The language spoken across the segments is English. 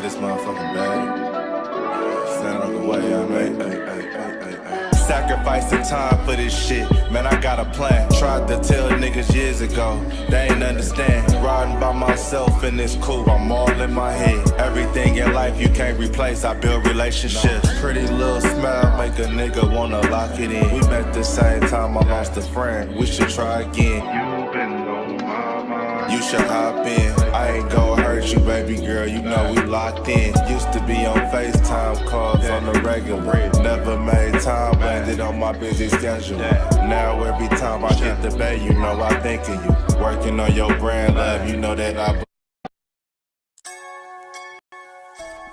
this motherfucking bag. Stand on the way, I made. Sacrificing time for this shit, man, I got a plan. Tried to tell niggas years ago, they ain't understand. Riding by myself and it's cool, I'm all in my head. Everything in life you can't replace, I build relationships. Pretty little smile make a nigga wanna lock it in. We met the same time I lost a friend, we should try again. You should hop in, I ain't gon' hurt you, baby girl, you know we locked in. Used to be on FaceTime calls on the regular. Never made time, landed on my busy schedule. Now every time I hit the bay, you know I think of you. Working on your brand, love, you know that I...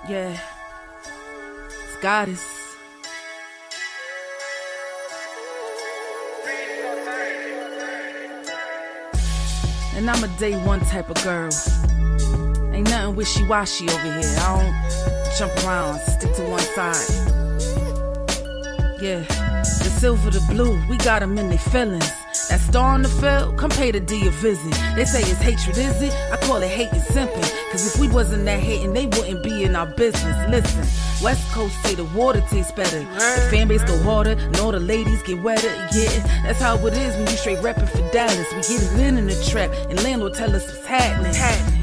Yeah, it's goddess. And I'm a day one type of girl. Ain't nothing wishy-washy over here. I don't jump around, stick to one side. Yeah, the silver, the blue, we got them in their feelings. That star on the field, come pay the D a visit. They say it's hatred, is it? I call it hate and simping. Cause if we wasn't that hating, they wouldn't be in our business. Listen, West Coast say the water tastes better. The fan base go harder, and all the ladies get wetter. Yeah, that's how it is when you straight reppin' for Dallas. We get it in the trap, and landlord tell us what's happening.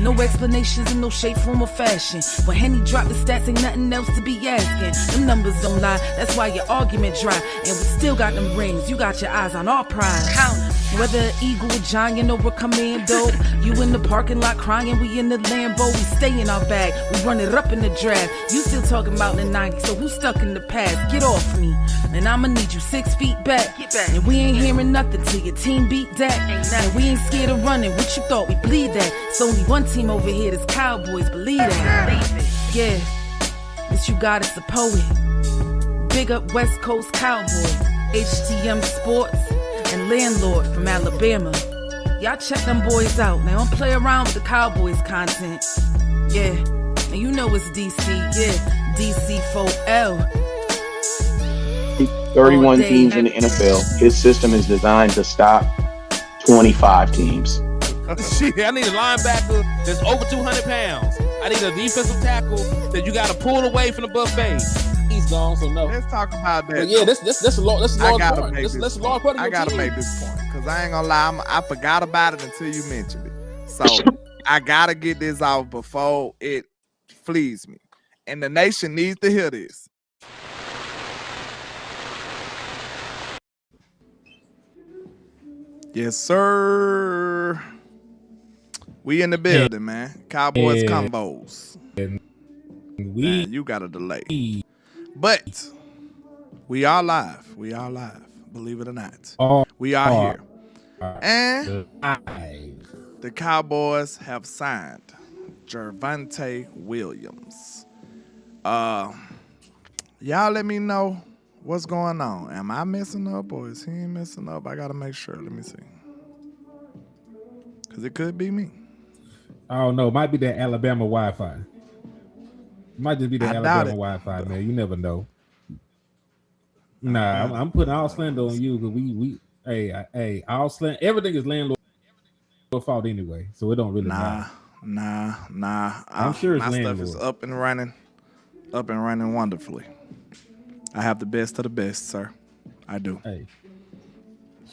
No explanations in no shape, form, or fashion. When Henny drop the stats, ain't nothing else to be asking. Them numbers don't lie, that's why your argument dry. And we still got them rings, you got your eyes on our prize. Whether an eagle, a giant, or a commando, you in the parking lot crying, we in the Lambo, we stay in our bag, we run it up in the draft. You still talking about the 90s, so who's stuck in the past? Get off me, and I'ma need you 6 feet back. And we ain't hearing nothing till your team beat that. And we ain't scared of running, what you thought we bleed that? It's only one team over here, that's Cowboys, believe that. Yeah, this you got is a poet. Big up West Coast Cowboy, HTM Sports, and Landlord from Alabama. Y'all check them boys out. Now don't play around with the Cowboys content. Yeah, and you know it's DC. Yeah, DC4L. 31 teams in the NFL. His system is designed to stop 25 teams. Shit, I need a linebacker that's over 200 pounds. I need a defensive tackle that you got to pull away from the buffet. He's gone, so no. Let's talk about that. But yeah, that's a large part. That's a large part of your I gotta team. make this point because I ain't gonna lie, I forgot about it until you mentioned it. So I gotta get this out before it flees me, and the nation needs to hear this. Yes, sir. We in the building, man. Cowboys Convos. Man, you got a delay. But we are live. We are live. Believe it or not. We are here. And the Cowboys have signed Javonte Williams. Y'all let me know what's going on. Am I messing up or is he messing up? I gotta make sure. Let me see. Because it could be me. I don't know. It might be that Alabama Wi-Fi. Might just be the Alabama Wi-Fi, man. You never know. Nah, I'm putting all slander on you because hey, all slander. Everything is landlord's fault anyway, so it don't really matter. Nah. I'm sure it's my landlord. stuff is up and running wonderfully. I have the best of the best, sir. I do. Hey,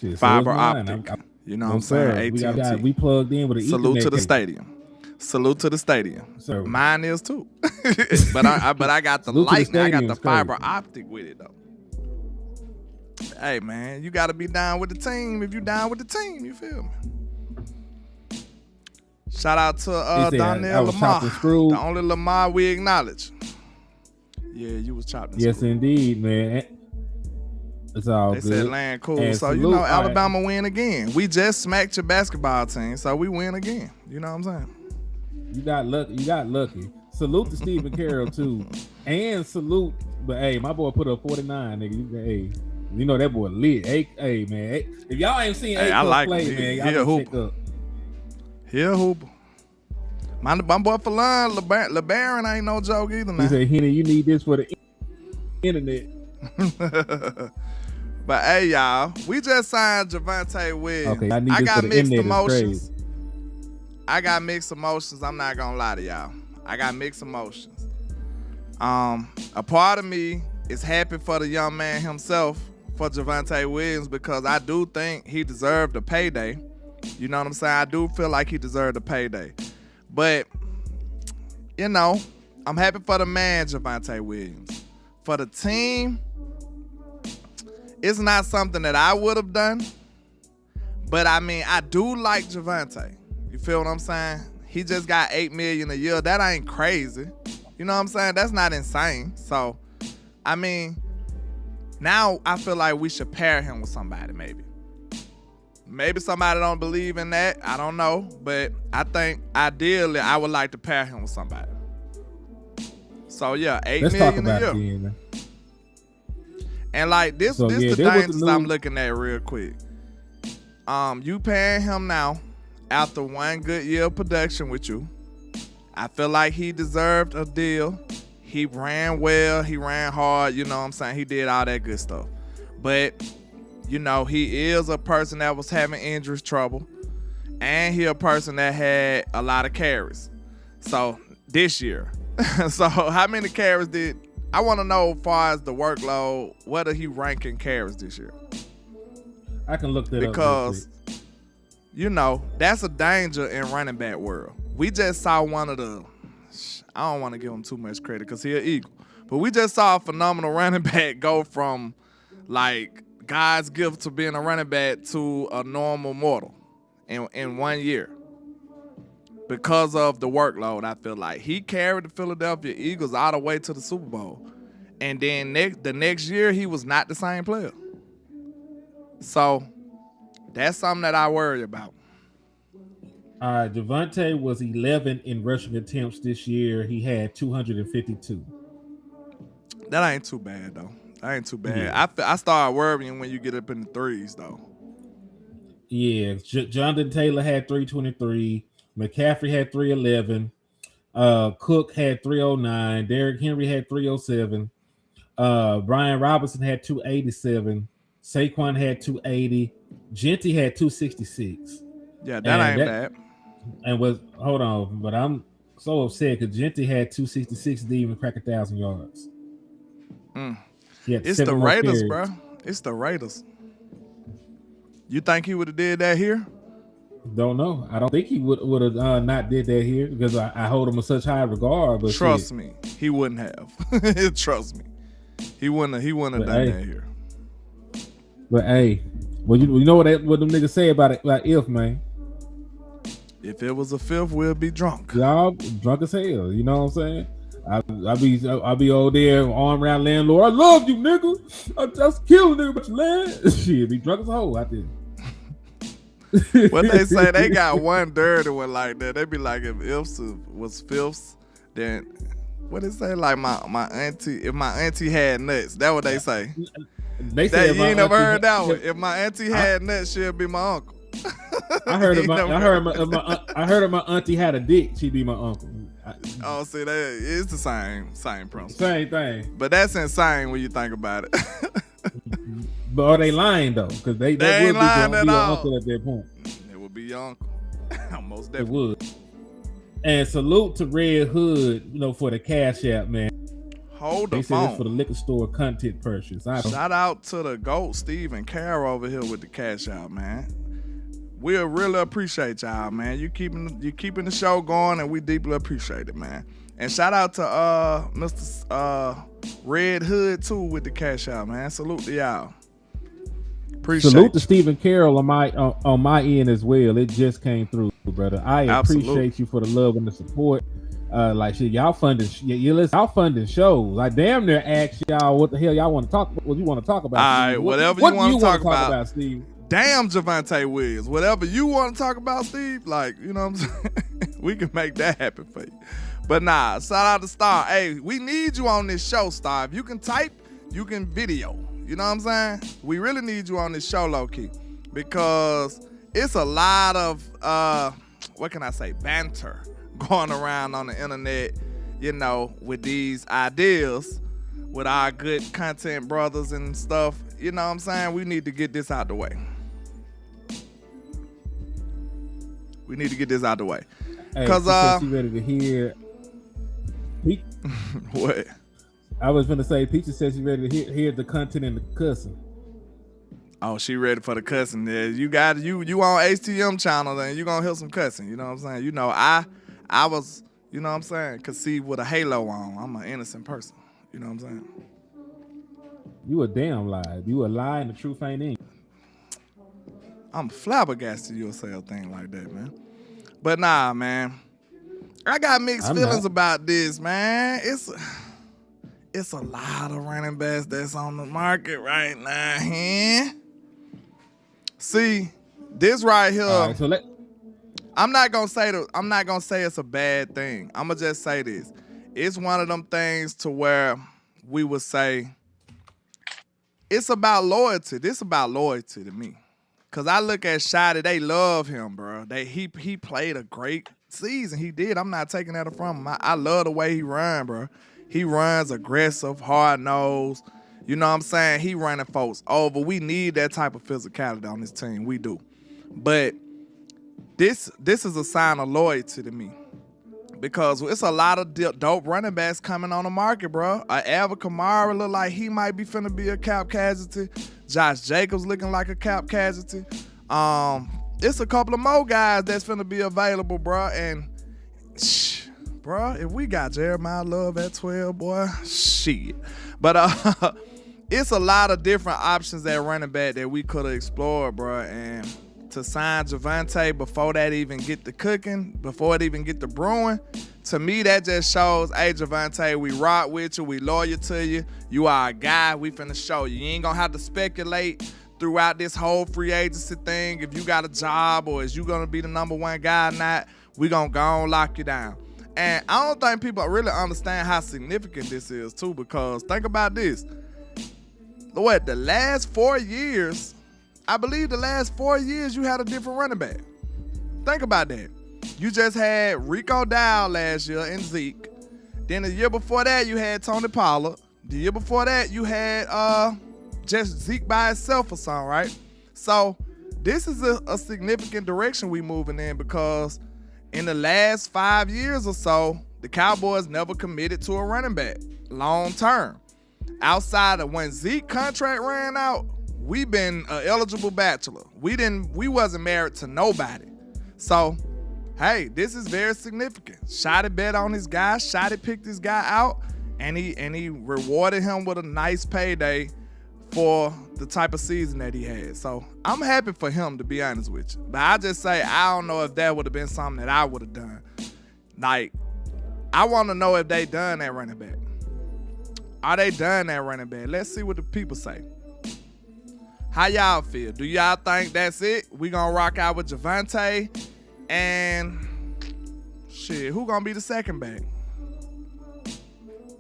shit, fiber so optic. You know what I'm saying? AT&T. We plugged in with an Salute Ethernet to the cable. stadium. Salute to the stadium. Sir. Mine is too. but I got the lightning. I got the fiber optic with it though. Hey man, you gotta be down with the team. If you down with the team, you feel me? Shout out to Donnell Lamar. The only Lamar we acknowledge. Yeah, you was chopped and Yes, screwed. Indeed, man. It's all They good. said land cool. And so, salute, Alabama win again. We just smacked your basketball team, so we win again. You know what I'm saying? You got lucky. Salute to Stephen Carroll, too. And salute, but hey, my boy put up 49, nigga. You know that boy lit. Hey, man. If y'all ain't seen I like play, him. man, y'all check up. Here, hooper. My boy Falon, LeBaron ain't no joke either, man. He said, Henny, you need this for the internet. But hey, y'all, we just signed Javonte Williams. Okay, I got mixed emotions. I got mixed emotions. I'm not gonna lie to y'all. I got mixed emotions. A part of me is happy for the young man himself, for Javonte Williams, because I do think he deserved a payday. You know what I'm saying? I do feel like he deserved a payday. But, you know, I'm happy for the man, Javonte Williams. For the team, it's not something that I would have done. But, I mean, I do like Javonte. You feel what I'm saying? He just got $8 million a year. That ain't crazy. You know what I'm saying? That's not insane. So, I mean, now I feel like we should pair him with somebody, maybe. Maybe somebody don't believe in that. I don't know. But I think, ideally, I would like to pair him with somebody. So, yeah, $8 million a year. Again. And, like, this the thing that I'm looking at real quick. You paying him now after one good year of production with you. I feel like he deserved a deal. He ran well. He ran hard. You know what I'm saying? He did all that good stuff. But, you know, he is a person that was having injuries trouble. And he a person that had a lot of carries. So, this year. So, how many carries did... I want to know as far as the workload, what did he rank in carries this year? I can look that up. Because, you know, that's a danger in running back world. We just saw one of the... I don't want to give him too much credit because he's an Eagle. But we just saw a phenomenal running back go from, like, God's gift to being a running back to a normal mortal in 1 year. Because of the workload, I feel like. He carried the Philadelphia Eagles all the way to the Super Bowl. And then the next year, he was not the same player. So, that's something that I worry about. All right, Javonte was 11 in rushing attempts this year. He had 252. That ain't too bad, though. That ain't too bad. Yeah. I start worrying when you get up in the threes, though. Yeah, Jonathan Taylor had 323. McCaffrey had 311. Cook had 309. Derrick Henry had 307. Brian Robinson had 287. Saquon had 280. Genty had 266. Yeah, that ain't bad. And hold on, but I'm so upset because Genty had 266, didn't even crack 1,000 yards. It's the Raiders, bro. It's the Raiders. You think he would have did that here? Don't know. I don't think he would have not did that here because I hold him in such high regard. But trust me, he wouldn't have. Trust me, he wouldn't have done that here. But hey, well, you know what them niggas say about it? Like if man, if it was a fifth, we'll be drunk. Y'all drunk as hell. You know what I'm saying? I'll be over there arm around landlord. I love you, nigga. I just killed nigga, but you land. Shit, be drunk as a hoe out there. What they say, they got one dirty one like that. They be like, if ifs was fifths, then what they say? Like my auntie, if my auntie had nuts, that's what they say. They say you ain't never heard that one. If my auntie had nuts, she'll be my uncle. I heard of my auntie had a dick, she'd be my uncle. Oh, see, that it's the same principle. Same thing. But that's insane when you think about it. But are they lying though? Because they ain't would lying be at your all. uncle at that point. It would be your uncle. Most definitely. It would. And salute to Red Hood, for the Cash App, man. Hold the phone. They said it's for the liquor store content purchase. Shout out to the GOAT, Steve and Carol over here with the Cash App, man. We really appreciate y'all, man. You keeping the show going, and we deeply appreciate it, man. And shout out to Mr. Red Hood too with the Cash App, man. Salute to y'all. Appreciate Salute to Stephen Carroll on my end as well. It just came through, brother. I appreciate you for the love and the support. Like shit, y'all funding shows. Like damn near ask y'all what the hell y'all want to talk. What you want to talk about? All right, whatever you want to talk about, Steve. Damn, Javonte Williams. Whatever you want to talk about, Steve. Like you know what I'm saying. We can make that happen for you. But nah, shout out to Star. Hey, we need you on this show, Star. If you can type, you can video. You know what I'm saying? We really need you on this show, low-key. Because it's a lot of, what can I say, banter going around on the internet, with these ideas, with our good content brothers and stuff. You know what I'm saying? We need to get this out the way. Because you ready to hear... What? I was gonna say, Peaches says she's ready to hear the content and the cussing. Oh, she ready for the cussing. Yeah, you got you on HTM channel, then you gonna hear some cussing. You know what I'm saying? You know, I was, you know what I'm saying, conceived with a halo on. I'm an innocent person. You know what I'm saying? You a damn lie. You a lie and the truth ain't in you. I'm flabbergasted you'll say a thing like that, man. But nah, man. I got mixed feelings about this, man. It's a lot of running backs that's on the market right now, huh? See, this right here. All right, so I'm not gonna say it's a bad thing. I'm gonna just say this. It's one of them things to where we would say it's about loyalty. This is about loyalty to me. Cause I look at Shotty, they love him, bro. He played a great season. He did. I'm not taking that from him. I love the way he run, bro. He runs aggressive, hard-nosed. You know what I'm saying? He running folks over. We need that type of physicality on this team. We do. But this is a sign of loyalty to me. Because it's a lot of dope running backs coming on the market, bro. Alvin Kamara look like he might be finna be a cap casualty. Josh Jacobs looking like a cap casualty. It's a couple of more guys that's finna be available, bro. And bro, if we got Jeremiah Love at 12, boy, shit. But it's a lot of different options at running back that we could have explored, bro. And to sign Javonte before that even get the cooking, before it even get the brewing, to me that just shows, hey, Javonte, we rock with you, we loyal to you, you are a guy, we finna show you. You ain't gonna have to speculate throughout this whole free agency thing if you got a job or is you gonna be the number one guy or not. We gonna go on lock you down. And I don't think people really understand how significant this is too, because think about this. The last 4 years, I believe the last 4 years you had a different running back. Think about that. You just had Rico Dowd last year and Zeke. Then the year before that you had Tony Pollard. The year before that you had just Zeke by itself or something, right? So this is a significant direction we moving in, because in the last 5 years or so, the Cowboys never committed to a running back long term. Outside of when Zeke contract ran out, we been an eligible bachelor. We wasn't married to nobody. So, hey, this is very significant. Shotty bet on his guy. Shotty picked this guy out, and he rewarded him with a nice payday for the type of season that he had. So I'm happy for him, to be honest with you. But I just say, I don't know if that would have been something that I would have done. Like, I want to know if they done that running back. Are they done that running back? Let's see what the people say. How y'all feel? Do y'all think that's it? We gonna rock out with Javonte, and shit, who gonna be the second back?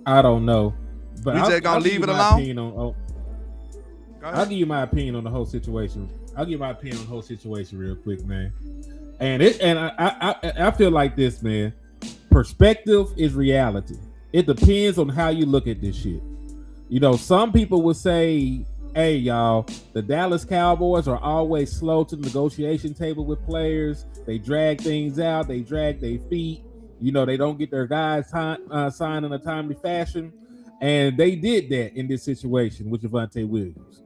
I don't know. But we just gonna leave it alone? I'll give you my opinion on the whole situation. Real quick, man. And I feel like this, man. Perspective is reality. It depends on how you look at this shit. You know, some people would say, hey, y'all, the Dallas Cowboys are always slow to the negotiation table with players. They drag things out. They drag their feet. You know, they don't get their guys signed in a timely fashion. And they did that in this situation with Javonte Williams.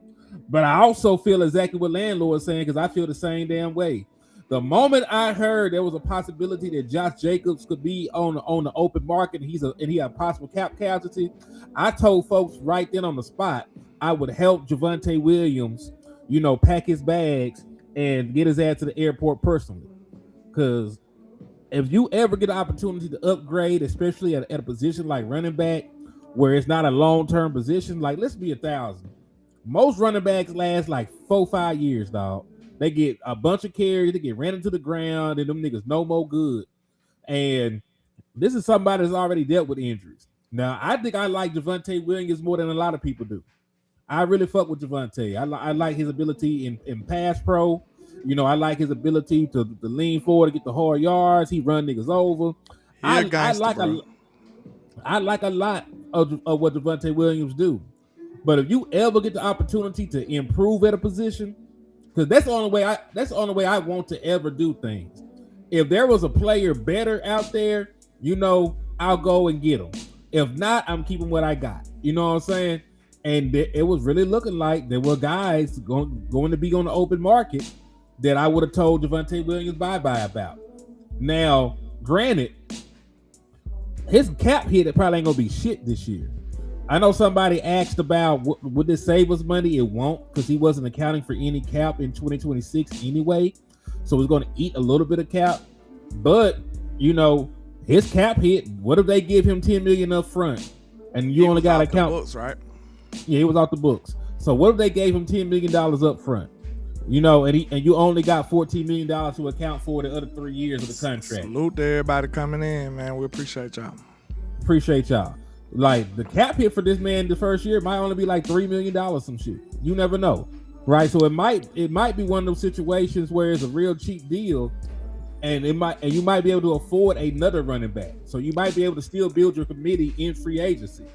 But I also feel exactly what Landlord is saying, because I feel the same damn way. The moment I heard there was a possibility that Josh Jacobs could be on the open market and he had a possible cap casualty, I told folks right then on the spot, I would help Javonte Williams, you know, pack his bags and get his ass to the airport personally. Because if you ever get an opportunity to upgrade, especially at a position like running back, where it's not a long-term position, like let's be 1,000. Most running backs last like 4-5 years, dog. They get a bunch of carries, they get ran into the ground, and them niggas no more good. And this is somebody that's already dealt with injuries. Now, I think I like Javonte Williams more than a lot of people do. I really fuck with Javonte. I like his ability in pass pro. You know, I like his ability to lean forward to get the hard yards. He run niggas over. I like a lot of what Javonte Williams do. But if you ever get the opportunity to improve at a position, because that's the only way I want to ever do things. If there was a player better out there, you know, I'll go and get him. If not, I'm keeping what I got. You know what I'm saying? And it was really looking like there were guys going to be on the open market that I would have told Javonte Williams bye-bye about. Now, granted, his cap hit probably ain't going to be shit this year. I know somebody asked about would this save us money? It won't, because he wasn't accounting for any cap in 2026 anyway. So it's going to eat a little bit of cap. But, you know, his cap hit, what if they give him $10 million up front? And you only got to count. Books, right? Yeah, he was off the books. So what if they gave him $10 million up front? You know, and you only got $14 million to account for the other 3 years of the contract. Salute to everybody coming in, man. We appreciate y'all. Appreciate y'all. Like, the cap hit for this man the first year might only be like $3 million, some shit. You never know, right? So it might be one of those situations where it's a real cheap deal, and you might be able to afford another running back. So you might be able to still build your committee in free agency.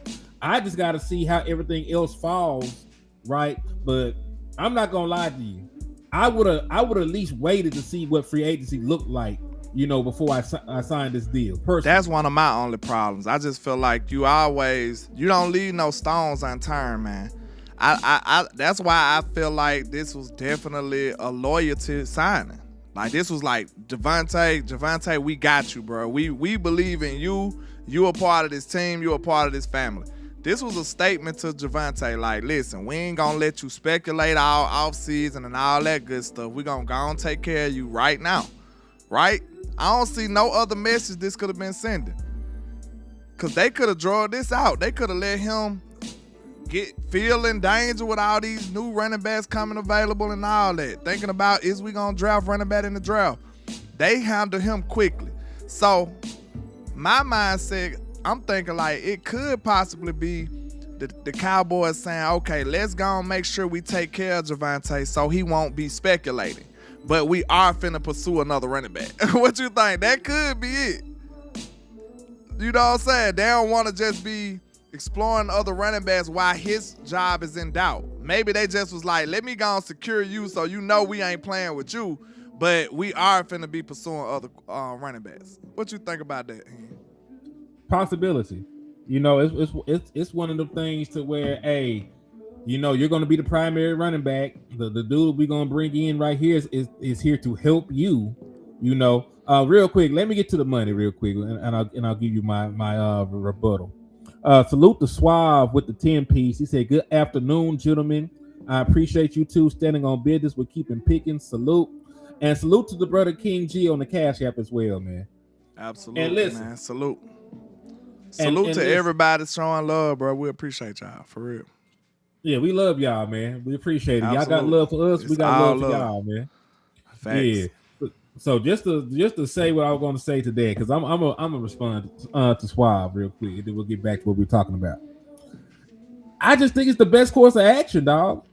I just got to see how everything else falls, right? But I'm not gonna lie to you. I would have at least waited to see what free agency looked like, you know, before I signed this deal. Personally. That's one of my only problems. I just feel like you don't leave no stones unturned, man. I that's why I feel like this was definitely a loyalty signing. Like, this was like, Javonte, we got you, bro. We believe in you. You a part of this team. You a part of this family. This was a statement to Javonte, like, listen, we ain't gonna let you speculate all offseason and all that good stuff. We gonna go and take care of you right now, right? I don't see no other message this could have been sending. Because they could have drawn this out. They could have let him feel in danger with all these new running backs coming available and all that. Thinking about, is we gonna draft running back in the draft? They handled him quickly. So my mindset, I'm thinking like it could possibly be the Cowboys saying, okay, let's go and make sure we take care of Javonte so he won't be speculating. But we are finna pursue another running back. What you think? That could be it. You know what I'm saying? They don't want to just be exploring other running backs while his job is in doubt. Maybe they just was like, let me go and secure you so you know we ain't playing with you, but we are finna be pursuing other running backs. What you think about that? Possibility. You know, it's one of the things to where, hey, you know, you're going to be the primary running back. The dude we're going to bring in right here is here to help you. You know, real quick, let me get to the money real quick, and I'll give you my rebuttal. Salute the Suave with the 10-piece. He said, "Good afternoon, gentlemen. I appreciate you two standing on business with keeping picking. Salute, and salute to the brother King G on the Cash App as well, man. Absolutely, and listen, man. Salute to everybody showing love, bro. We appreciate y'all for real. Yeah, we love y'all, man. We appreciate it. Absolutely. Y'all got love for us. It's we got love for love. y'all, man. Facts. Yeah. So just to say what I was going to say today, because I'm gonna respond to Suave real quick, and then we'll get back to what we're talking about. I just think it's the best course of action, dog.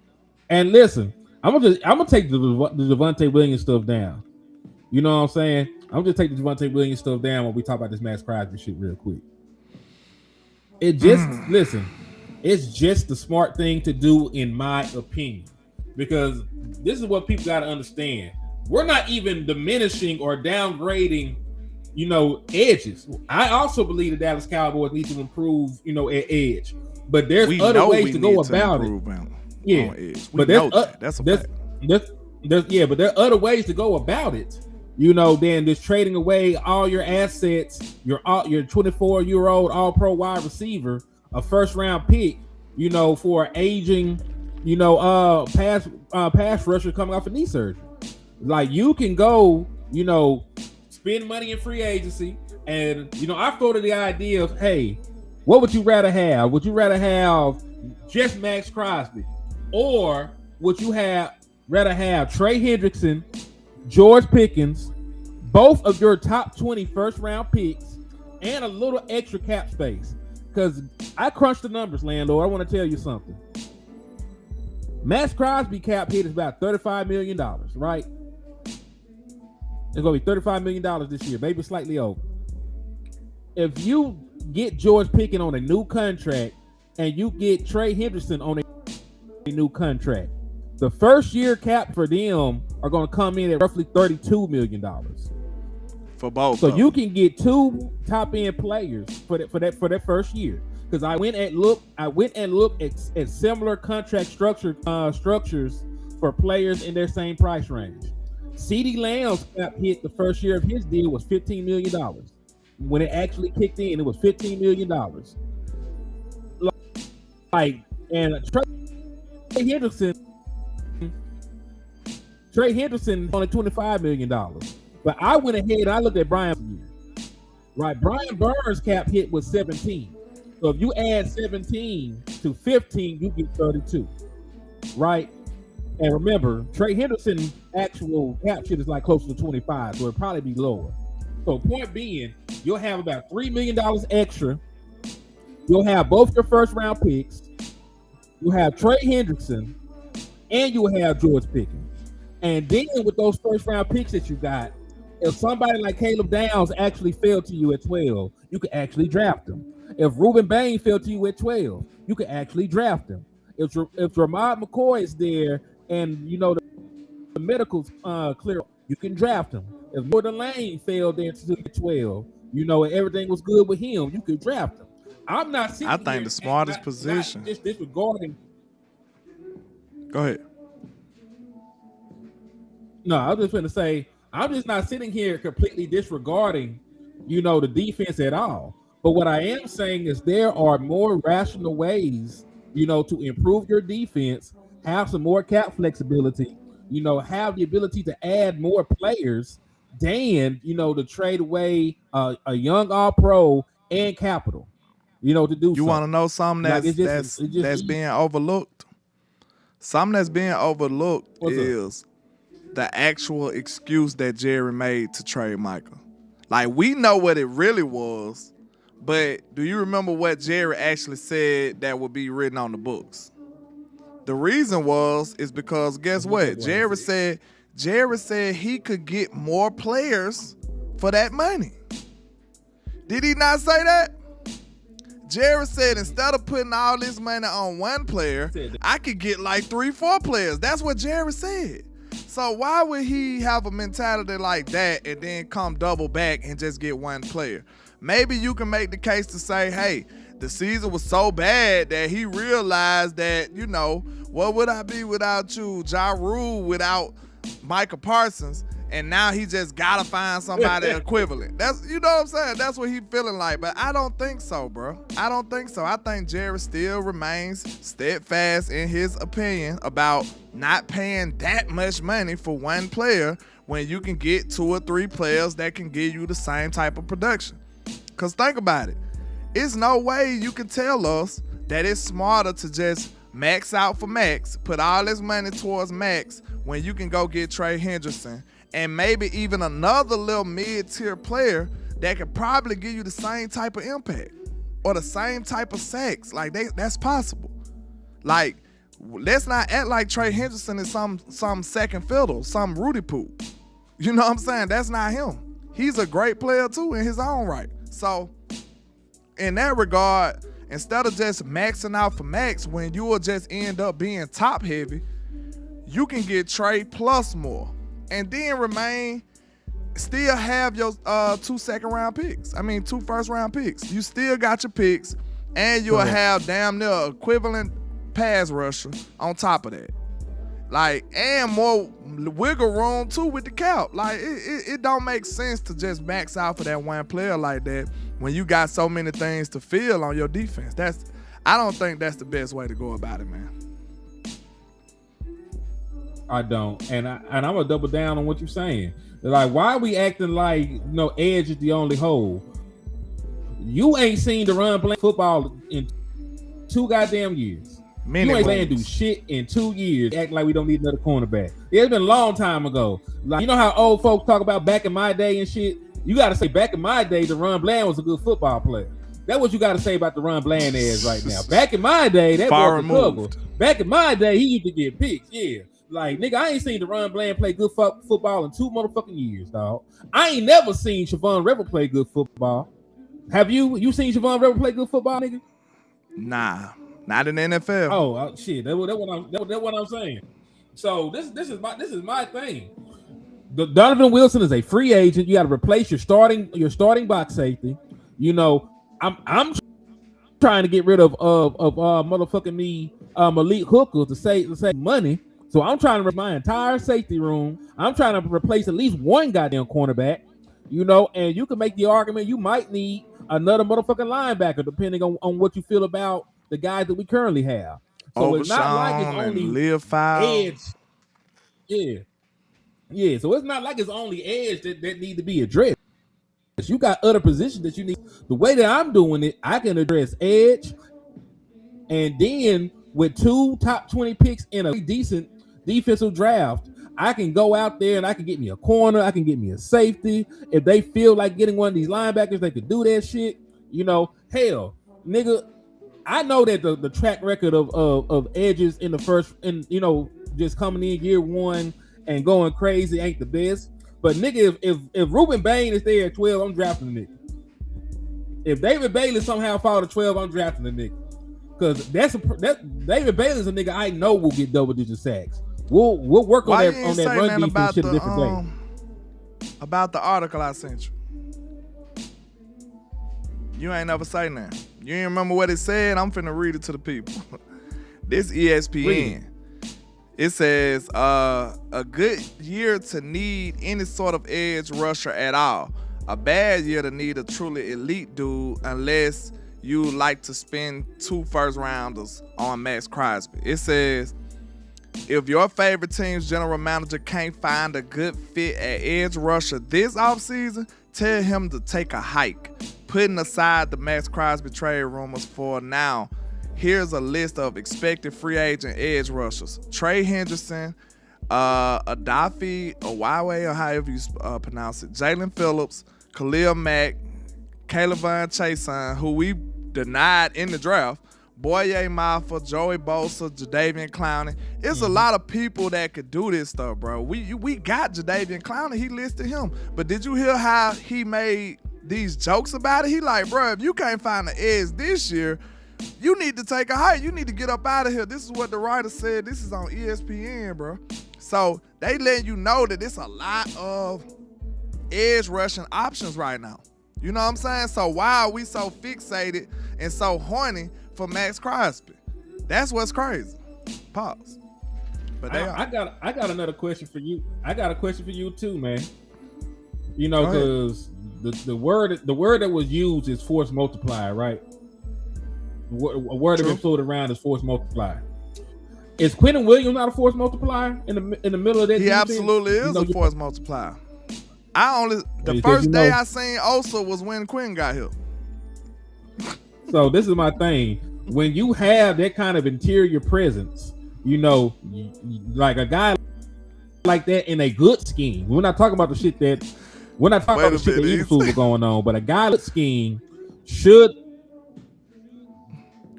And listen, I'm gonna take the Javonte Williams stuff down. You know what I'm saying? I'm just take the Javonte Williams stuff down when we talk about this Max Crosby shit real quick. It just listen, it's just the smart thing to do, in my opinion, because this is what people got to understand. We're not even diminishing or downgrading, you know, edges. I also believe the Dallas Cowboys need to improve, you know, at edge, but there's other ways to go about it. Yeah, but that's a fact. But there are other ways to go about it. You know, than just trading away all your assets, your 24-year-old all-pro wide receiver, a first-round pick, you know, for an aging, you know, pass rusher coming off of knee surgery. Like, you can go, you know, spend money in free agency, and you know, I floated the idea of, hey, what would you rather have? Would you rather have just Max Crosby, or would you rather have Trey Hendrickson, George Pickens, both of your top 20 first-round picks, and a little extra cap space? Because I crunched the numbers, landlord. I want to tell you something. Max Crosby cap hit is about $35 million, right? It's going to be $35 million this year, maybe slightly over. If you get George Pickens on a new contract and you get Trey Hendrickson on a new contract, the first year cap for them are going to come in at roughly $32 million. For both. So you can get two top-end players for that first year. because I went and looked at similar contract structures for players in their same price range. CeeDee Lamb's cap hit the first year of his deal was $15 million. When it actually kicked in, it was $15 million. And Trey Henderson only $25 million. But I went ahead and I looked at Brian's year. Right, Brian Burns' cap hit was 17. So if you add 17 to 15, you get 32. Right? And remember, Trey Henderson's actual cap shit is like closer to 25, so it'll probably be lower. So point being, you'll have about $3 million extra. You'll have both your first round picks. You'll have Trey Henderson, and you'll have George Pickens. And then with those first round picks that you got, if somebody like Caleb Downs actually fell to you at 12, you could actually draft him. If Ruben Bain fell to you at 12, you could actually draft him. If Ramad McCoy is there and you know the medical's clear, you can draft him. If Jordan Lane fell there to 12, you know everything was good with him, you could draft him. I'm not sitting I think the smartest position. Just disregarding. Go ahead. No, I was just going to say, I'm just not sitting here completely disregarding, you know, the defense at all. But what I am saying is there are more rational ways, you know, to improve your defense, have some more cap flexibility, you know, have the ability to add more players than, you know, to trade away a young all-pro and capital, you know, to do. You want to know something that's being overlooked? Something that's being overlooked is the actual excuse that Jerry made to trade Michael. Like, we know what it really was, but do you remember what Jerry actually said that would be written on the books? The reason is because guess what? Jerry said he could get more players for that money. Did he not say that? Jerry said instead of putting all this money on one player, I could get like 3-4 players. That's what Jerry said. So why would he have a mentality like that and then come double back and just get one player? Maybe you can make the case to say, hey, the season was so bad that he realized that, you know, what would I be without you? Ja Rule without Micah Parsons. And now he just got to find somebody equivalent. That's, you know what I'm saying? That's what he feeling like. But I don't think so, bro. I don't think so. I think Jerry still remains steadfast in his opinion about not paying that much money for one player when you can get 2 or 3 players that can give you the same type of production. Because think about it. It's no way you can tell us that it's smarter to just max out for Max, put all this money towards Max when you can go get Trey Henderson and maybe even another little mid-tier player that could probably give you the same type of impact or the same type of sacks. Like, that's possible. Like, let's not act like Trey Henderson is some second fiddle, some Rudy Poo. You know what I'm saying? That's not him. He's a great player too in his own right. So, in that regard, instead of just maxing out for Max when you will just end up being top heavy, you can get Trey plus more. And then still have your 2 second-round picks. I mean, 2 first-round picks. You still got your picks, and you'll have damn near equivalent pass rusher on top of that. Like, and more wiggle room, too, with the cap. Like, it don't make sense to just max out for that one player like that when you got so many things to fill on your defense. I don't think that's the best way to go about it, man. I don't, and I'm gonna double down on what you're saying. Like, why are we acting like, you know, edge is the only hole? You ain't seen the run playing football in 2 goddamn years. You ain't playing do shit in 2 years. Act like we don't need another cornerback. It's been a long time ago. Like, you know how old folks talk about back in my day and shit? You got to say back in my day, Deron Bland was a good football player. That's what you got to say about Deron Bland is right now. Back in my day, that was a trouble. Back in my day, he used to get picks. Yeah. Like, nigga, I ain't seen Deron Bland play good football in 2 motherfucking years, dog. I ain't never seen Siobhan Revel play good football. Have you? You seen Siobhan Revel play good football, nigga? Nah, not in the NFL. Oh shit, that's what I'm saying. So this is my thing. Donovan Wilson is a free agent. You got to replace your starting box safety. You know, I'm trying to get rid of motherfucking me elite hookers to save money. So I'm trying to replace my entire safety room. I'm trying to replace at least one goddamn cornerback, you know, and you can make the argument you might need another motherfucking linebacker depending on what you feel about the guys that we currently have. So it's not like it's only edge. Yeah. So it's not like it's only edge that need to be addressed. You got other positions that you need. The way that I'm doing it, I can address edge, and then with 2 top 20 picks in a decent defensive draft, I can go out there and I can get me a corner, I can get me a safety. If they feel like getting one of these linebackers, they could do that shit. You know, hell, nigga, I know that the track record of edges in the first, and you know, just coming in year one and going crazy ain't the best. But nigga, if Ruben Bain is there at 12, I'm drafting the nigga. If David Bailey somehow fall to 12, I'm drafting the nigga. Because David Bailey's a nigga I know will get double-digit sacks. We'll work on that run defense shit a different day. About the article I sent you. You ain't never say nothing. You ain't remember what it said? I'm finna read it to the people. This ESPN. It says, a good year to need any sort of edge rusher at all. A bad year to need a truly elite dude unless you like to spend 2 first-rounders on Max Crosby. It says, if your favorite team's general manager can't find a good fit at edge rusher this offseason, tell him to take a hike. Putting aside the Max Crosby trade rumors for now, here's a list of expected free agent edge rushers. Trey Henderson, Adafi Owawe, or however you pronounce it, Jalen Phillips, Khalil Mack, Calvin Chason, who we denied in the draft, Boye Mafa, Joey Bosa, Jadeveon Clowney. It's a lot of people that could do this stuff, bro. We got Jadeveon Clowney. He listed him. But did you hear how he made these jokes about it? He like, bro, if you can't find the edge this year, you need to take a hike. You need to get up out of here. This is what the writer said. This is on ESPN, bro. So they letting you know that it's a lot of edge rushing options right now. You know what I'm saying? So why are we so fixated and so horny for Max Crosby? That's what's crazy. Pause. But I got another question for you. I got a question for you too, man. You know, because the word that was used is force multiplier, right? A word that been floated around is force multiplier. Is Quentin Williams not a force multiplier in the middle of that? He absolutely is a force multiplier. The first day I seen Osa was when Quinn got here. So this is my thing. When you have that kind of interior presence, you know, like a guy like that in a good scheme. We're not talking about the shit that Eagles were going on, but a guy with scheme should.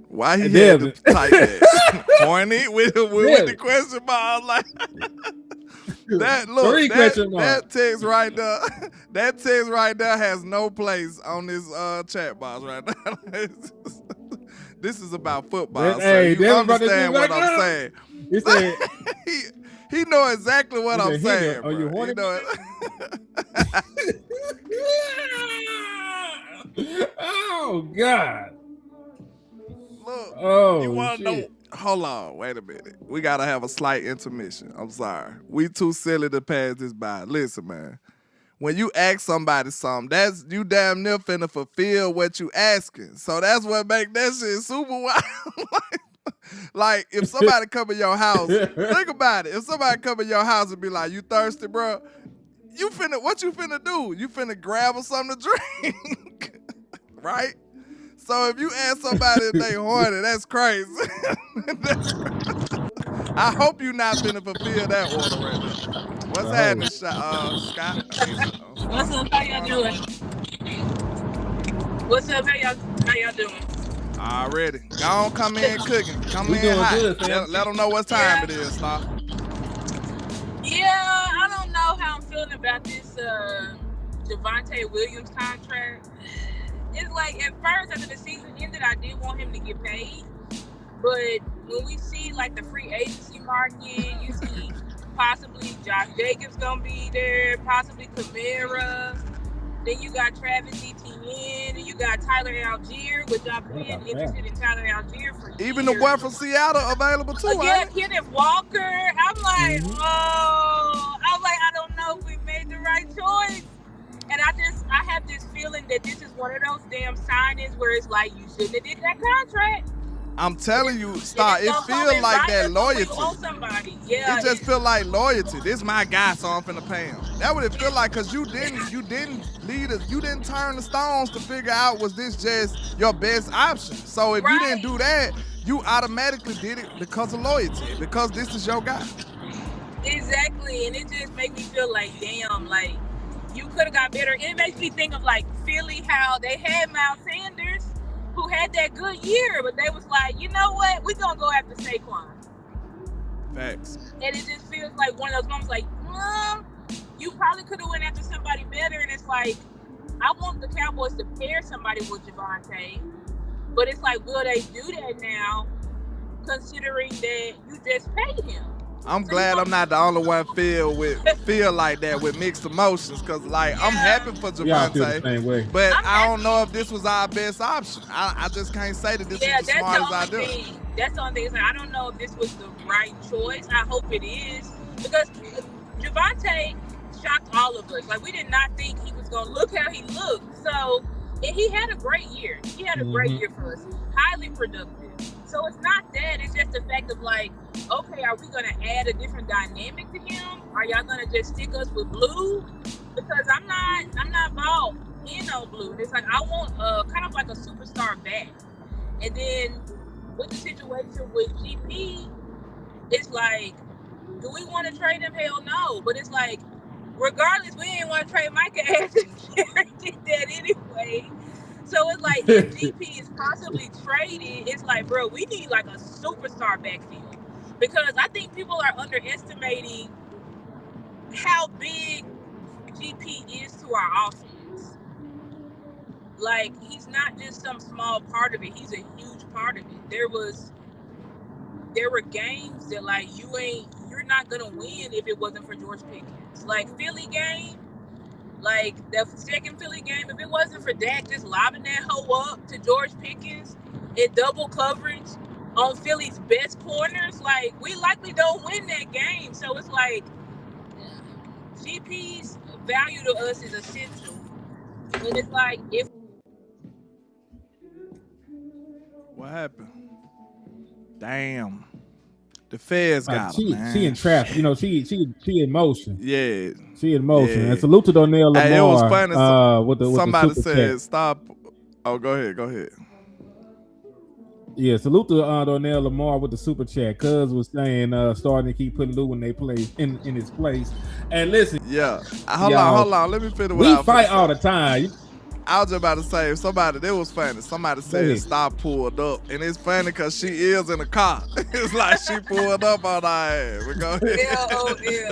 Why he had to type that? Horny with the question mark, like that text right there. That text right there has no place on this chat box right now. This is about football, so you understand what I'm saying. He said he know exactly what I'm saying. Are you horny? Oh God. Look, you want to know? Hold on, wait a minute. We got to have a slight intermission. I'm sorry. We too silly to pass this by. Listen, man. When you ask somebody something, that's you damn near finna fulfill what you asking. So that's what make that shit super wild. Like, if somebody come in your house, think about it. If somebody come in your house and be like, you thirsty, bro? What you finna do? You finna grab her something to drink, right? So if you ask somebody if they horny, that's crazy. I hope you not finna fulfill that order right now. What's happening, Scott? What's up? How y'all doing? What's up? How y'all doing? Already. Go on, come in cooking. Come in hot. Good, let them know what time it is, Star. Yeah, I don't know how I'm feeling about this Javonte Williams contract. It's like, at first, after the season ended, I did want him to get paid. But when we see, like, the free agency market, you see possibly Josh Jacobs going to be there, possibly Kamara. Then you got Travis Etienne, and you got Tyler Algier, which I've been interested in Tyler Algier for years. Even the boy from Seattle available too. Yeah, Kenneth Walker. I'm like, I don't know if we made the right choice. And I have this feeling that this is one of those damn signings where it's like, you shouldn't have did that contract. I'm telling you, Star, it feels like that loyalty. Yeah, it just feel like loyalty. This my guy, so I'm finna pay him. That what it feel like, cause you didn't lead us. You didn't turn the stones to figure out was this just your best option. So if you didn't do that, you automatically did it because of loyalty, because this is your guy. Exactly, and it just makes me feel like, damn, like you could have got better. It makes me think of like Philly, how they had Miles Sanders, who had that good year, but they was like, you know what? We're going to go after Saquon. Facts. And it just feels like one of those moments like, you probably could have went after somebody better. And it's like, I want the Cowboys to pair somebody with Javonte, but it's like, will they do that now, considering that you just paid him? I'm glad I'm not the only one feel like that with mixed emotions, because like I'm happy for Javonte, but I don't know if this was our best option. I just can't say that this is the smartest idea. That's the only thing. I don't know if this was the right choice. I hope it is, because Javonte shocked all of us. Like, we did not think he was going to look how he looked. So, and he had a great year. He had a great year for us. Highly productive. So it's not that. It's just the fact of like, okay, are we going to add a different dynamic to him? Are y'all going to just stick us with blue? Because I'm not bought in on blue. It's like, I want kind of like a superstar back. And then with the situation with GP, it's like, do we want to trade him? Hell no. But it's like, regardless, we didn't want to trade Micah Harrison. Jerry did that anyway. So it's like, if GP is possibly traded, it's like, bro, we need like a superstar backfield. Because I think people are underestimating how big GP is to our offense. Like, he's not just some small part of it. He's a huge part of it. There were games that like you're not gonna win if it wasn't for George Pickens. Like Philly game, like the second Philly game, if it wasn't for Dak just lobbing that hoe up to George Pickens in double coverage on Philly's best corners, like we likely don't win that game. So it's like GP's value to us is essential. And it's like, if what happened? Damn. The feds got her, man. She in traffic. You know, she in motion. Yeah. She in motion. Yeah. And salute to Donnell Lamar. Hey, it was funny. With somebody the said, chat. stop. Oh, go ahead. Yeah, salute to Donnell Lamar with the super chat. Cuz was saying starting to keep putting Lou when they play in his place. And listen. Yeah. Hold on. Let me finish what we fight all the time. I was just about to say, that was funny. Somebody said stop pulled up. And it's funny because she is in the car. It's like she pulled up on our ass. We go ahead. Yeah.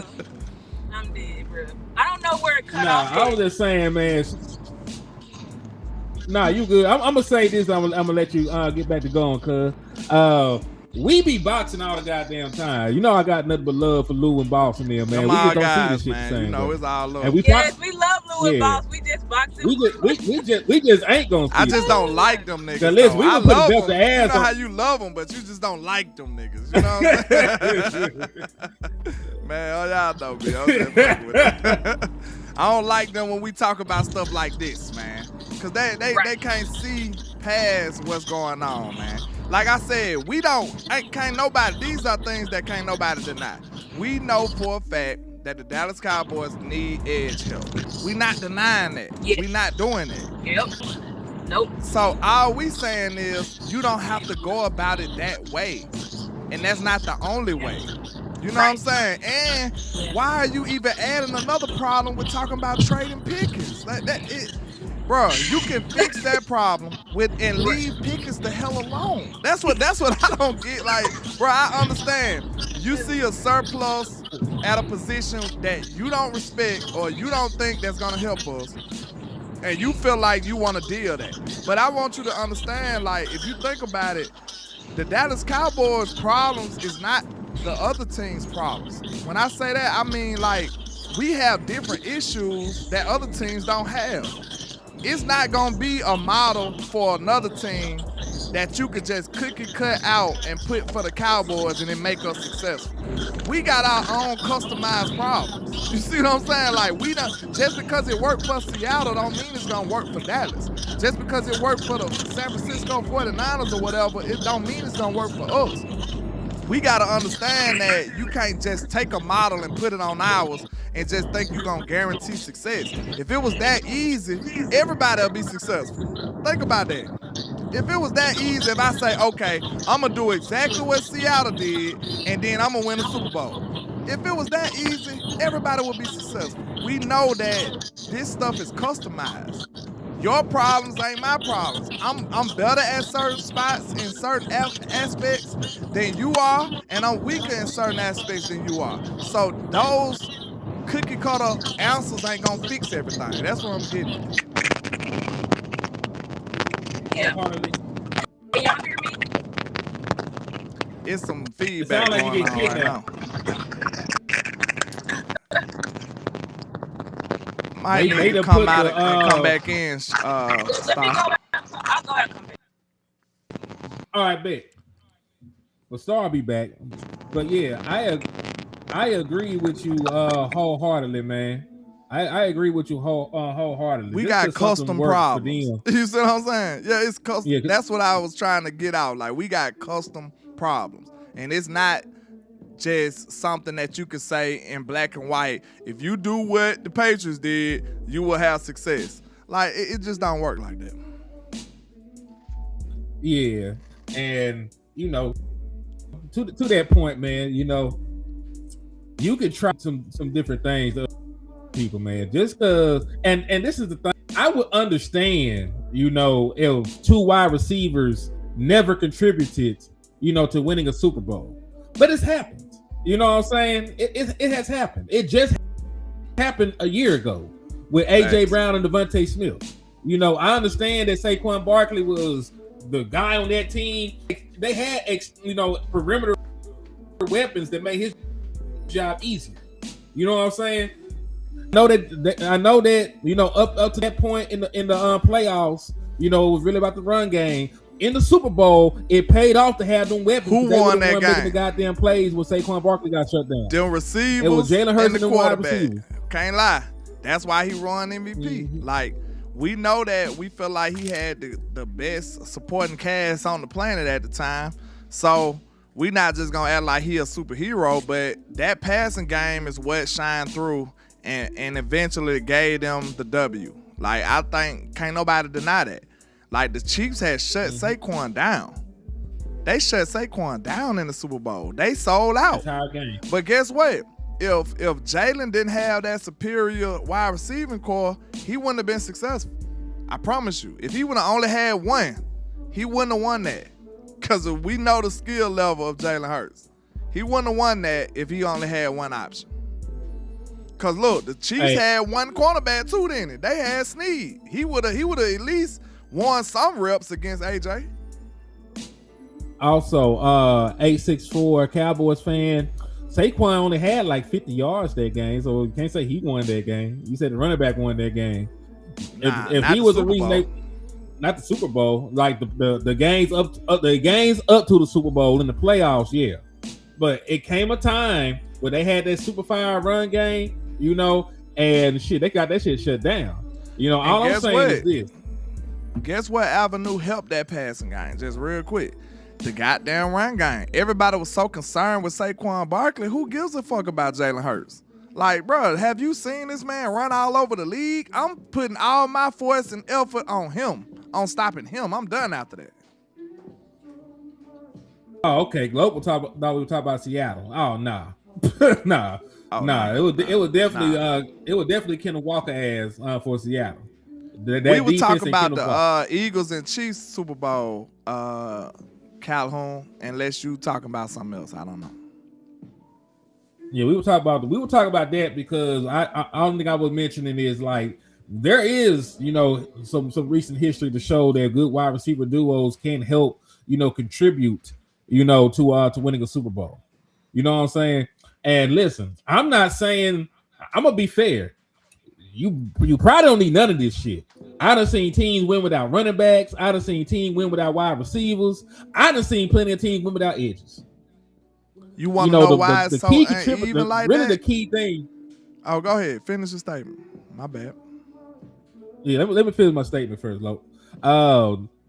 I'm dead, bro. I don't know where it cut off. I was just saying, man. Nah, you good. I'm going to say this. I'm going to let you get back to going, cuz. We be boxing all the goddamn time. You know I got nothing but love for Lou and Boss in there, man. Come we just don't guys, see this shit man. the same. You know, it's all love. And we love Lou and Boss. We just boxing. We just ain't gonna see I just don't like them niggas. Listen, we gonna put the belt to ass. You know how you love them, but you just don't like them niggas. You know what I'm saying? Man, all y'all know me. I'm just fucking with them. I don't like them when we talk about stuff like this, man. Because they can't see past what's going on, man. Like I said, these are things that can't nobody deny. We know for a fact that the Dallas Cowboys need edge help. We not denying that. Yes. We not doing that. Yep. Nope. So all we saying is you don't have to go about it that way. And that's not the only way. You know what I'm saying? And why are you even adding another problem with talking about trading Pickens? Bro, you can fix that problem and leave Pickens the hell alone. That's what I don't get. Like, bro, I understand. You see a surplus at a position that you don't respect or you don't think that's gonna help us, and you feel like you want to deal that. But I want you to understand, like, if you think about it, the Dallas Cowboys' problems is not the other team's problems. When I say that, I mean like we have different issues that other teams don't have. It's not gonna be a model for another team that you could just cookie cut out and put for the Cowboys and then make us successful. We got our own customized problems. You see what I'm saying? Like, we don't, just because it worked for Seattle don't mean it's gonna work for Dallas. Just because it worked for the San Francisco 49ers or whatever, it don't mean it's gonna work for us. We gotta understand that you can't just take a model and put it on ours and just think you're gonna guarantee success. If it was that easy, everybody will be successful. Think about that. If it was that easy, if I say, okay, I'm gonna do exactly what Seattle did, and then I'm gonna win the Super Bowl. If it was that easy, everybody would be successful. We know that this stuff is customized. Your problems ain't my problems. I'm better at certain spots in certain aspects than you are, and I'm weaker in certain aspects than you are. So those cookie cutter answers ain't gonna fix everything. That's what I'm getting at. Yeah. Can y'all hear me? It's some feedback like going on right now. Might need to come out and come back in. Let me go back. I'll go ahead and come back. All right, bet. Well, Star will be back. But yeah, I agree with you wholeheartedly, man. I agree with you wholeheartedly. We This got is something custom works for problems. them. You see what I'm saying? Yeah, it's custom. Yeah, That's what I was trying to get out. Like, we got custom problems. And it's not just something that you could say in black and white. If you do what the Patriots did, you will have success. Like, it just don't work like that. Yeah, and you know, to that point, man, you know, you could try some different things, people, man. Just and this is the thing, I would understand, you know, if two wide receivers never contributed, you know, to winning a Super Bowl, but it's happened. You know what I'm saying? It has happened. It just happened a year ago with AJ Brown and Javonte Smith. You know, I understand that Saquon Barkley was the guy on that team. They had, you know, perimeter weapons that made his job easier. You know what I'm saying? I know that you know up to that point in the playoffs, you know, it was really about the run game. In the Super Bowl, it paid off to have them weapons. Who won that game? Making the goddamn plays when Saquon Barkley got shut down. Them receivers, it was Jalen Hurts and the wide quarterback. receivers. Can't lie. That's why he won MVP. Mm-hmm. Like, we know that we felt like he had the best supporting cast on the planet at the time. So we not just gonna act like he a superhero, but that passing game is what shined through and eventually gave them the W. Like, I think can't nobody deny that. Like, the Chiefs had shut Saquon down. They shut Saquon down in the Super Bowl. They sold out. Entire game. But guess what? If Jalen didn't have that superior wide receiving core, he wouldn't have been successful. I promise you. If he would have only had one, he wouldn't have won that. Because we know the skill level of Jalen Hurts. He wouldn't have won that if he only had one option. Because look, the Chiefs had one cornerback too, didn't it? They had Snead. He would have at least won some reps against AJ. Also, 864 Cowboys fan. Saquon only had like 50 yards that game, so you can't say he won that game. You said the running back won that game. If he was the reason not the Super Bowl, like the games up to the Super Bowl in the playoffs, yeah. But it came a time where they had that super fire run game, you know, and shit, they got that shit shut down. You know, all I'm saying is this. Guess what avenue helped that passing game? Just real quick. The goddamn run game. Everybody was so concerned with Saquon Barkley. Who gives a fuck about Jalen Hurts? Like, bro, have you seen this man run all over the league? I'm putting all my force and effort on him, on stopping him. I'm done after that. Oh, okay. Globe will thought we were talking about Seattle. Oh, nah. nah. Oh, nah. It was definitely Kenneth Walker ass for Seattle. We were talking about the Eagles and Chiefs Super Bowl, Calhoun, unless you talking about something else. I don't know. Yeah, we were talking about that because I don't think I was mentioning is like there is, you know, some recent history to show that good wide receiver duos can help, you know, contribute, you know, to winning a Super Bowl. You know what I'm saying? And listen, I'm not saying I'm gonna be fair. You probably don't need none of this shit. I done seen teams win without running backs. I done seen teams win without wide receivers. I done seen plenty of teams win without edges. You want to know why it's so uneven like really that? The key thing. Oh, go ahead. Finish the statement. My bad. Yeah, let me finish my statement first, Lo.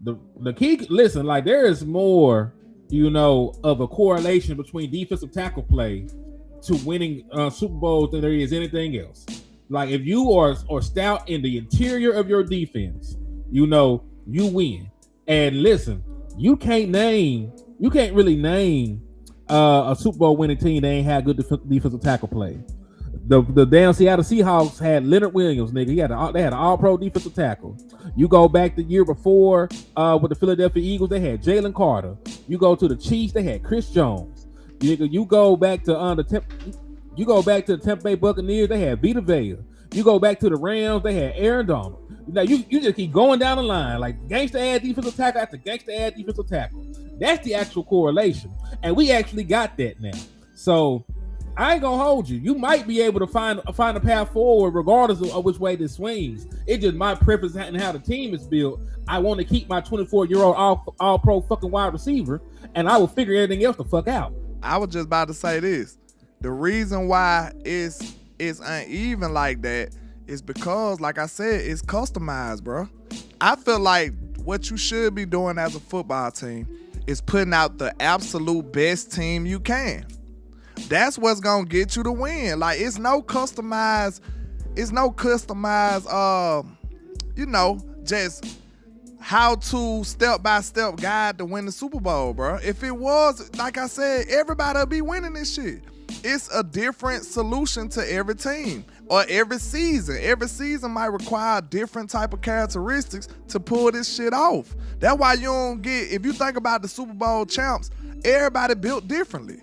The key. Listen, like there is more, of a correlation between defensive tackle play to winning Super Bowls than there is anything else. Like if you are stout in the interior of your defense, you win. And listen, you can't really name a Super Bowl winning team that ain't had good defensive tackle play. The damn Seattle Seahawks had Leonard Williams, nigga. They had an all-pro defensive tackle. You go back the year before with the Philadelphia Eagles, they had Jalen Carter. You go to the Chiefs, they had Chris Jones. You go back to the Tampa Bay Buccaneers, they had Vita Vea. You go back to the Rams, they had Aaron Donald. Now you just keep going down the line like gangster ass defensive tackle after gangster ass defensive tackle. That's the actual correlation, and we actually got that now. So I ain't gonna hold you. You might be able to find a path forward regardless of which way this swings. It's just my preference and how the team is built. I want to keep my 24-year-old all pro fucking wide receiver, and I will figure everything else the fuck out. I was just about to say this. The reason why it's uneven like that is because, like I said, it's customized, bro. I feel like what you should be doing as a football team is putting out the absolute best team you can. That's what's gonna get you to win. Like it's no customized, just how to step-by-step guide to win the Super Bowl, bro. If it was, like I said, everybody would be winning this shit. It's a different solution to every team or every season. Every season might require different type of characteristics to pull this shit off. That's why you don't get, if you think about the Super Bowl champs, everybody built differently.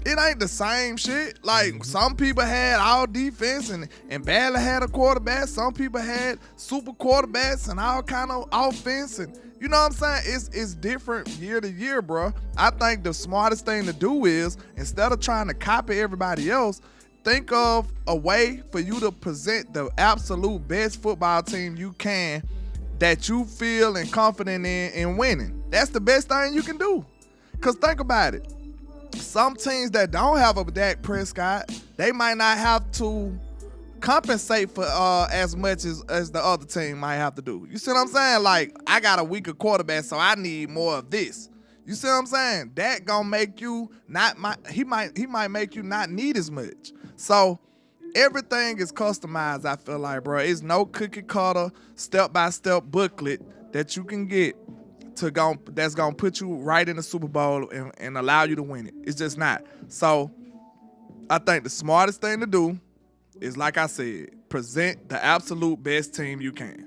It ain't the same shit. Like some people had all defense and barely had a quarterback. Some people had super quarterbacks and all kind of offense. And you know what I'm saying? It's different year to year, bro. I think the smartest thing to do is, instead of trying to copy everybody else, think of a way for you to present the absolute best football team you can that you feel and confident in winning. That's the best thing you can do. Because think about it. Some teams that don't have a Dak Prescott, they might not have to compensate for as much as the other team might have to do. You see what I'm saying? Like, I got a weaker quarterback, so I need more of this. You see what I'm saying? That gonna make you he might make you not need as much. So everything is customized, I feel like, bro. It's no cookie cutter, step-by-step booklet that you can get that's gonna put you right in the Super Bowl and allow you to win it. It's just not. So I think the smartest thing to do is, like I said, present the absolute best team you can.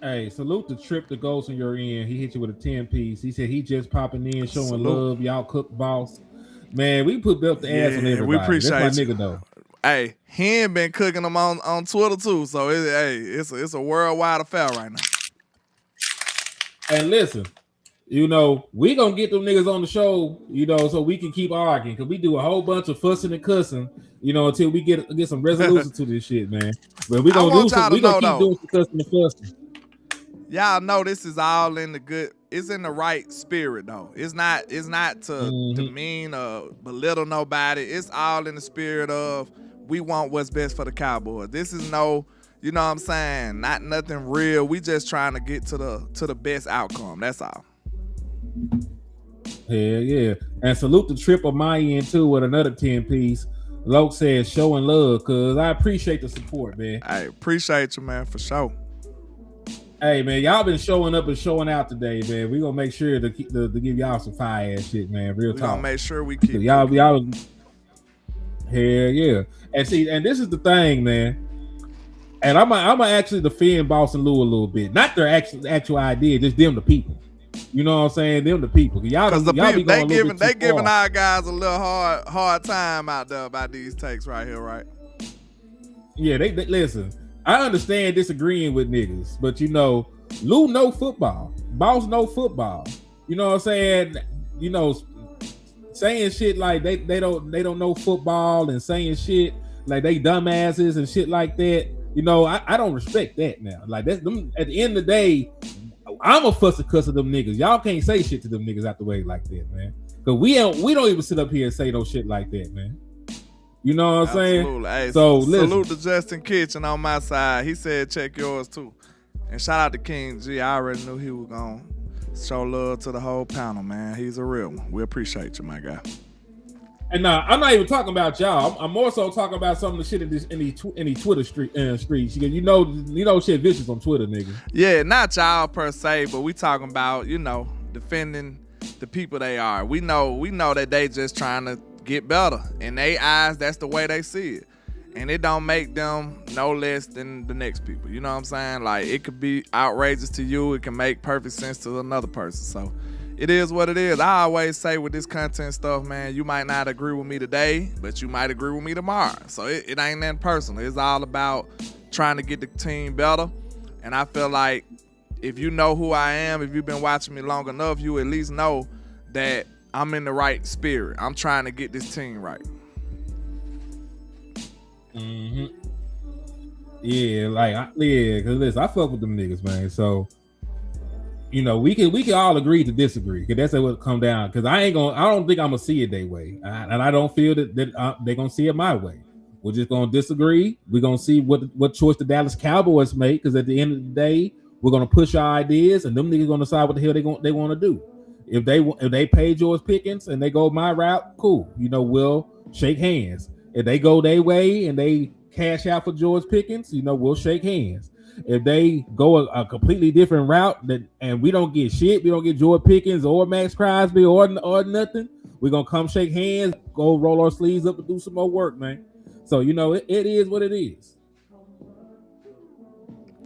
Hey, salute the trip that goes in your end. He hit you with a 10-piece. He said he just popping in, showing love. Y'all cook boss. Man, we put belt the ass on everybody. We appreciate That's my you. nigga though. Hey, he ain't been cooking them on Twitter too. So it's a worldwide affair right now. And listen, we gonna get them niggas on the show, so we can keep arguing, because we do a whole bunch of fussing and cussing, until we get some resolution to this shit, man. But we gonna keep doing some cussing and fussing. Y'all know this is all in the good. It's in the right spirit though. It's not to demean or belittle nobody. It's all in the spirit of we want what's best for the Cowboys. This is no. You know what I'm saying? Not nothing real. We just trying to get to the best outcome. That's all. Hell yeah. And salute the trip of my end too with another 10-piece. Loke says showing love, cause I appreciate the support, man. I appreciate you, man, for sure. Hey man, y'all been showing up and showing out today, man. We gonna make sure to give y'all some fire ass shit, man. Real talk. We gonna make sure we keep y'all. Hell yeah. And see, and this is the thing, man. And I'm actually defend Boston Lou a little bit. Not their actual idea, just them the people. You know what I'm saying? Them the people. Because they giving our guys a little hard time out there about these takes right here, right? Yeah, they listen. I understand disagreeing with niggas, but Lou know football. Boss know football. You know what I'm saying? saying shit like they don't know football and saying shit like they dumbasses and shit like that. You know, I don't respect that now. Like that's them, at the end of the day, I'm a fuss and cuss of them niggas. Y'all can't say shit to them niggas out the way like that, man. Cause we don't even sit up here and say no shit like that, man. You know what I'm saying? Hey, so salute to Justin Kitchen on my side. He said check yours too. And shout out to King G. I already knew he was gonna show love to the whole panel, man. He's a real one. We appreciate you, my guy. And I'm not even talking about y'all. I'm more so talking about some of the shit in the Twitter streets. You know shit vicious on Twitter, nigga. Yeah, not y'all per se, but we talking about, defending the people they are. We know that they just trying to get better. In their eyes, that's the way they see it. And it don't make them no less than the next people. You know what I'm saying? Like, it could be outrageous to you. It can make perfect sense to another person. So it is what it is. I always say with this content stuff, man, you might not agree with me today, but you might agree with me tomorrow. So it ain't that personal. It's all about trying to get the team better. And I feel like if you know who I am, if you've been watching me long enough, you at least know that I'm in the right spirit. I'm trying to get this team right. Mm-hmm. Yeah, cause listen, I fuck with them niggas, man. So, we can all agree to disagree, cause that's what it come down. Cause I don't think I'm gonna see it their way, and I don't feel that they're gonna see it my way. We're just gonna disagree. We're gonna see what choice the Dallas Cowboys make, cause at the end of the day, we're gonna push our ideas, and them niggas gonna decide what the hell they want to do. If they pay George Pickens and they go my route, cool. We'll shake hands. If they go their way and they cash out for George Pickens, we'll shake hands. If they go a completely different route and we don't get shit, we don't get George Pickens or Max Crosby or nothing, we're gonna come shake hands, go roll our sleeves up and do some more work, man. So it is what it is.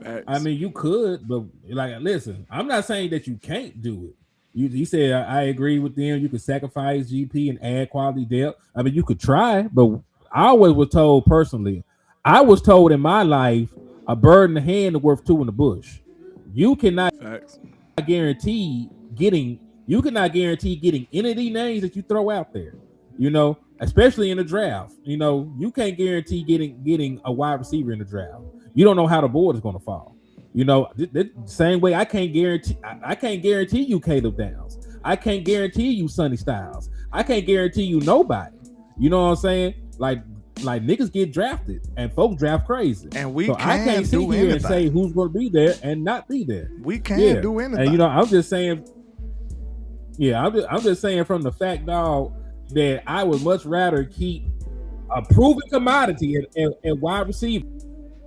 Facts. I mean, you could, but listen, I'm not saying that you can't do it. You said I agree with them. You could sacrifice GP and add quality depth. I mean, you could try, but I always was told personally. I was told in my life, a bird in the hand is worth two in the bush. You cannot guarantee getting any of these names that you throw out there. Especially in the draft. You can't guarantee getting a wide receiver in the draft. You don't know how the board is going to fall. The same way I can't guarantee you Caleb Downs. I can't guarantee you Sonny Styles. I can't guarantee you nobody. You know what I'm saying? Like niggas get drafted and folks draft crazy. And I can't sit here and say who's going to be there and not be there. We can't do anything. And I'm just saying. Yeah, I'm just saying from the fact, dog, that I would much rather keep a proven commodity and wide receiver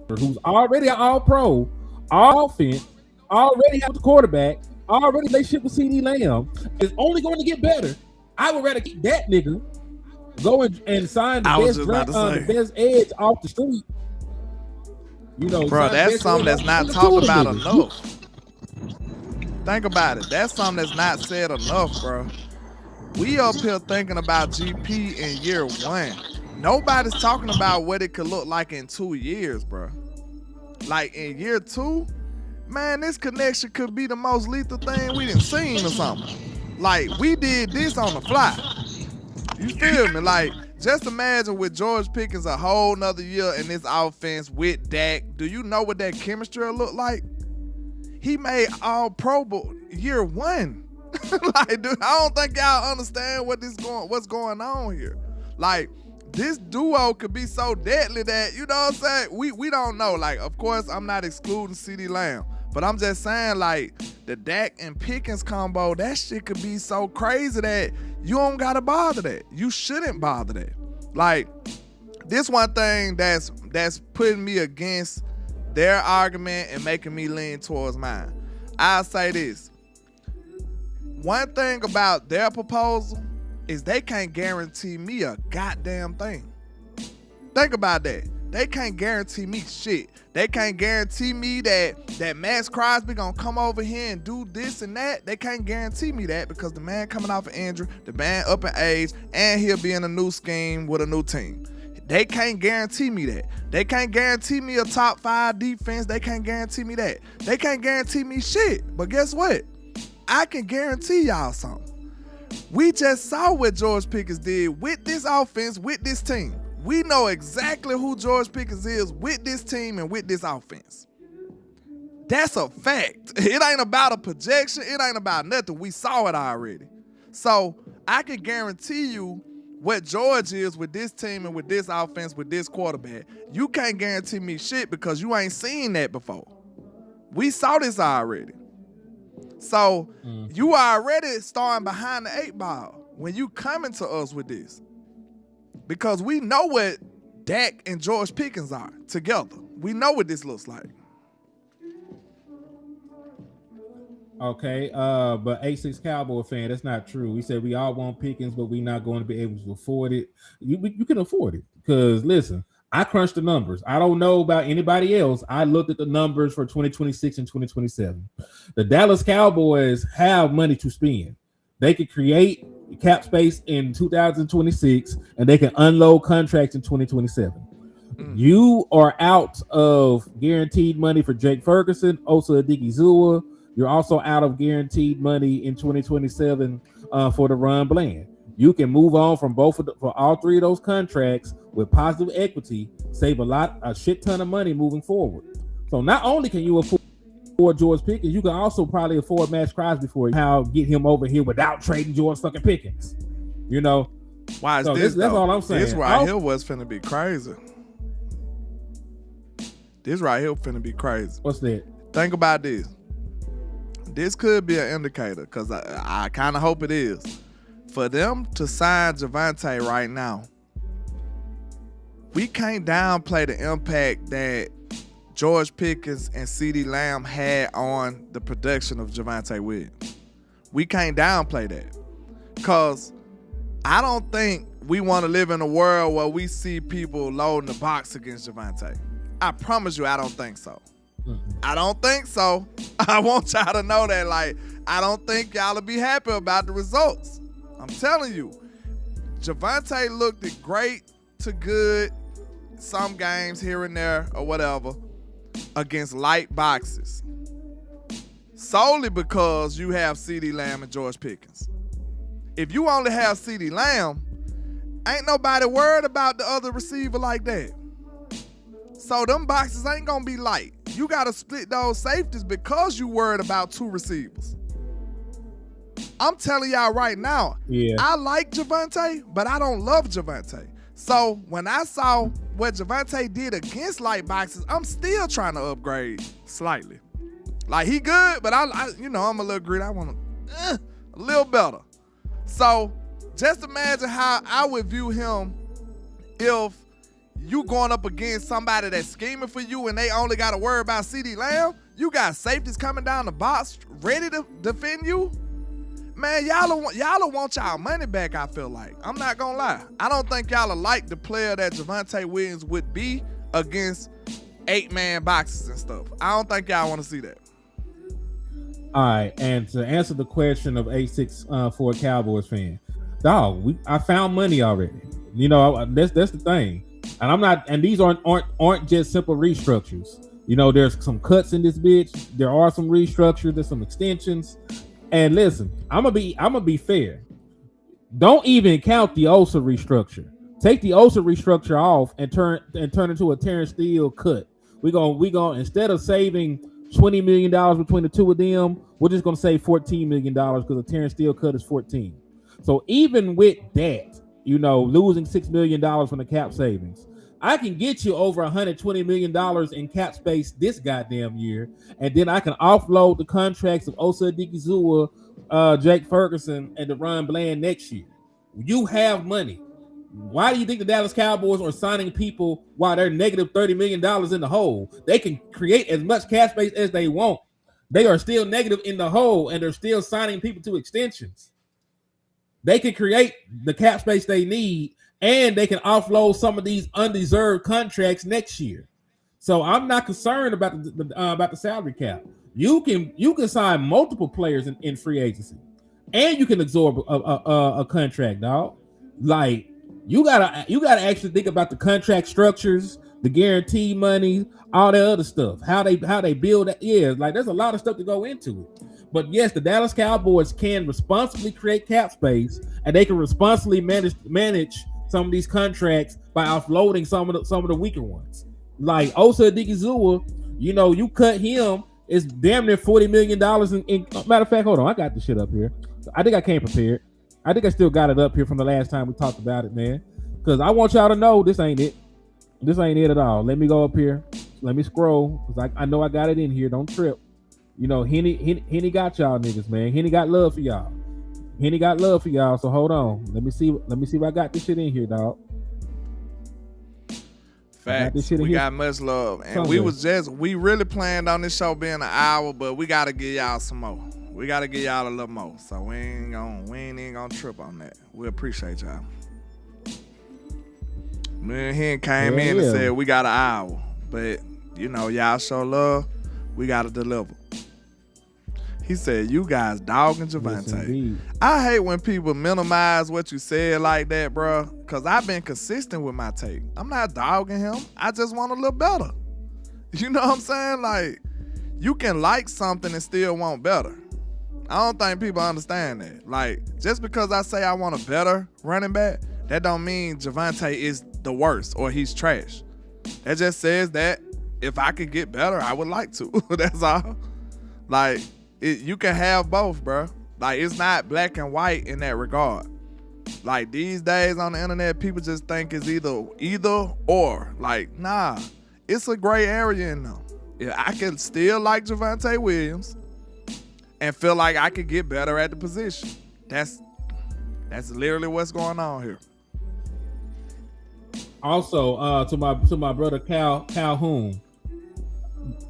who's already an all-pro, all offense, already have the quarterback, already they ship with CD Lamb, is only going to get better. I would rather keep that nigga go and sign the best edge off the street. Bro, that's something that's not talked about enough. Think about it. That's something that's not said enough, bro. We up here thinking about GP in year one. Nobody's talking about what it could look like in 2 years, bro. Like in year two, man, this connection could be the most lethal thing we done seen or something. Like, we did this on the fly. You feel me? Like, just imagine with George Pickens a whole nother year in this offense with Dak. Do you know what that chemistry will look like? He made all Pro Bowl year one. Like, dude, I don't think y'all understand what's going on here. Like, this duo could be so deadly that, you know what I'm saying? We don't know. Like, of course, I'm not excluding CD Lamb, but I'm just saying, like, the Dak and Pickens combo, that shit could be so crazy that you don't gotta bother that. You shouldn't bother that. Like, this one thing that's putting me against their argument and making me lean towards mine. I'll say this. One thing about their proposal is they can't guarantee me a goddamn thing. Think about that. They can't guarantee me shit. They can't guarantee me that Max Crosby gonna come over here and do this and that. They can't guarantee me that because the man coming off an injury, the man up in age, and he'll be in a new scheme with a new team. They can't guarantee me that. They can't guarantee me a top 5 defense. They can't guarantee me that. They can't guarantee me shit. But guess what? I can guarantee y'all something. We just saw what George Pickens did with this offense, with this team. We know exactly who George Pickens is with this team and with this offense. That's a fact. It ain't about a projection. It ain't about nothing. We saw it already. So I can guarantee you what George is with this team and with this offense, with this quarterback. You can't guarantee me shit because you ain't seen that before. We saw this already. So you already starting behind the 8 ball when you coming to us with this. Because we know what Dak and George Pickens are together. We know what this looks like. Okay, but A6 Cowboy fan, that's not true. We said we all want Pickens, but we're not going to be able to afford it. You can afford it because, listen, I crunched the numbers. I don't know about anybody else. I looked at the numbers for 2026 and 2027. The Dallas Cowboys have money to spend. They could create cap space in 2026, and they can unload contracts in 2027. You are out of guaranteed money for Jake Ferguson, Osa Odigizua. You're also out of guaranteed money in 2027 for the Ron Bland. You can move on from for all three of those contracts with positive equity, save a shit ton of money moving forward. So not only can you afford George Pickens, you can also probably afford Max Crosby for how get him over here without trading George fucking Pickens. You know, why is so this? That's all I'm saying. This right here was finna be crazy. This right here finna be crazy. What's that? Think about this. This could be an indicator because I kind of hope it is. For them to sign Javonte right now, we can't downplay the impact that George Pickens and CeeDee Lamb had on the production of Javonte Williams. We can't downplay that because I don't think we want to live in a world where we see people loading the box against Javonte. I promise you I don't think so. I don't think so. I want y'all to know that, like, I don't think y'all will be happy about the results. I'm telling you, Javonte looked great to good some games here and there or whatever against light boxes. Solely because you have CeeDee Lamb and George Pickens. If you only have CeeDee Lamb, ain't nobody worried about the other receiver like that. So them boxes ain't gonna be light. You gotta split those safeties because you worried about 2 receivers. I'm telling y'all right now, I like Javonte, but I don't love Javonte. So when I saw what Javonte did against light boxes, I'm still trying to upgrade slightly. Like, he good, but I'm a little greedy. I want a little better. So just imagine how I would view him if you going up against somebody that's scheming for you and they only got to worry about CeeDee Lamb. You got safeties coming down the box ready to defend you. Man, y'all want y'all money back, I feel like. I'm not going to lie. I don't think y'all are like the player that Javonte Williams would be against 8-man boxes and stuff. I don't think y'all want to see that. All right, and to answer the question of A6 for a Cowboys fan, dog, I found money already. You know, that's the thing. And I'm not, and these aren't just simple restructures. You know, there's some cuts in this bitch. There are some restructures. There's some extensions. And listen, I'm gonna be fair. Don't even count the Osa restructure. Take the Osa restructure off and turn into a Terrence Steele cut. We gonna instead of saving $20 million between the two of them, we're just gonna save $14 million because the Terrence Steele cut is 14. So even with that, you know, losing $6 million from the cap savings, I can get you over $120 million in cap space this goddamn year, and then I can offload the contracts of Osa Odigizua, Jake Ferguson, and Ron Bland next year. You have money. Why do you think the Dallas Cowboys are signing people while they're negative $30 million in the hole? They can create as much cap space as they want. They are still negative in the hole, and they're still signing people to extensions. They can create the cap space they need, and they can offload some of these undeserved contracts next year. So I'm not concerned about the salary cap. You can sign multiple players in free agency, and you can absorb a contract, dog. Like, you gotta actually think about the contract structures, the guarantee money, all that other stuff. How they build that. Yeah, like there's a lot of stuff to go into it. But yes, the Dallas Cowboys can responsibly create cap space, and they can responsibly manage some of these contracts by offloading some of the weaker ones. Like Osa Odigizua, you cut him, it's damn near $40 million in matter of fact, hold on, I got the shit up here. I think I came prepared. I think I still got it up here from the last time we talked about it, man. Because I want y'all to know this ain't it. This ain't it at all. Let me go up here. Let me scroll, because I know I got it in here. Don't trip. Henny got y'all niggas, man. Henny got love for y'all. Henny got love for y'all. So hold on. Let me see if I got this shit in here, dog. Facts. We got much love. And we really planned on this show being an hour, but we gotta give y'all some more. We gotta give y'all a little more. So we ain't even gonna trip on that. We appreciate y'all. Me and him came in and said we got an hour. But y'all show love, we gotta deliver. He said, you guys dogging Javonte. Yes, I hate when people minimize what you said like that, bro, because I've been consistent with my take. I'm not dogging him. I just want a little better. You know what I'm saying? Like, you can like something and still want better. I don't think people understand that. Like, just because I say I want a better running back, that don't mean Javonte is the worst or he's trash. That just says that if I could get better, I would like to. That's all. Like, you can have both, bro. Like, it's not black and white in that regard. Like, these days on the internet, people just think it's either or. Like, nah, it's a gray area in them. Yeah, I can still like Javonte Williams and feel like I could get better at the position. That's literally what's going on here. Also, to my brother Calhoun,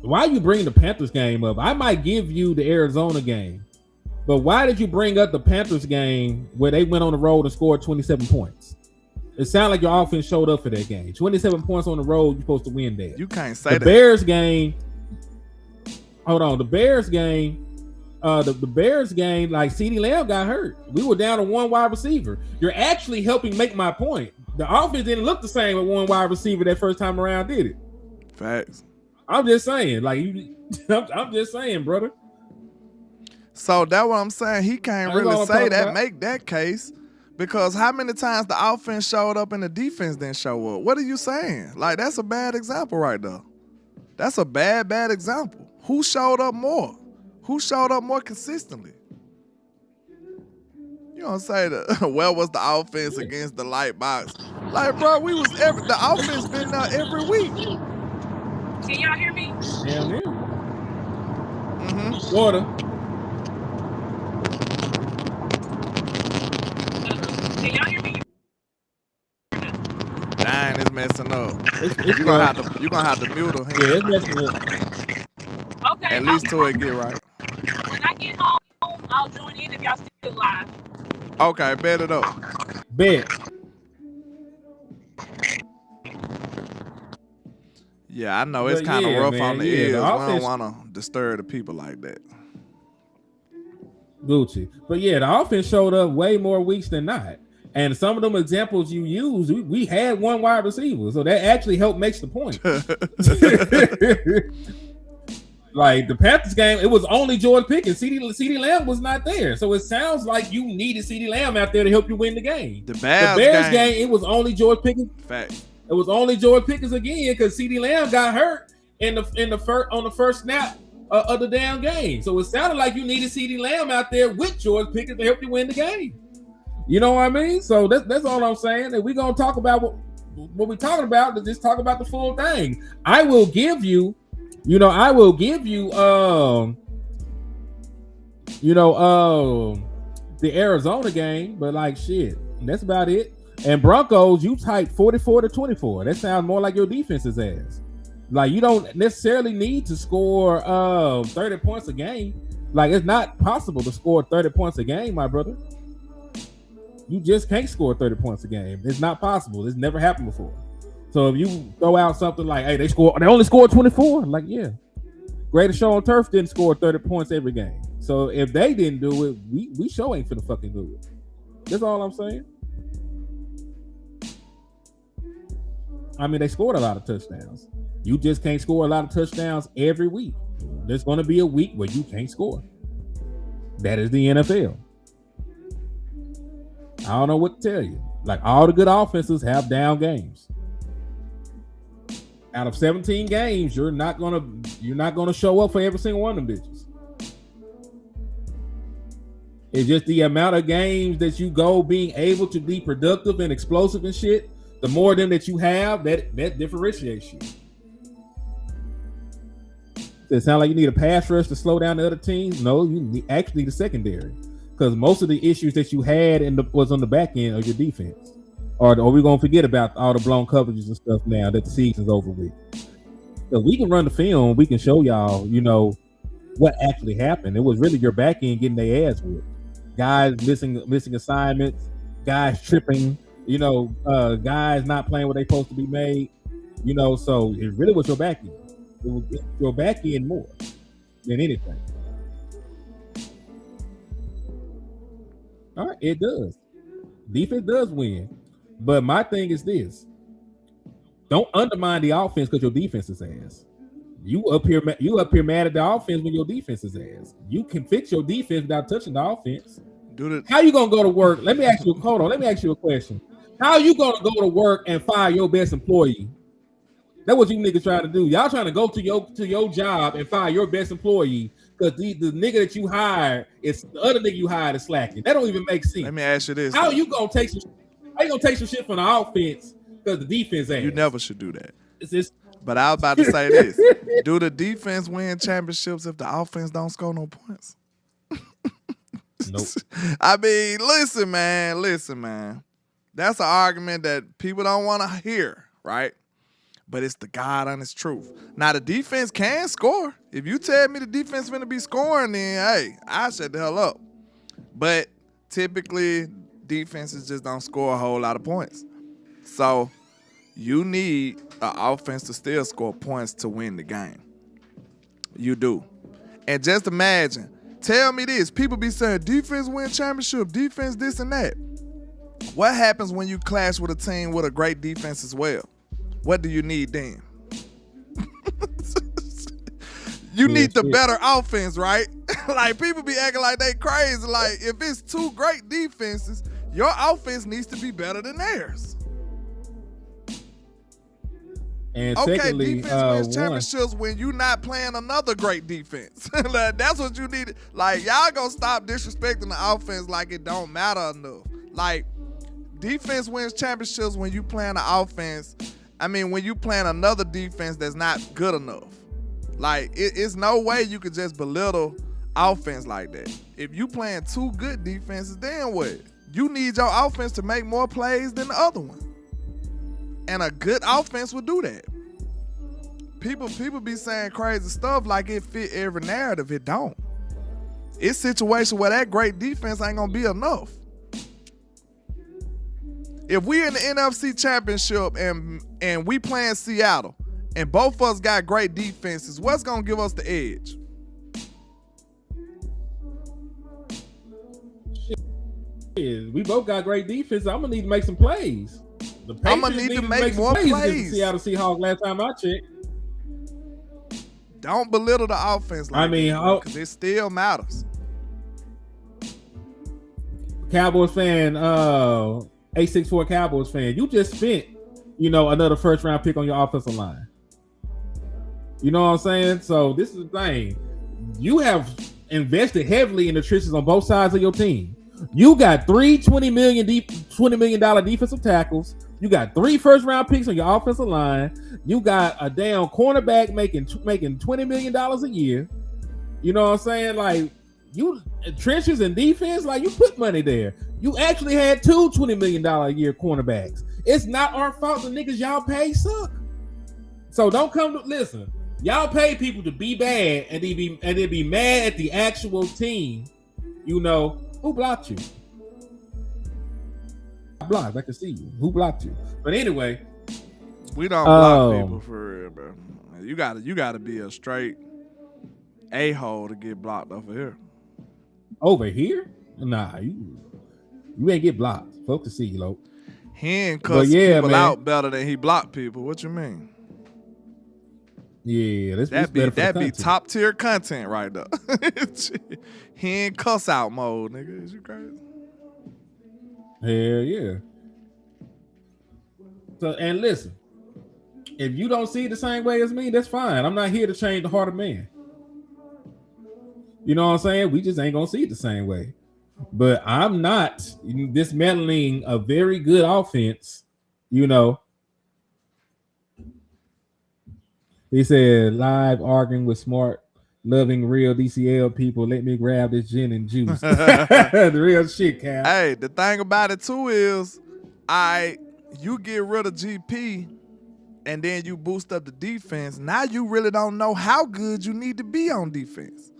why you bring the Panthers game up? I might give you the Arizona game, but why did you bring up the Panthers game where they went on the road and scored 27 points? It sounded like your offense showed up for that game. 27 points on the road, you're supposed to win that. You can't say that. The Bears game. Hold on, the Bears game. The Bears game, like CeeDee Lamb got hurt. We were down to one wide receiver. You're actually helping make my point. The offense didn't look the same with one wide receiver that first time around, did it? Facts. I'm just saying, I'm just saying, brother. So that's what I'm saying. He can't really say that, make that case, because how many times the offense showed up and the defense didn't show up? What are you saying? Like, that's a bad example right there. That's a bad example. Who showed up more? Who showed up more consistently? You don't say that. Well, was the offense against the light box? Like, bro, the offense been there every week. Can y'all hear me? Damn near. Mm-hmm. Water. Can y'all hear me? Dang, it's messing up. You're gonna have to mute her. Yeah, it's messing up. Okay. At least till it get right. When I get home, I'll join in if y'all still live. Okay, bet it up. Bet. Yeah, I know it's kind of rough on the ears. I don't want to disturb the people like that. Gucci. But yeah, the offense showed up way more weeks than not. And some of them examples you use, we had one wide receiver. So that actually helped makes the point. Like the Panthers game, it was only George Pickens. CeeDee Lamb was not there. So it sounds like you needed CeeDee Lamb out there to help you win the game. The Bears game, it was only George Pickens. Fact. It was only George Pickens again because CeeDee Lamb got hurt on the first snap of the damn game. So it sounded like you needed CeeDee Lamb out there with George Pickens to help you win the game. You know what I mean? So that's all I'm saying. And we're gonna talk about what we're talking about. To just talk about the full thing. I will give you the Arizona game, but like shit, that's about it. And Broncos, you type 44-24. That sounds more like your defense's ass. Like you don't necessarily need to score 30 points a game. Like it's not possible to score 30 points a game, my brother. You just can't score 30 points a game. It's not possible. It's never happened before. So if you throw out something like, hey, they only scored 24, like, yeah. Greatest Show on Turf didn't score 30 points every game. So if they didn't do it, we sure ain't finna fucking do it. That's all I'm saying. I mean, they scored a lot of touchdowns. You just can't score a lot of touchdowns every week. There's going to be a week where you can't score. That is the NFL. I don't know what to tell you. Like, all the good offenses have down games. Out of 17 games, you're not gonna show up for every single one of them bitches. It's just the amount of games that you go being able to be productive and explosive and shit. The more of them that you have, that differentiates you. Does it sound like you need a pass rush to slow down the other teams? No, you actually need a secondary, because most of the issues that you had was on the back end of your defense. Or are we gonna forget about all the blown coverages and stuff now that the season's over with? So we can run the film, we can show y'all, what actually happened. It was really your back end getting their ass whipped. Guys missing assignments, guys tripping, guys not playing what they supposed to be made. So it really was your back end. It was your back end more than anything. All right, it does. Defense does win. But my thing is this: don't undermine the offense because your defense is ass. You up here mad at the offense when your defense is ass. You can fix your defense without touching the offense. How you gonna go to work? Let me ask you a question. How you gonna go to work and fire your best employee? That's what you niggas trying to do. Y'all trying to go to your job and fire your best employee because the nigga that you hired is the other nigga you hired is slacking. That don't even make sense. Let me ask you this: How you gonna take some shit from the offense because the defense ass? You never should do that. It's But I was about to say this: do the defense win championships if the offense don't score no points? Nope. I mean, listen, man. That's an argument that people don't want to hear, right? But it's the God honest truth. Now, the defense can score. If you tell me the defense finna be scoring, then, hey, I shut the hell up. But typically, defenses just don't score a whole lot of points. So you need an offense to still score points to win the game. You do. And just imagine, tell me this, people be saying defense win championship, defense this and that. What happens when you clash with a team with a great defense as well? What do you need then? You need the better offense, right? Like, people be acting like they crazy. Like, if it's two great defenses, your offense needs to be better than theirs. And okay, secondly, defense wins championships when you not playing another great defense. Like, that's what you need. Like, y'all gonna stop disrespecting the offense like it don't matter enough. Like, defense wins championships when you playing the offense. I mean, when you playing another defense that's not good enough. Like, it's no way you could just belittle offense like that. If you playing two good defenses, then what? You need your offense to make more plays than the other one. And a good offense would do that. People be saying crazy stuff like it fit every narrative. It don't. It's situations where that great defense ain't gonna be enough. If we in the NFC Championship and we playing Seattle and both of us got great defenses, what's gonna give us the edge? We both got great defense. I'm gonna need to make some plays. I'm gonna need to make more plays. The Seattle Seahawks last time I checked. Don't belittle the offense like that, because it still matters. Cowboys fan, 864 Cowboys fan, you just spent, another first round pick on your offensive line. You know what I'm saying? So this is the thing. You have invested heavily in the trenches on both sides of your team. You got three $20 million defensive tackles. You got 3 first round picks on your offensive line. You got a damn cornerback making $20 million a year. You know what I'm saying? Like, you trenches and defense, like, you put money there. You actually had 2 $20 million a year cornerbacks. It's not our fault the niggas y'all pay suck. So don't come to listen. Y'all pay people to be bad and then be mad at the actual team. Who blocked you? I blocked. I can see you. Who blocked you? But anyway, we don't block people for real, bro. You gotta be a straight a-hole to get blocked over here. Over here? Nah, you ain't get blocked. Folks can see you, Lo. He ain't cuss yeah, people man. out better than he block people. What you mean? Yeah, That be top tier content right there. He ain't cuss out mode, nigga. Is you crazy? Hell yeah. So, and listen, if you don't see it the same way as me, that's fine. I'm not here to change the heart of man. You know what I'm saying? We just ain't gonna see it the same way. But I'm not dismantling a very good offense, you know. He said, live arguing with smart, loving real DCL people. Let me grab this gin and juice. The real shit, Cal. Hey, the thing about it too is, you get rid of GP and then you boost up the defense. Now you really don't know how good you need to be on defense.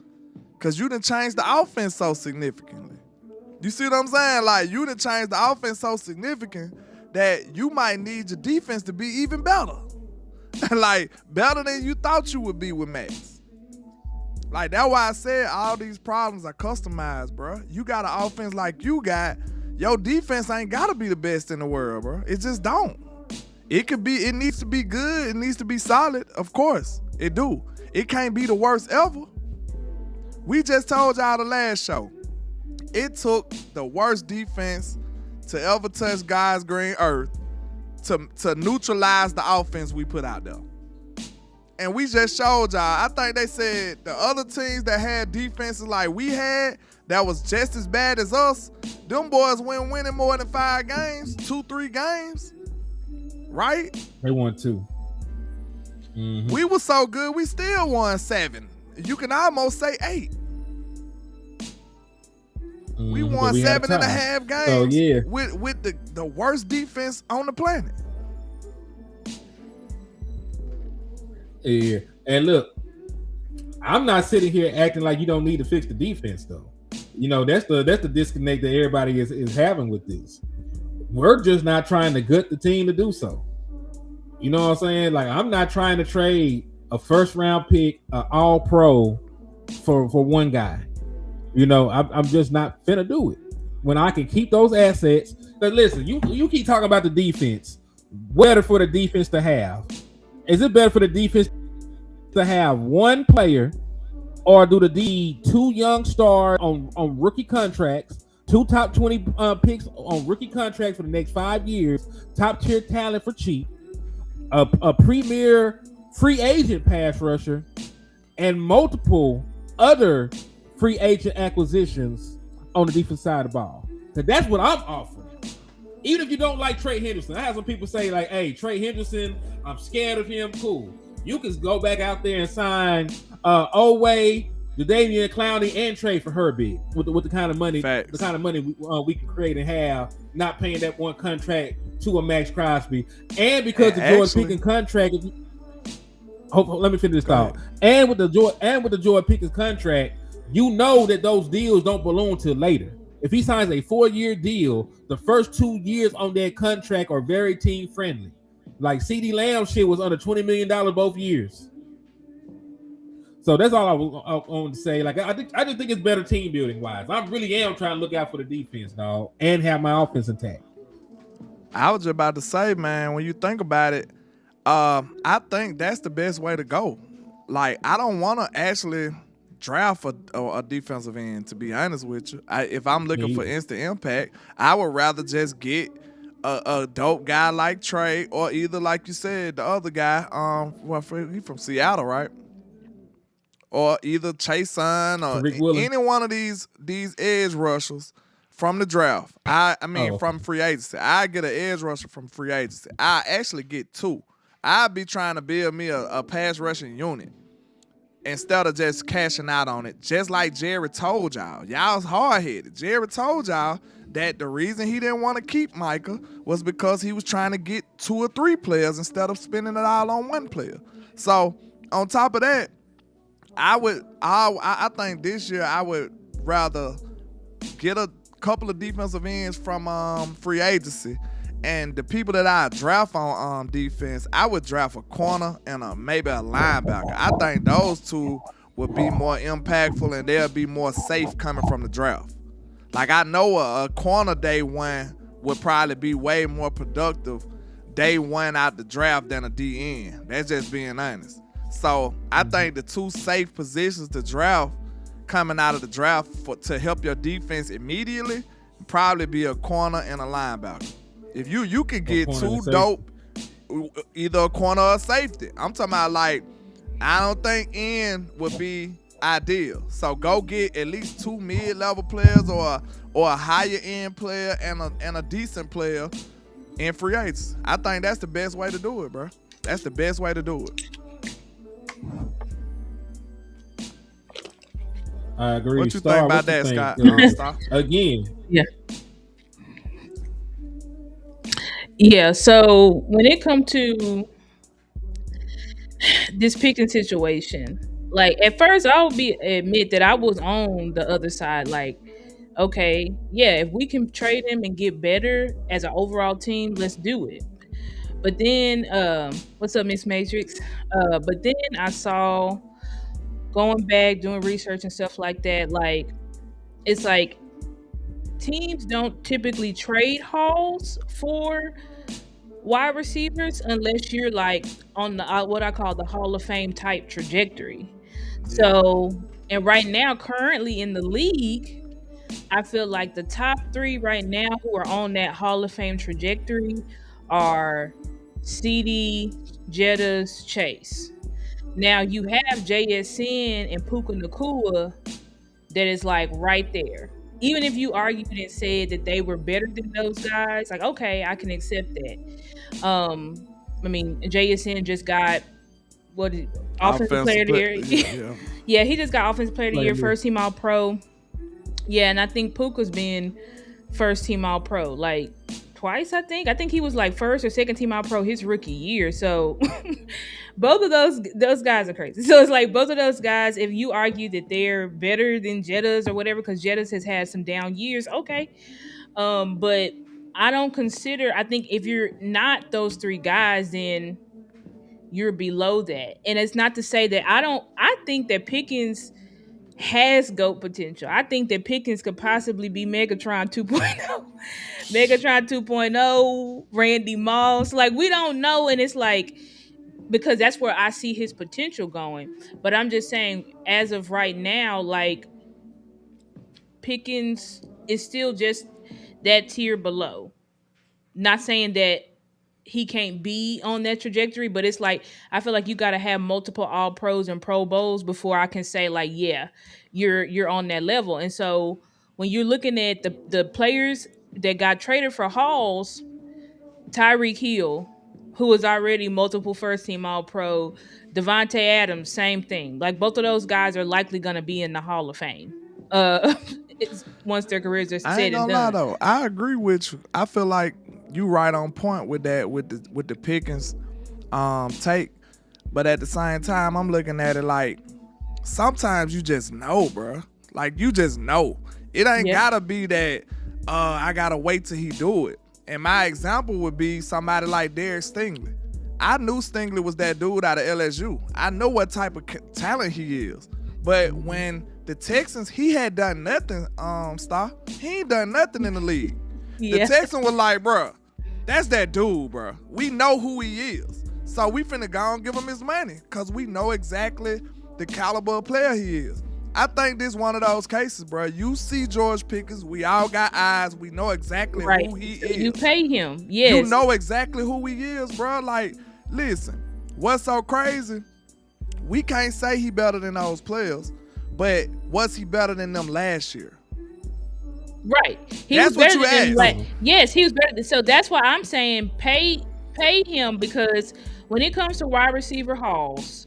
Because you done changed the offense so significantly. You see what I'm saying? Like, you done changed the offense so significant that you might need your defense to be even better. Like, better than you thought you would be with Max. Like, that's why I said all these problems are customized, bro. You got an offense like you got, your defense ain't got to be the best in the world, bro. It just don't. It needs to be good. It needs to be solid. Of course, it do. It can't be the worst ever. We just told y'all the last show. It took the worst defense to ever touch God's green earth to neutralize the offense we put out there. And we just showed y'all, I think they said the other teams that had defenses like we had that was just as bad as us, them boys went winning more than 5 games, 2-3 games, right? They won 2. Mm-hmm. We were so good, we still won 7. You can almost say 8. We won 7.5 games so, yeah. with the worst defense on the planet. Yeah, and look, I'm not sitting here acting like you don't need to fix the defense, though. You know, that's the disconnect that everybody is having with this. We're just not trying to gut the team to do so. You know what I'm saying? Like, I'm not trying to trade a first round pick, an all pro for one guy. You know, I'm just not finna do it when I can keep those assets. But listen, you keep talking about the defense. Better for the defense to have? Is it better for the defense to have one player, or do the 2 young stars on rookie contracts, 2 top 20 picks on rookie contracts for the next 5 years, top tier talent for cheap, a premier free agent pass rusher, and multiple other free agent acquisitions on the defense side of the ball? Because that's what I'm offering. Even if you don't like Trey Henderson, I have some people say like, hey, Trey Henderson, I'm scared of him. Cool. You can go back out there and sign Oway, Jadeveon Clowney, and trade for Herbig with the kind of money, Facts. the kind of money we can create and have, not paying that one contract to a Max Crosby, and because the George Pickens contract. Let me finish this thought. And with the George Pickens contract, you know that those deals don't belong till later. If he signs a 4-year deal, the first 2 years on that contract are very team friendly. Like CeeDee Lamb shit was under $20 million both years. So that's all I want to say. Like, I just think it's better team building wise. I really am trying to look out for the defense, dog, and have my offense intact. I was just about to say, man, when you think about it, I think that's the best way to go. Like, I don't want to actually draft a defensive end, to be honest with you. If I'm looking for instant impact, I would rather just get a dope guy like Trey, or either, like you said, the other guy, he from Seattle, right? Or either Chason or any one of these edge rushers from the draft. From free agency. I get an edge rusher from free agency. I actually get 2. I'd be trying to build me a pass rushing unit instead of just cashing out on it. Just like Jerry told y'all. Y'all's hard-headed. Jerry told y'all that the reason he didn't want to keep Micah was because he was trying to get 2 or 3 players instead of spending it all on one player. So, on top of that, I think this year I would rather get a couple of defensive ends from free agency, and the people that I draft on defense, I would draft a corner and maybe a linebacker. I think those 2 would be more impactful and they'll be more safe coming from the draft. Like, I know a corner day one would probably be way more productive day one out the draft than a DN. That's just being honest. So I think the two safe positions to draft coming out of the draft to help your defense immediately probably be a corner and a linebacker. If you can get two dope, either a corner or a safety. I'm talking about, like, I don't think end would be ideal. So go get at least two mid-level players or a higher end player and a decent player in free agents. I think that's the best way to do it, bro. That's the best way to do it. I agree. What you think about that, Scott? Again. Yeah, so when it comes to this picking situation, like, at first I'll admit that I was on the other side. Like, okay, yeah, if we can trade him and get better as an overall team, let's do it. But then, what's up, Miss Matrix? But then I saw, going back, doing research and stuff like that, like, it's like teams don't typically trade hauls for wide receivers unless you're like on the what I call the Hall of Fame type trajectory. So, and right now, currently in the league, I feel like the top three right now who are on that Hall of Fame trajectory are CD, Jettas, Chase. Now you have JSN and Puka Nacua that is like right there. Even if you argued and said that they were better than those guys, like, okay, I can accept that. I mean, JSN just got offensive player of the year. Yeah, he just got offensive player of the year, first team All Pro. Yeah, and I think Puka's been first team All Pro like twice. I think he was like first or second team All Pro his rookie year. So both of those guys are crazy. So it's like both of those guys, if you argue that they're better than Jettas or whatever, because Jettas has had some down years, okay. But I don't consider, I think if you're not those three guys, then you're below that. And it's not to say that I think that Pickens has GOAT potential. I think that Pickens could possibly be Megatron 2.0. Megatron 2.0, Randy Moss. Like, we don't know. And it's like, because that's where I see his potential going. But I'm just saying, as of right now, like, Pickens is still just that tier below. Not saying that he can't be on that trajectory, but it's like, I feel like you got to have multiple All Pros and Pro Bowls before I can say, like, yeah, you're on that level. And so when you're looking at the players that got traded for hauls, Tyreek Hill, who was already multiple first team All Pro, Devontae Adams, same thing. Like, both of those guys are likely going to be in the Hall of Fame. Once their careers are said and done. I ain't gonna lie though, I agree with you. I feel like you right on point with that, with the Pickens take. But at the same time, I'm looking at it like, sometimes you just know, bro. Like, you just know. It ain't gotta be that I gotta wait till he do it. And my example would be somebody like Derek Stingley. I knew Stingley was that dude out of LSU. I know what type of talent he is. But when the Texans, he had done nothing, he ain't done nothing in the league. The Texans was like, bro, that's that dude, bro. We know who he is. So we finna go and give him his money because we know exactly the caliber of player he is. I think this one of those cases, bro. You see George Pickens, we all got eyes. We know exactly who he is. You pay him, yes. You know exactly who he is, bro. Like, listen, what's so crazy? We can't say he better than those players, but was he better than them last year? Right. That's what you asked. Yes, he was better. So that's why I'm saying pay him, because when it comes to wide receiver hauls,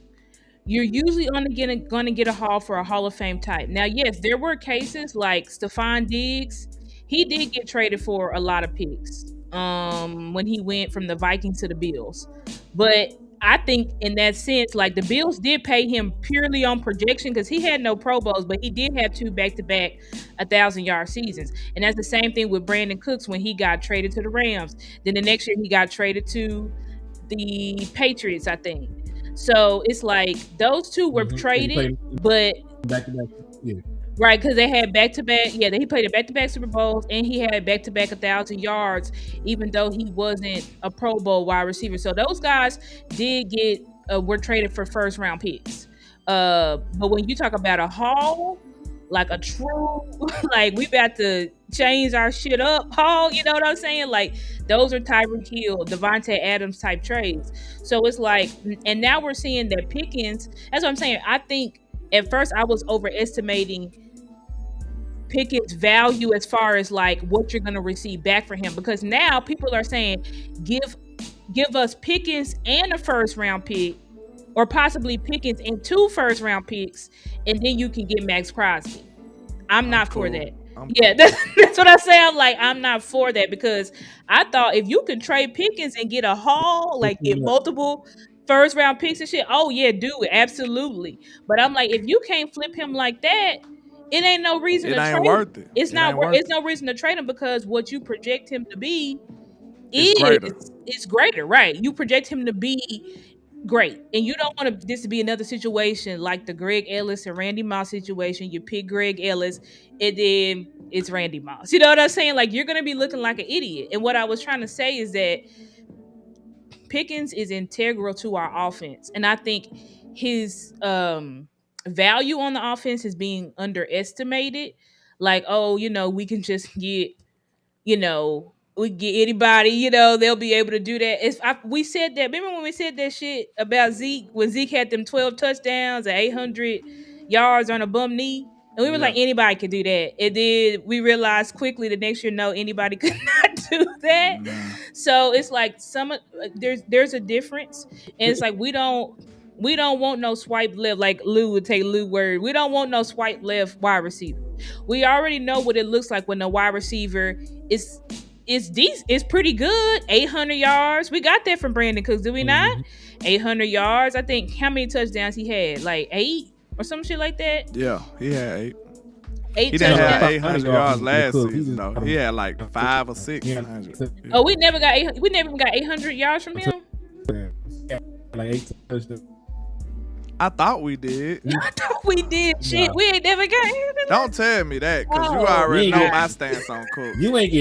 you're usually only going to get a haul for a Hall of Fame type. Now, yes, there were cases like Stephon Diggs. He did get traded for a lot of picks when he went from the Vikings to the Bills. But I think in that sense, like, the Bills did pay him purely on projection because he had no Pro Bowls, but he did have 2 back-to-back 1,000-yard seasons. And that's the same thing with Brandon Cooks when he got traded to the Rams. Then the next year he got traded to the Patriots, I think. So it's like those two were traded, but back-to-back. Yeah. Right, because they had back to back. Yeah, he played a back to back Super Bowls, and he had back to back 1,000 yards, even though he wasn't a Pro Bowl wide receiver. So those guys did get were traded for first round picks. But when you talk about a haul, like a true, like we about to change our shit up haul, you know what I'm saying? Like those are Tyreek Hill, Devontae Adams type trades. So it's like, and now we're seeing that Pickens. That's what I'm saying. I think at first I was overestimating Pickett's value as far as like what you're going to receive back for him, because now people are saying give us Pickens and a first round pick, or possibly Pickens and 2 first round picks, and then you can get Max Crosby. I'm not for that. That's what I say. I'm like, I'm not for that, because I thought if you can trade Pickens and get a haul, like get multiple first round picks and shit, oh yeah, do it, absolutely. But I'm like, if you can't flip him like that, it ain't no reason to trade him. Worth it. It's no reason to trade him, because what you project him to be is greater, right? You project him to be great, and you don't want this to be another situation like the Greg Ellis and Randy Moss situation. You pick Greg Ellis, and then it's Randy Moss. You know what I'm saying? Like, you're gonna be looking like an idiot. And what I was trying to say is that Pickens is integral to our offense, and I think his value on the offense is being underestimated. Like, oh, we can just get, we get anybody, they'll be able to do that. We said that. Remember when we said that shit about Zeke, when Zeke had them 12 touchdowns and 800 yards on a bum knee? And we were like, anybody could do that. And then we realized quickly the next year, no, anybody could not do that. So it's like there's a difference. And it's like, we don't want no swipe left, like Lou would take Lou word. We don't want no swipe left wide receiver. We already know what it looks like when the wide receiver is decent. It's pretty good. 800 yards. We got that from Brandon Cooks, did we not? 800 yards. I think how many touchdowns he had? Like 8 or some shit like that. Yeah, he had 8. He didn't have 800 yards last season though. He had like 5 or 6. Oh, we never even got 800 yards from him. Like 8 touchdowns. I thought we did. I thought we did. Shit, we ain't never got him. Don't tell me that, because you already know my stance on Cooks. You ain't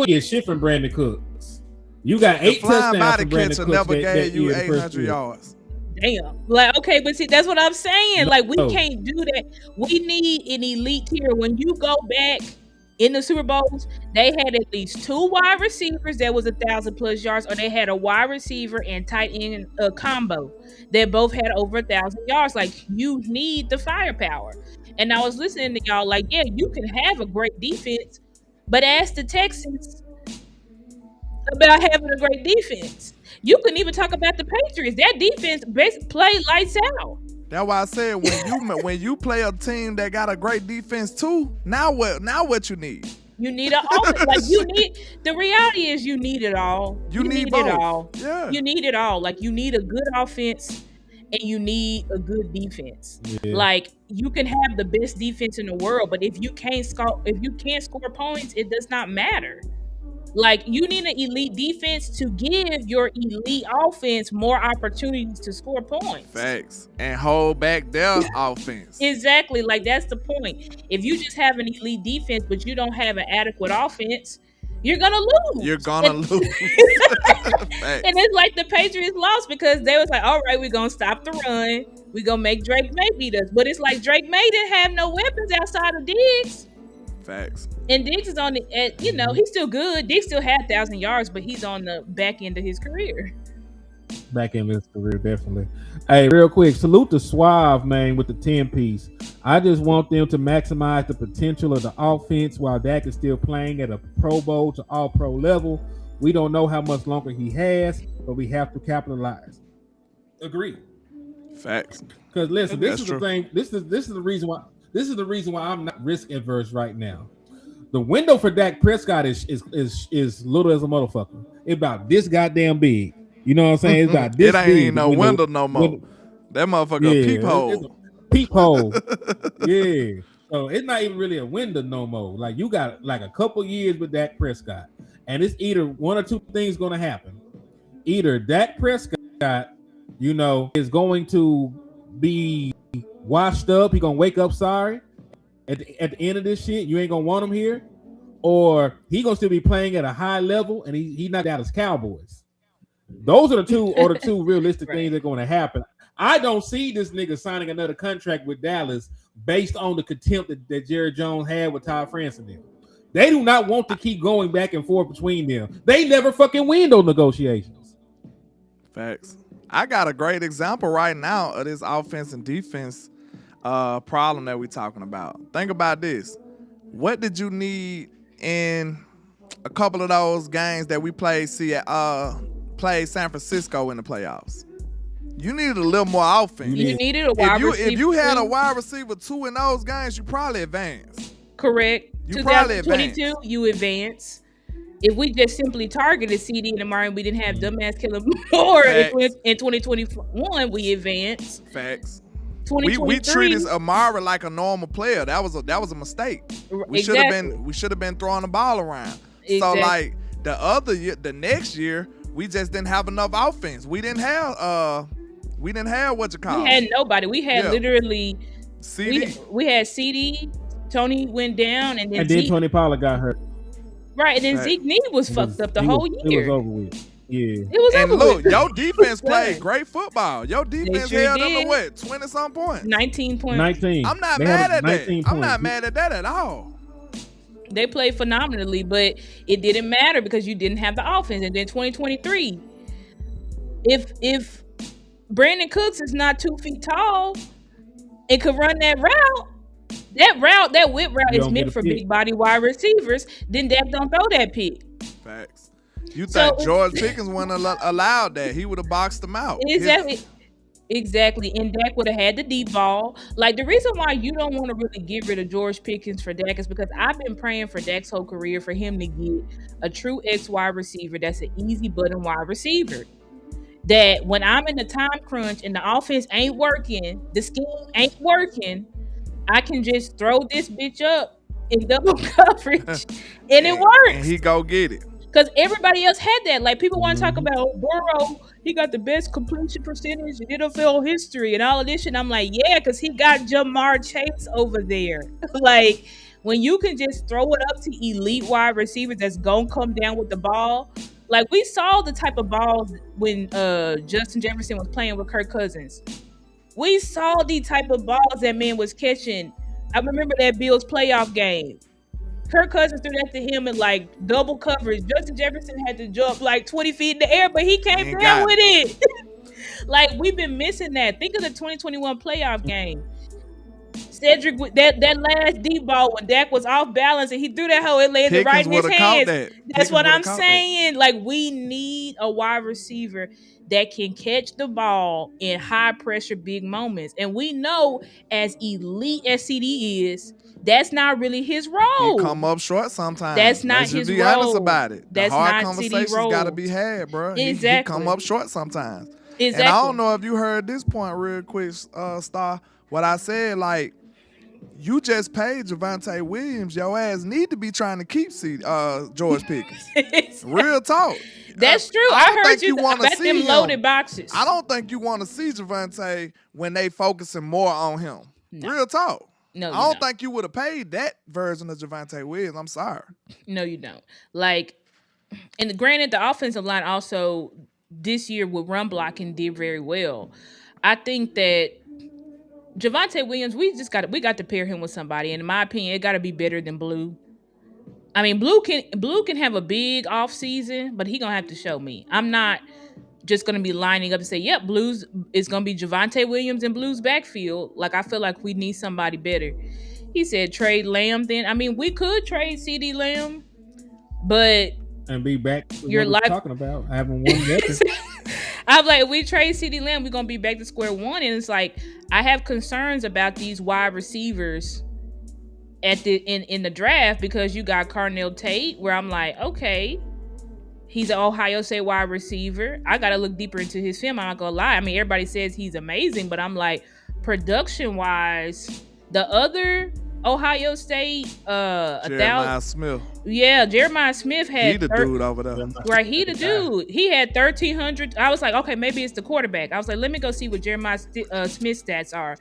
get shit from Brandon Cooks. You got 8 touchdowns from Brandon Cooks. Never gave you 800 yards. Damn. Like, okay, but see, that's what I'm saying. Like, we can't do that. We need an elite tier. When you go back in the Super Bowls, they had at least 2 wide receivers that was 1,000+ yards, or they had a wide receiver and tight end combo that both had over 1,000 yards. Like, you need the firepower. And I was listening to y'all like, yeah, you can have a great defense, but ask the Texans about having a great defense. You can even talk about the Patriots. That defense played lights out. That's why I said when you play a team that got a great defense too, now what you need? You need an offense. Like, the reality is you need it all. You need both. It all. Yeah. You need it all. Like, you need a good offense and you need a good defense. Yeah. Like, you can have the best defense in the world, but if you can't score points, it does not matter. Like, you need an elite defense to give your elite offense more opportunities to score points. Facts. And hold back their offense. Exactly. Like, that's the point. If you just have an elite defense, but you don't have an adequate offense, you're going to lose. You're going to lose. And it's like the Patriots lost because they was like, all right, we're going to stop the run. We're going to make Drake May beat us. But it's like Drake May didn't have no weapons outside of Diggs. Facts. And Diggs is on he's still good. Diggs still had 1,000 yards, but he's on the back end of his career. Back end of his career, definitely. Hey, real quick, salute to Suave, man, with the 10-piece. I just want them to maximize the potential of the offense while Dak is still playing at a Pro Bowl to All-Pro level. We don't know how much longer he has, but we have to capitalize. Agree. Facts. Because listen, this is the thing. This is the reason why. This is the reason why I'm not risk adverse right now. The window for Dak Prescott is little as a motherfucker. It's about this goddamn big. You know what I'm saying? It's about this big. It ain't no window no more. That motherfucker a peephole. It's a peephole. Yeah. So it's not even really a window no more. Like, you got like a couple years with Dak Prescott. And it's either one or two things going to happen. Either Dak Prescott, is going to be washed up. He gonna wake up sorry at the end of this shit. You ain't gonna want him here, or he gonna still be playing at a high level and he knocked out his Cowboys. Those are the two realistic things that are going to happen. I don't see this nigga signing another contract with Dallas based on the contempt that Jerry Jones had with Todd France and them. They do not want to keep going back and forth between them. They never fucking win those negotiations. Facts. I got a great example right now of this offense and defense problem that we're talking about. Think about this. What did you need in a couple of those games that we played San Francisco in the playoffs? You needed a little more offense. You needed a wide receiver. If you had a wide receiver 2 in those games, you probably advanced. Correct. You probably 2022, you advance. If we just simply targeted CD and Amari and we didn't have dumbass Killer Moore in 2021, we advance. Facts. We 2023, treated Amari like a normal player. That was a mistake. We should have been throwing the ball around. Exactly. So like the next year, we just didn't have enough offense. We didn't have what you call. We had nobody. We had literally CD. We had CD. Tony went down, and then Tony Pollard got hurt. Right, and then Zeke knee was fucked up the whole year. It was over with. Yeah. It was and over look, with. your defense played great football. Your defense sure held them did. to what? 20-some points. 19 points. 19. I'm not They mad had at that. 19 I'm not points. mad at that at all. They played phenomenally, but it didn't matter because you didn't have the offense. And then 2023, if Brandon Cooks is not 2 feet tall and could run that whip route is meant for big body wide receivers, then Dak don't throw that pick. Facts. You think George Pickens wouldn't have allowed that? He would have boxed him out. Exactly. And Dak would have had the deep ball. Like, the reason why you don't want to really get rid of George Pickens for Dak is because I've been praying for Dak's whole career for him to get a true X wide receiver that's an easy button wide receiver. That when I'm in the time crunch and the offense ain't working, the scheme ain't working, I can just throw this bitch up in double coverage and it works. And he go get it. Because everybody else had that. Like, people want to talk about Burrow. He got the best completion percentage in NFL history and all of this shit. And I'm like, yeah, because he got Jamar Chase over there. Like, when you can just throw it up to elite wide receivers that's going to come down with the ball. Like, we saw the type of balls when Justin Jefferson was playing with Kirk Cousins. We saw the type of balls that man was catching. I remember that Bills playoff game. Kirk Cousins threw that to him in like double coverage. Justin Jefferson had to jump like 20 feet in the air, but he came down with it. Like, we've been missing that. Think of the 2021 playoff game. Cedric, that last deep ball when Dak was off balance and he threw that hoe, it landed right in his hands. That's what I'm saying. Like, we need a wide receiver that can catch the ball in high pressure, big moments. And we know, as elite as CD is, that's not really his role. He come up short sometimes. That's not his role. Be honest about it. That's the hard not conversations got to be had, bro. Exactly. He come up short sometimes. Exactly. And I don't know if you heard this point real quick, Star. What I said, like, you just paid Javonte Williams. Your ass need to be trying to keep George Pickens. Real talk. That's true. I heard you about them loaded boxes. I don't think you want to see Javonte when they focusing more on him. No. Real talk. No, I don't think you would have paid that version of Javonte Williams. I'm sorry. No, you don't. Like, and granted, the offensive line also this year with run blocking did very well. I think that Javonte Williams, we got to pair him with somebody. And in my opinion, it got to be better than Blue. I mean, Blue can have a big off season, but he gonna have to show me. I'm not just gonna be lining up and say, "Yep, Blues is gonna be Javonte Williams in Blues backfield." Like, I feel like we need somebody better. He said trade Lamb. Then I mean, we could trade CD Lamb, but and be back. You're like talking about having one weapon. I'm like, if we trade CD Lamb, we're gonna be back to square one. And it's like, I have concerns about these wide receivers at in the draft, because you got Carnell Tate, where I'm like, okay, he's an Ohio State wide receiver. I gotta look deeper into his film. I'm not gonna lie. I mean, everybody says he's amazing, but I'm like, production wise, the other Ohio State, Jeremiah Smith. Yeah, Jeremiah Smith had he the dude over there. Right, he the dude. He had 1,300. I was like, okay, maybe it's the quarterback. I was like, let me go see what Jeremiah Smith's stats are.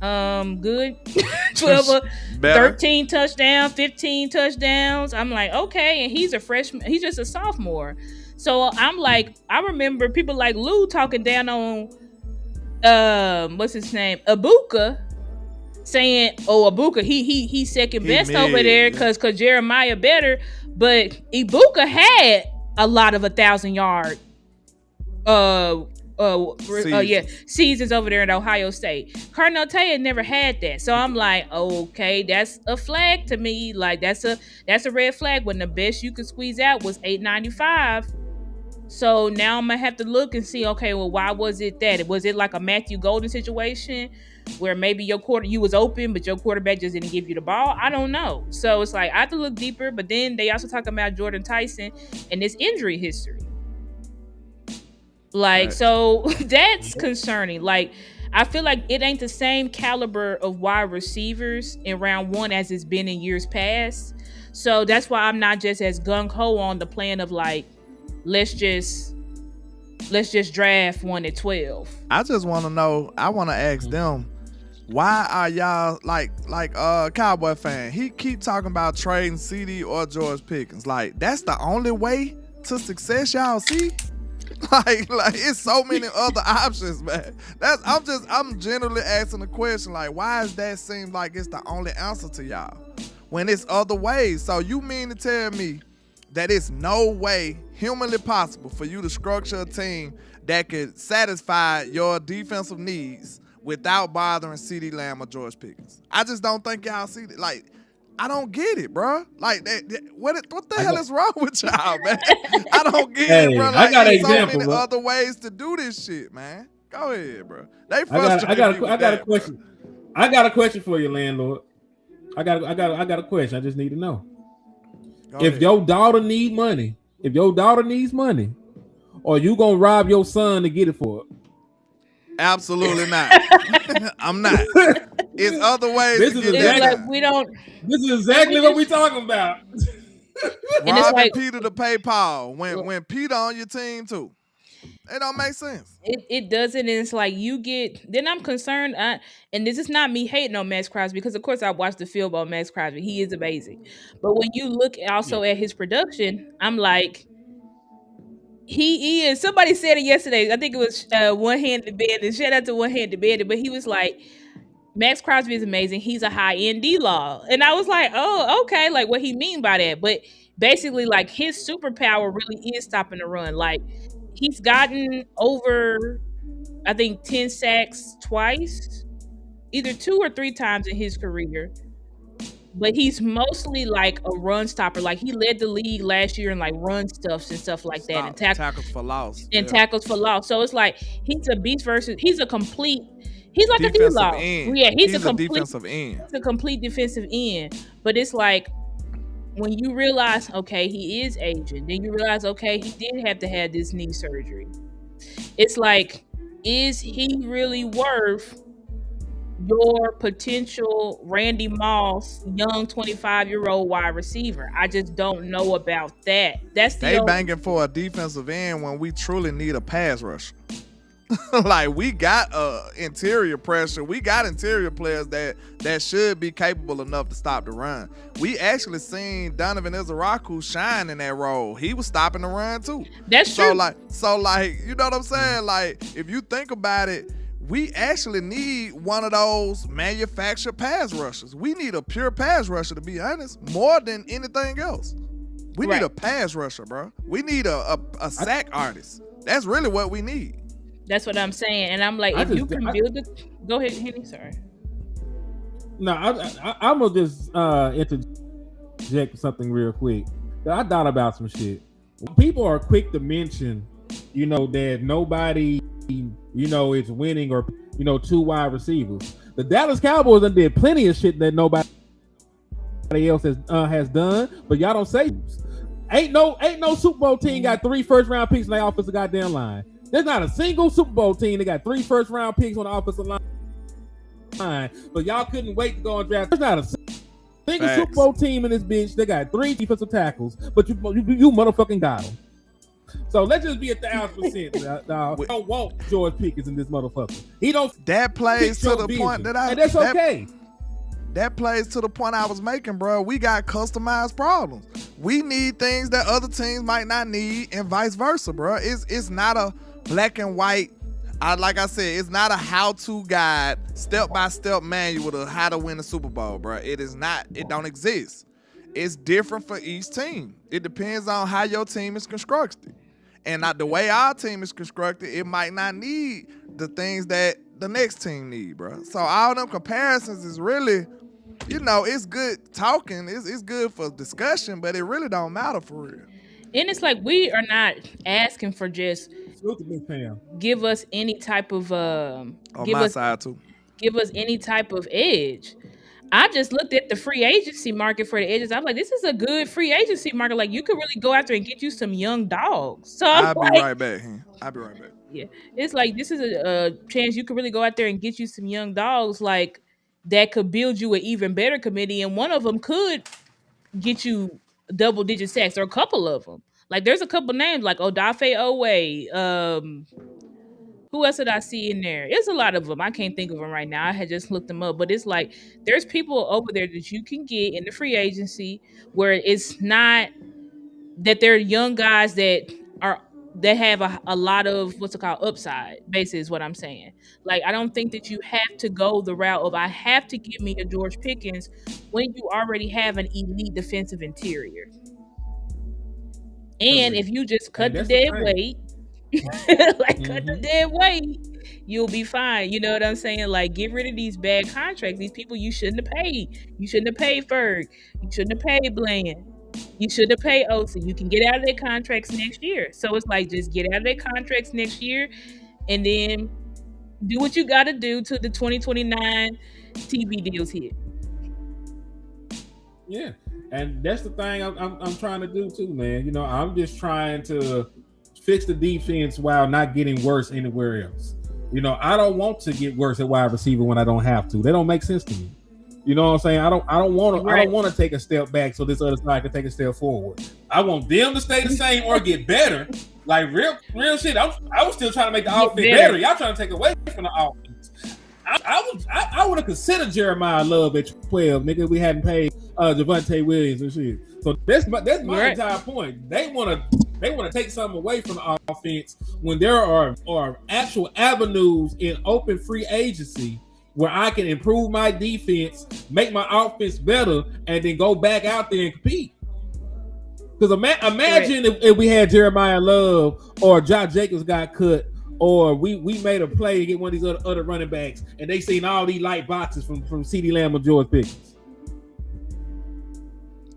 good. 12 or Better. 13 touchdowns, 15 touchdowns. I'm like, okay, and he's a freshman. He's just a sophomore. So I'm like, I remember people like Lou talking down on what's his name? Ibuka, saying, "Oh, Ibuka, he's second best over there because Jeremiah better." But Ibuka had a lot of 1,000-yard seasons over there in Ohio State. Cardinal Tay never had that. So I'm like, okay, that's a flag to me. Like that's a red flag when the best you could squeeze out was 895. So now I'm gonna have to look and see, okay, well, why was it that? Was it like a Matthew Golden situation where maybe you was open, but your quarterback just didn't give you the ball? I don't know. So it's like I have to look deeper, but then they also talk about Jordan Tyson and his injury history. Like, right. So that's concerning. Like, I feel like it ain't the same caliber of wide receivers in round one as it's been in years past. So that's why I'm not just as gung-ho on the plan of like, let's just draft one at 12. I just want to know, I want to ask them, why are y'all like Cowboy fan? He keep talking about trading CD or George Pickens. Like, that's the only way to success y'all see? Like it's so many other options, man. I'm generally asking the question, like, why does that seem like it's the only answer to y'all when it's other ways? So you mean to tell me that it's no way humanly possible for you to structure a team that could satisfy your defensive needs without bothering CeeDee Lamb or George Pickens? I just don't think y'all see it. Like, I don't get it, bro. Like, what the hell is wrong with y'all, man? I don't get it, bro. Like, I got an there's example, so many bro. other ways to do this shit, man. Go ahead, bro. They I got a question. Bro. I got a question for you, landlord. I got a question. I just need to know. If your daughter needs money, are you gonna rob your son to get it for it? Absolutely not. I'm not. It's other ways to get that. Like, we don't. This is exactly what we're talking about. Robbing Peter to pay Paul when Peter on your team too. It don't make sense. It doesn't, and it's like you get. Then I'm concerned, and this is not me hating on Max Crosby, because of course I watched the film on Max Crosby. He is amazing, but when you look also at his production, I'm like, he is. Somebody said it yesterday. I think it was One-Handed Bandit. Shout out to One-Handed Bandit, but he was like, Max Crosby is amazing. He's a high-end D-Law. And I was like, oh, okay. Like, what he mean by that? But basically, like, his superpower really is stopping the run. Like, he's gotten over, I think, 10 sacks twice, either 2 or 3 times in his career. But he's mostly like a run stopper. Like, he led the league last year in like run stuffs and stuff like that. And tackles for loss. And tackles for loss. So it's like he's a beast he's like a D-Law. Yeah, he's a complete defensive end. He's a complete defensive end. But it's like, when you realize, okay, he is aging, then you realize, okay, he did have to have this knee surgery. It's like, is he really worth your potential Randy Moss, young 25-year-old wide receiver? I just don't know about that. That's they banging for a defensive end when we truly need a pass rusher. Like, we got interior pressure. We got interior players that should be capable enough to stop the run. We actually seen Donovan Izaraku shine in that role. He was stopping the run too. That's true. So like, you know what I'm saying? Like, if you think about it, we actually need one of those manufactured pass rushers. We need a pure pass rusher, to be honest, more than anything else. We need a pass rusher, bro. We need a sack artist. That's really what we need. That's what I'm saying. And I'm like, if you can build it. Go ahead, Henny. Sorry. No, I'm going to just interject something real quick. I thought about some shit. People are quick to mention, that nobody, is winning, or, 2 wide receivers. The Dallas Cowboys done did plenty of shit that nobody else has done, but y'all don't say. Ain't no Super Bowl team got 3 first-round picks in their offensive goddamn line. There's not a single Super Bowl team that got 3 first-round picks on the offensive line, but y'all couldn't wait to go and draft. There's not a single Super Bowl team in this bitch that got 3 defensive tackles, but you motherfucking got them. So let's just be 1,000%. I don't want George Pickens in this motherfucker. He don't. That plays to the point that and that's okay. That plays to the point I was making, bro. We got customized problems. We need things that other teams might not need, and vice versa, bro. It's not a black and white. Like I said, it's not a how-to guide, step-by-step manual of how to win a Super Bowl, bro. It is not. It don't exist. It's different for each team. It depends on how your team is constructed. And the way our team is constructed, it might not need the things that the next team need, bro. So all them comparisons is really, it's good talking. It's good for discussion, but it really don't matter for real. And it's like we are not asking for just give us any type of on my side too. Give us any type of edge. I just looked at the free agency market for the edges. I'm like, this is a good free agency market. Like, you could really go after and get you some young dogs. So I'll be right back. Yeah, it's like this is a chance you could really go out there and get you some young dogs, like that could build you an even better committee, and one of them could get you double-digit sacks, or a couple of them. Like, there's a couple names like Odafe Owe. Who else did I see in there? It's a lot of them. I can't think of them right now. I had just looked them up. But it's like there's people over there that you can get in the free agency where it's not that they're young guys that have a lot of what's it called upside, basically is what I'm saying. Like, I don't think that you have to go the route of I have to give me a George Pickens when you already have an elite defensive interior. And if you just cut the dead weight, cut the dead weight, you'll be fine. You know what I'm saying? Like, get rid of these bad contracts. These people you shouldn't have paid. You shouldn't have paid Ferg. You shouldn't have paid Bland. You shouldn't have paid Osa. You can get out of their contracts next year. So it's like, just get out of their contracts next year and then do what you got to do till the 2029 TV deals hit. Yeah. And that's the thing I'm trying to do too, man. I'm just trying to fix the defense while not getting worse anywhere else. I don't want to get worse at wide receiver when I don't have to. That don't make sense to me. You know what I'm saying? I don't want to take a step back so this other side can take a step forward. I want them to stay the same or get better. Like, real shit. I was still trying to make the offense better. Y'all trying to take away from the offense. I would have considered Jeremiah Love at 12, nigga. We hadn't paid Javonte Williams and shit. So that's my entire point. They want to take something away from the offense when there are actual avenues in open free agency where I can improve my defense, make my offense better, and then go back out there and compete. Because imagine if we had Jeremiah Love or Josh Jacobs got cut, or we made a play to get one of these other running backs, and they seen all these light boxes from CeeDee Lamb or George Pickens.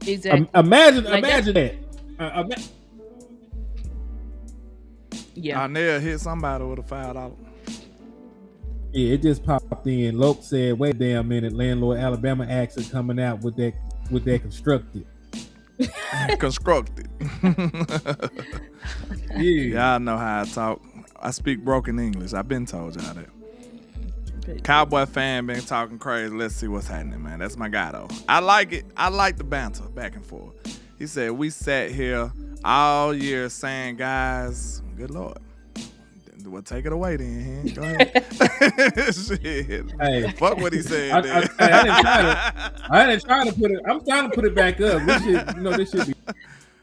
Exactly. Imagine that. Yeah. Arnell hit somebody with a $5. Yeah, it just popped in. Loke said, "Wait a damn minute, landlord Alabama accent coming out with that constructed." Constructed. Yeah, I know how I talk. I speak broken English. I've been told y'all that. Cowboy fan been talking crazy. Let's see what's happening, man. That's my guy, though. I like it. I like the banter back and forth. He said, we sat here all year saying, guys, good Lord. Well, take it away then. Go ahead. Shit. Hey, fuck what he said. I didn't try to put it. I'm trying to put it back up. This should be.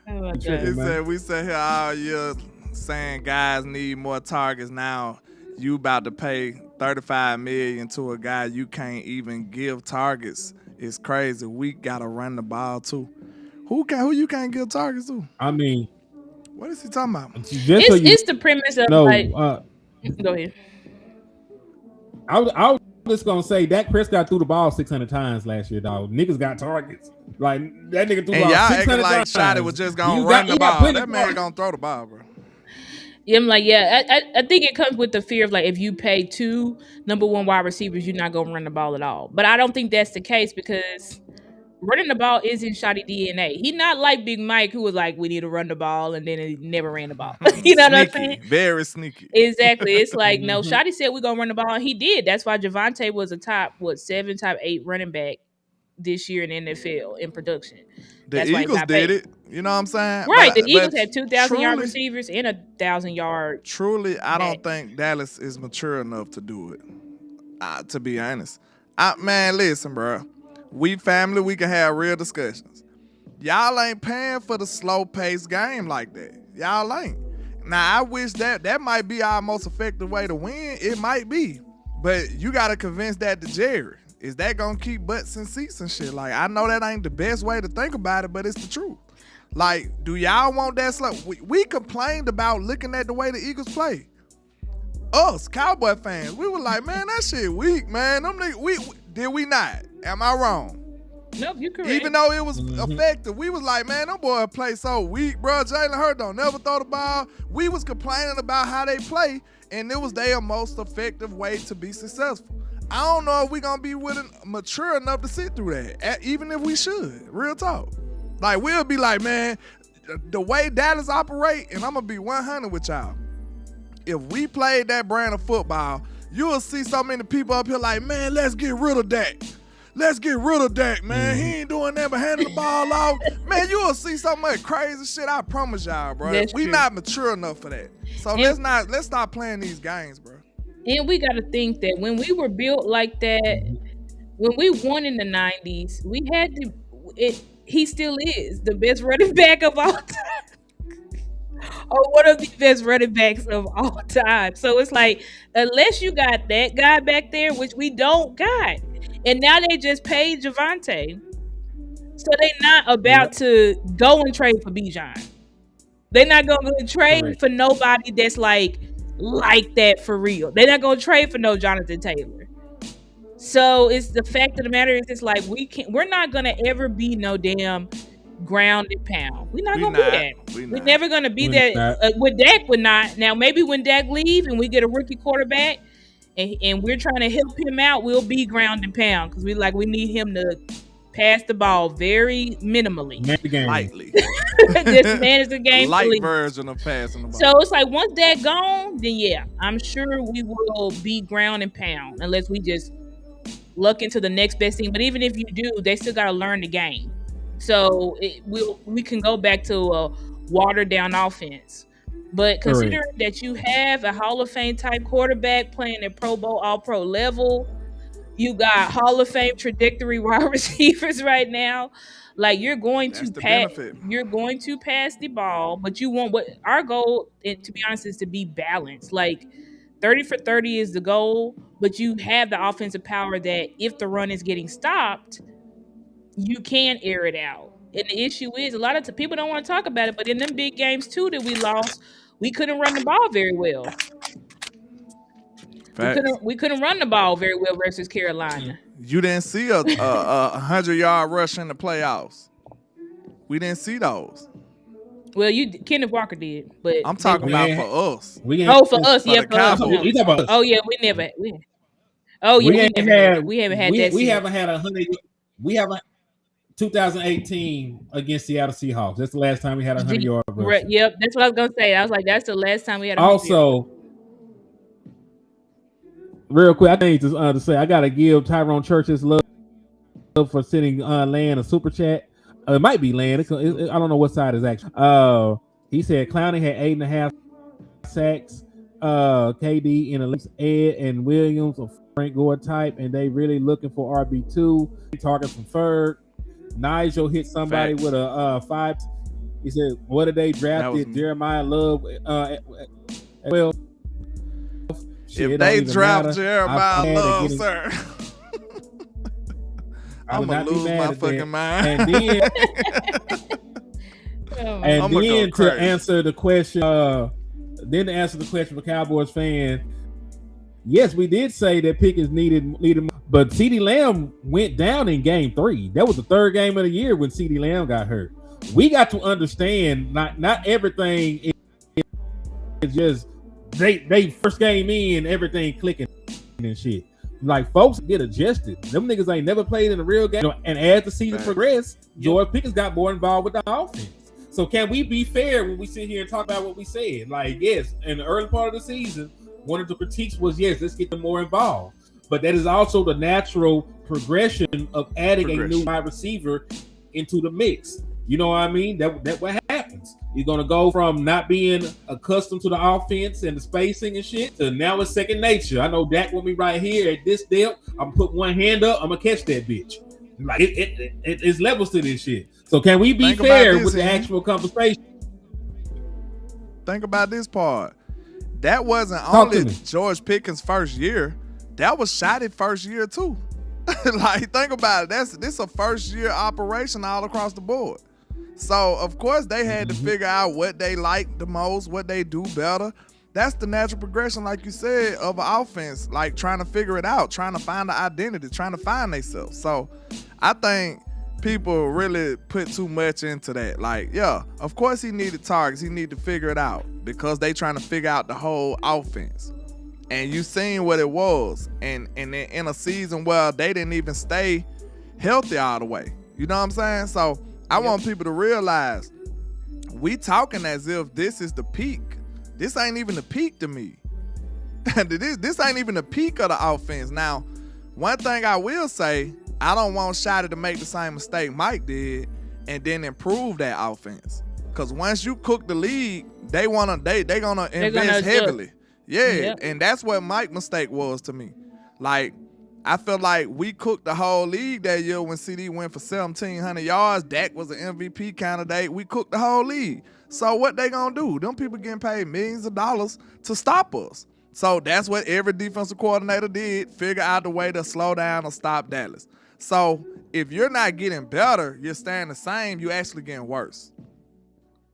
He said we sat here all year saying guys need more targets. Now you about to pay $35 million to a guy you can't even give targets. It's crazy. We gotta run the ball too. Who you can't give targets to? I mean, what is he talking about? It's the premise of go ahead. I was just gonna say Dak Prescott threw the ball 600 times last year, dog. Niggas got targets. Like, that nigga threw the ball 600 like times. Shotty was just gonna run the ball. That man gonna throw the ball, bro. Yeah, I'm like, I think it comes with the fear of, like, if you pay 2 number 1 wide receivers, you're not gonna run the ball at all. But I don't think that's the case, because running the ball is in Shotty DNA. He's not like Big Mike, who was like, we need to run the ball, and then he never ran the ball. You know what I'm saying? Very sneaky. Exactly. It's like, no, Shotty said we're going to run the ball, and he did. That's why Javonte was a top 8 running back this year in NFL in production. The Eagles did it. You know what I'm saying? Right. But- The Eagles but have 2,000-yard truly- receivers and 1,000-yard. Truly, I don't back. think Dallas is mature enough to do it. To be honest, man, listen, bro. We family, we can have real discussions. Y'all ain't paying for the slow-paced game like that. Y'all ain't. Now, I wish that might be our most effective way to win. It might be. But you got to convince that to Jerry. Is that going to keep butts and seats and shit? Like, I know that ain't the best way to think about it, but it's the truth. Like, do y'all want that slow? We complained about looking at the way the Eagles play. Us, Cowboy fans, we were like, man, that shit weak, man. Them niggas, did we not? Am I wrong? Nope, you correct. Even though it was effective, we was like, man, them boys play so weak, bro. Jalen Hurts don't never throw the ball. We was complaining about how they play, and it was their most effective way to be successful. I don't know if we gonna be mature enough to sit through that, even if we should. Real talk. Like, we'll be like, man, the way Dallas operate, and I'm gonna be 100 with y'all. If we played that brand of football, you will see so many people up here like, man, let's get rid of Dak. Let's get rid of Dak, man. He ain't doing that but handing the ball off. Man, you will see so much crazy shit. I promise y'all, bro. That's We true. not mature enough for that. So let's stop playing these games, bro. And we got to think that when we were built like that, when we won in the 90s, we had to. He still is the best running back of all time. Or one of the best running backs of all time. So it's like, unless you got that guy back there, which we don't got, and now they just paid Javonte, so they not about to go and trade for Bijan. They're not going to trade for nobody that's like that for real. They're not going to trade for no Jonathan Taylor. So it's the fact of the matter is, it's like we're not going to ever be no damn ground and pound. We're not going to be that. We're never going to be that. With Dak, we're not. Now, maybe when Dak leave and we get a rookie quarterback and we're trying to help him out, we'll be ground and pound because we need him to pass the ball very minimally. Lightly. Just manage the game. Light version of passing the ball. So it's like, once Dak gone, then yeah, I'm sure we will be ground and pound unless we just luck into the next best thing. But even if you do, they still got to learn the game. So we can go back to a watered down offense. But considering that you have a Hall of Fame type quarterback playing at Pro Bowl, All Pro level, you got Hall of Fame trajectory wide receivers right now. Like, you're going to pass the ball, but you want what our goal, and to be honest, is to be balanced. Like 30 for 30 is the goal, but you have the offensive power that if the run is getting stopped, you can air it out. And the issue is, a lot of people don't want to talk about it, but in them big games too that we lost, we couldn't run the ball very well. We couldn't run the ball very well versus Carolina. You didn't see a 100-yard rush in the playoffs. We didn't see those. Well, Kenneth Walker did, but I'm talking about for us. For us, yeah, for us. You talking about us? Oh yeah, we haven't had that. We haven't had 100. We haven't. 2018 against Seattle Seahawks. That's the last time we had a 100-yard rush. Right, yep, that's what I was gonna say. I was like, that's the last time we had. Also, real quick, I think to say I gotta give Tyrone Church his love for sending Land a super chat. It might be Land. I don't know what side is actually. He said Clowney had 8.5 sacks. KD in the Ed and Williams of Frank Gore type, and they really looking for RB2 targets from Ferg. Nigel hit somebody with a 5. He said, "What did they drafted Jeremiah Love?" Well, if they draft Jeremiah Love, sir, I'm gonna lose my fucking mind. And then, to answer the question, for Cowboys fan, yes, we did say that Pickens needed, but CeeDee Lamb went down in game 3. That was the third game of the year when CeeDee Lamb got hurt. We got to understand not everything is just they first game in, everything clicking and shit. Like, folks get adjusted. Them niggas ain't never played in a real game. And as the season progressed, George Pickens got more involved with the offense. So can we be fair when we sit here and talk about what we said? Like, yes, in the early part of the season, one of the critiques was, yes, let's get them more involved. But that is also the natural progression of adding a new wide receiver into the mix. You know what I mean? That what happens. You're gonna go from not being accustomed to the offense and the spacing and shit to now it's second nature. I know Dak with me right here at this depth. I'm put one hand up. I'm gonna catch that bitch. Like it's levels to this shit. So can we be fair with the actual conversation? Think about this part. That wasn't only George Pickens' first year. That was Shotty's first year too. Like, think about it. This a first year operation all across the board. So of course they had to figure out what they like the most, what they do better. That's the natural progression, like you said, of an offense. Like trying to figure it out, trying to find the identity, trying to find themselves. So I think people really put too much into that. Like, yeah, of course he needed targets. He needed to figure it out because they trying to figure out the whole offense. And you seen what it was. And in a season where they didn't even stay healthy all the way. You know what I'm saying? So I want people to realize we talking as if this is the peak. This ain't even the peak to me. This ain't even the peak of the offense. Now, one thing I will say, I don't want Shotty to make the same mistake Mike did and then improve that offense. Because once you cook the league, they gonna invest heavily. Yeah, and that's what Mike's mistake was to me. Like, I feel like we cooked the whole league that year when CD went for 1,700 yards. Dak was an MVP candidate. We cooked the whole league. So what they gonna do? Them people getting paid millions of dollars to stop us. So that's what every defensive coordinator did, figure out the way to slow down or stop Dallas. So if you're not getting better, you're staying the same, you're actually getting worse.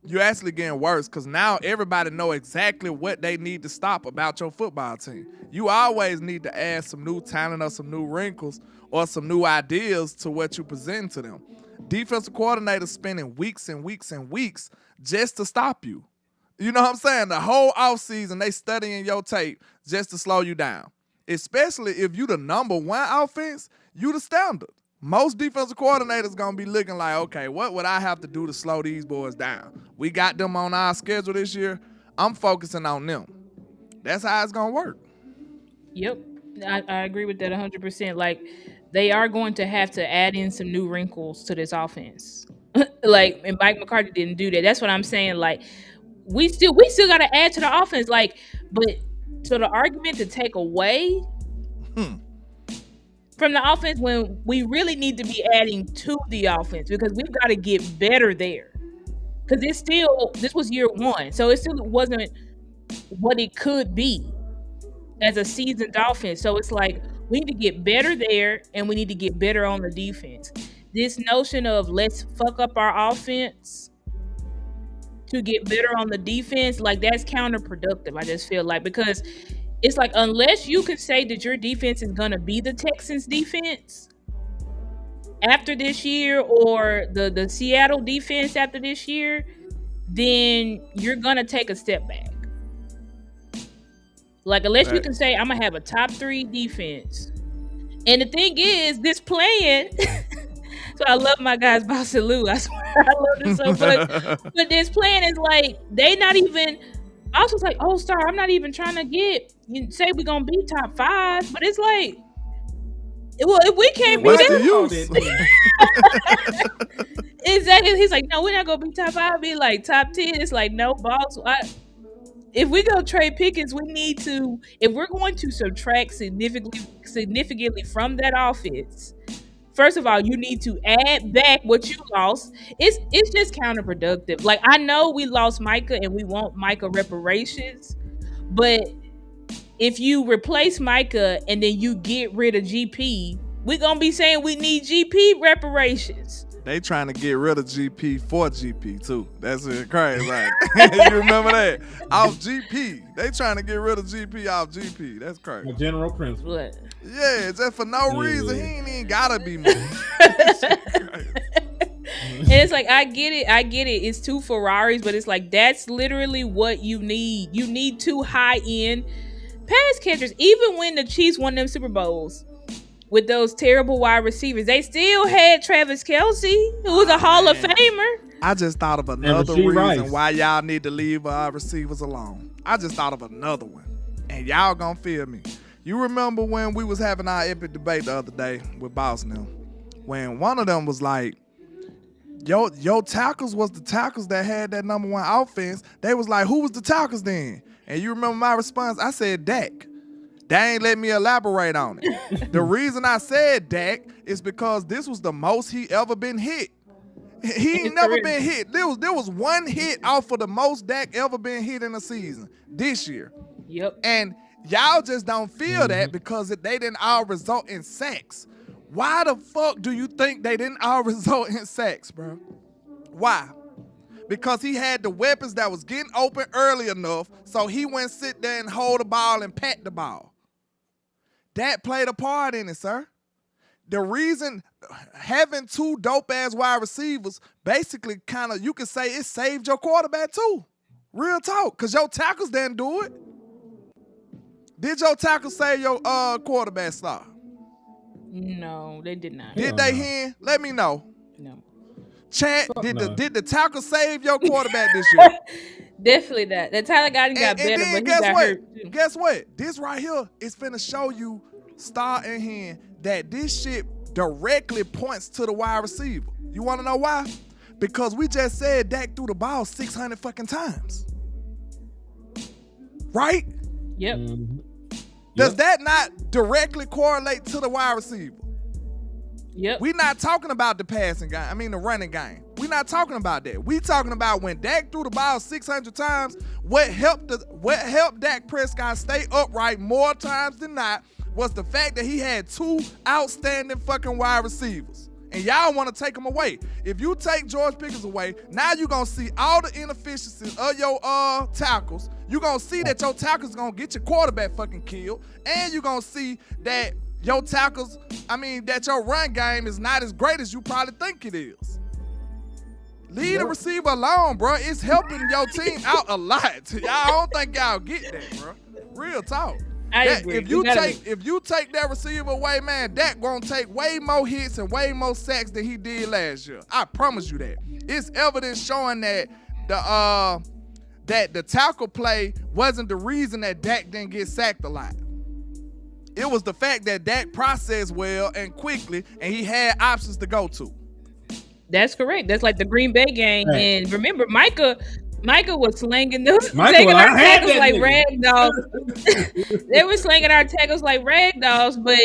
You're actually getting worse because now everybody know exactly what they need to stop about your football team. You always need to add some new talent or some new wrinkles or some new ideas to what you present to them. Defensive coordinators spending weeks and weeks and weeks just to stop you. You know what I'm saying? The whole offseason, they studying your tape just to slow you down. Especially if you the number one offense, you the standard. Most defensive coordinators going to be looking like, okay, what would I have to do to slow these boys down? We got them on our schedule this year. I'm focusing on them. That's how it's going to work. Yep. I agree with that 100%. Like, they are going to have to add in some new wrinkles to this offense. Like, and Mike McCarthy didn't do that. That's what I'm saying. Like, we still got to add to the offense. Like, but so the argument to take away from the offense when we really need to be adding to the offense because we've got to get better there. Because this was year one. So it still wasn't what it could be as a seasoned offense. So it's like we need to get better there and we need to get better on the defense. This notion of let's fuck up our offense to get better on the defense, like that's counterproductive, I just feel like, because it's like unless you can say that your defense is going to be the Texans defense after this year or the Seattle defense after this year, then you're going to take a step back. Like unless you can say I'm going to have a top 3 defense. And the thing is, this plan so I love my guys Bossa Lou. I swear I love this so much. But this plan is like they not even I was like, oh, Star, I'm not even trying to get you say we're gonna be top 5, but it's like, well, if we can't be that, exactly. He's like, no, we're not gonna be top 5. Be like top 10. It's like, no, boss. If we go trade Pickens, we need to. If we're going to subtract significantly from that offense, first of all, you need to add back what you lost. It's just counterproductive. Like, I know we lost Micah and we want Micah reparations, but if you replace Micah and then you get rid of GP, we're going to be saying we need GP reparations. They trying to get rid of GP for GP too. That's crazy, right? You remember that? Off GP. They trying to get rid of GP off GP. That's crazy. A general principle. What? Yeah, just for no reason. He ain't even gotta be moved. And it's like, I get it. It's 2 Ferraris, but it's like that's literally what you need. You need 2 high-end pass catchers. Even when the Chiefs won them Super Bowls with those terrible wide receivers, they still had Travis Kelce, who was a Hall of Famer. I just thought of another reason why y'all need to leave our receivers alone. I just thought of another one, and y'all gonna feel me. You remember when we was having our epic debate the other day with Boss now, when one of them was like, Your tackles was the tackles that had that number one offense. They was like, who was the tackles then? And you remember my response? I said Dak. They ain't let me elaborate on it. The reason I said Dak is because this was the most he ever been hit. He ain't never been hit. There was one hit off of the most Dak ever been hit in a season this year. Yep. And y'all just don't feel that because they didn't all result in sacks. Why the fuck do you think they didn't all result in sacks, bro? Why? Because he had the weapons that was getting open early enough so he wouldn't sit there and hold the ball and pat the ball. That played a part in it, sir. The reason having two dope-ass wide receivers basically kind of, you could say it saved your quarterback too. Real talk, because your tackles didn't do it. Did your tackles save your quarterback slot? No, they did not. Did they, Hen? Let me know. No. Chad, did the tackle save your quarterback this year? Definitely not. That Tyler Guyton got better, then but he got hurt too. Guess what? This right here is finna show you, Star and Hen, that this shit directly points to the wide receiver. You wanna know why? Because we just said Dak threw the ball 600 fucking times. Right? Yep. Does that not directly correlate to the wide receiver? Yep. We not talking about the passing game. I mean the running game. We not talking about that. We talking about when Dak threw the ball 600 times, what helped Dak Prescott stay upright more times than not was the fact that he had two outstanding fucking wide receivers. And y'all want to take them away. If you take George Pickens away, now you're going to see all the inefficiencies of your tackles. You're going to see that your tackles going to get your quarterback fucking killed. And you're going to see that your tackles, that your run game is not as great as you probably think it is. Leave the receiver alone, bro. It's helping your team out a lot. Y'all don't think y'all get that, bro. Real talk. I agree. If you take that receiver away, man, Dak gonna take way more hits and way more sacks than he did last year. I promise you that. It's evidence showing that the tackle play wasn't the reason that Dak didn't get sacked a lot. It was the fact that Dak processed well and quickly, and he had options to go to. That's correct. That's like the Green Bay game. Right. And remember, Micah was slinging our tackles like rag dolls. They were slinging our tackles like rag dolls, but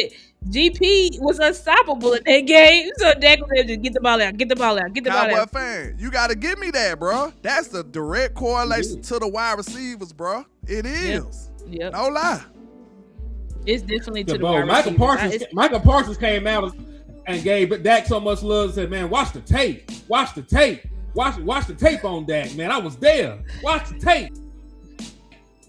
GP was unstoppable in that game. So Dak was able to get the ball out. Cowboy fan, you got to give me that, bro. That's the direct correlation to the wide receivers, bro. It is. Yep. No lie. It's definitely to the wide receivers. Michael Parsons came out and gave Dak so much love and said, man, watch the tape. Watch the tape on Dak, man. I was there. Watch the tape.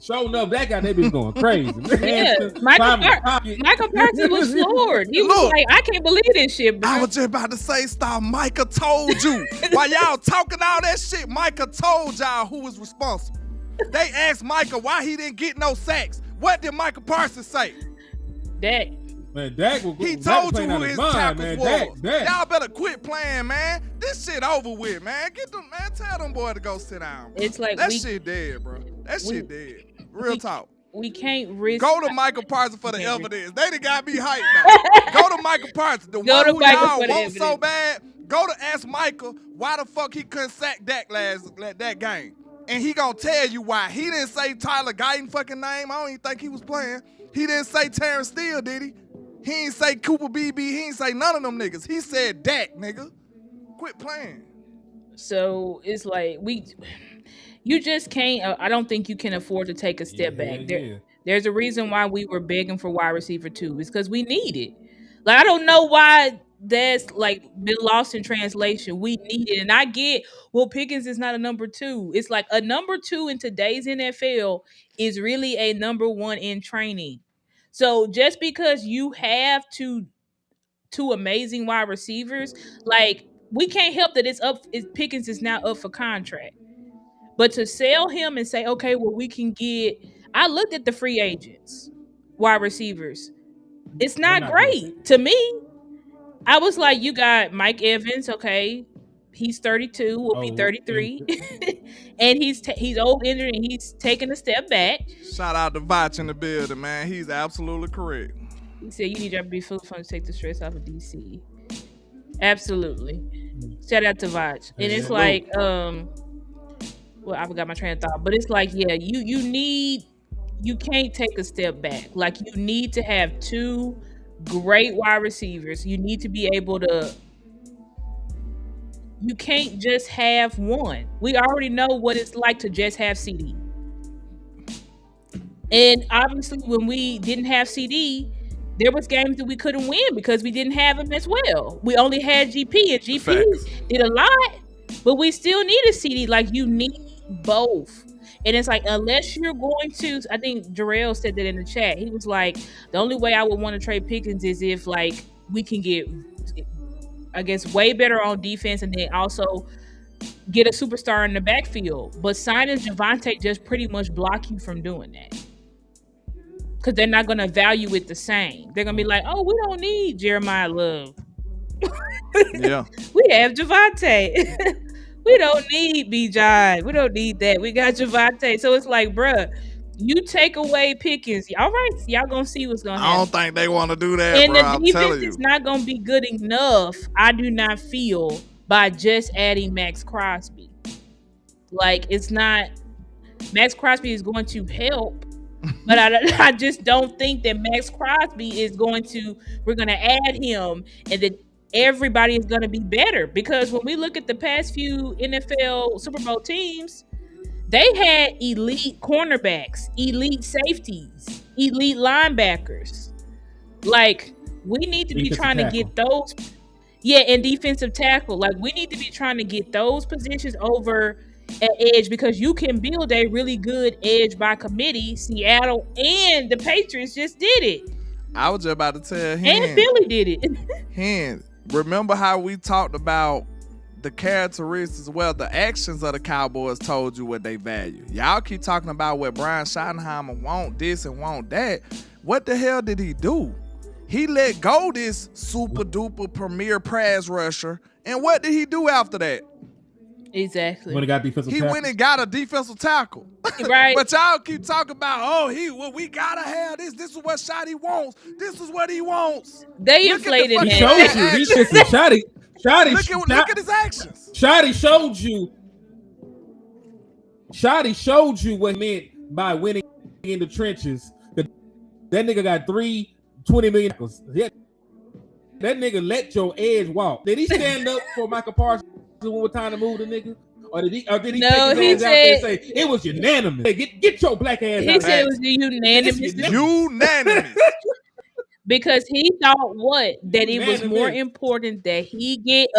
Sure enough, that guy, they be going crazy. Yeah, Michael Parsons was floored. He was like, I can't believe this shit, bro. I was just about to say, Star, Micah told you. While y'all talking all that shit, Micah told y'all who was responsible. They asked Micah why he didn't get no sacks. What did Michael Parsons say? Dak. Man, Dak was He told you who his tackles was. Dak. Y'all better quit playing, man. This shit over with, man. Tell them boy to go sit down, bro. It's like that shit dead, bro. Shit dead. Real talk. We can't risk. Go to Michael Parsons for the evidence. They done got me hyped now. Go to Michael Parsons. The one who y'all want so bad. Go to ask Michael why the fuck he couldn't sack Dak that game. And he gonna tell you why. He didn't say Tyler Guyton fucking name. I don't even think he was playing. He didn't say Terrence Steele, did he? He ain't say Cooper BB. He ain't say none of them niggas. He said Dak, nigga. Quit playing. So it's like you just can't. I don't think you can afford to take a step back. There's a reason why we were begging for wide receiver 2. It's because we need it. Like I don't know why that's like been lost in translation. We need it, and I get. Well, Pickens is not a number 2. It's like a number 2 in today's NFL is really a number 1 in training. So just because you have two amazing wide receivers, like we can't help that Pickens is now up for contract. But to sell him and say, okay, well, we can get. I looked at the free agents, wide receivers. It's not great to me. I was like, you got Mike Evans, okay. He's 32, will be 33. And he's old injured and he's taking a step back. Shout out to Vach in the building, man. He's absolutely correct. He said you need to be full fun to take the stress off of DC. Absolutely. Shout out to Vaj. And it's like, well, I forgot my train of thought, but it's like, yeah, you can't take a step back. Like, you need to have two great wide receivers. You need to be able to. You can't just have one. We already know what it's like to just have CD. And obviously, when we didn't have CD, there was games that we couldn't win because we didn't have him as well. We only had GP, and GP Facts. did a lot, but we still needed CD. Like, you need both. And it's like, unless you're going to, I think Jarrell said that in the chat. He was like, the only way I would want to trade Pickens is if, like, we can get, I guess, way better on defense and then also get a superstar in the backfield. But signing Javonte just pretty much block you from doing that. Because they're not going to value it the same. They're going to be like, oh, we don't need Jeremiah Love. Yeah. We have Javonte. We don't need Bijan. We don't need that. We got Javonte. So it's like, bruh, you take away Pickens. All right, y'all going to see what's going to happen. I don't think they want to do that, And bro. the I'm defense telling you. is not going to be good enough, I do not feel, by just adding Max Crosby. Like, it's not. Max Crosby is going to help, but I just don't think that Max Crosby is going to. We're going to add him, and that everybody is going to be better. Because when we look at the past few NFL Super Bowl teams, they had elite cornerbacks, elite safeties, elite linebackers. Like, we need to be trying to get those. Yeah, and defensive tackle. Like, we need to be trying to get those positions over at edge, because you can build a really good edge by committee. Seattle and the Patriots just did it. I was just about to tell him. And Philly did it. Hen, remember how we talked about the characteristics, well, the actions of the Cowboys told you what they value. Y'all keep talking about what Brian Schottenheimer want this and want that. What the hell did he do? He let go this super duper premier pass rusher. And what did he do after that? Exactly. When he got defensive He tackle. went and got a defensive tackle. Right. But y'all keep talking about, we gotta have this. This is what Shotty wants. This is what he wants. They Look at the inflated fucking He him. showed you. He listen, Shotty. Look at his actions. Shotty showed you. Shotty showed you what he meant by winning in the trenches. That nigga got 20 million. That nigga let your edge walk. Did he stand up for Michael Parsons when it was time to move the nigga? Or did he No, take his he ass out there and said- say it was unanimous? Hey, get your black ass He out said it there. was unanimous. Unanimous. Because he thought that it was more Unanimous. important that he get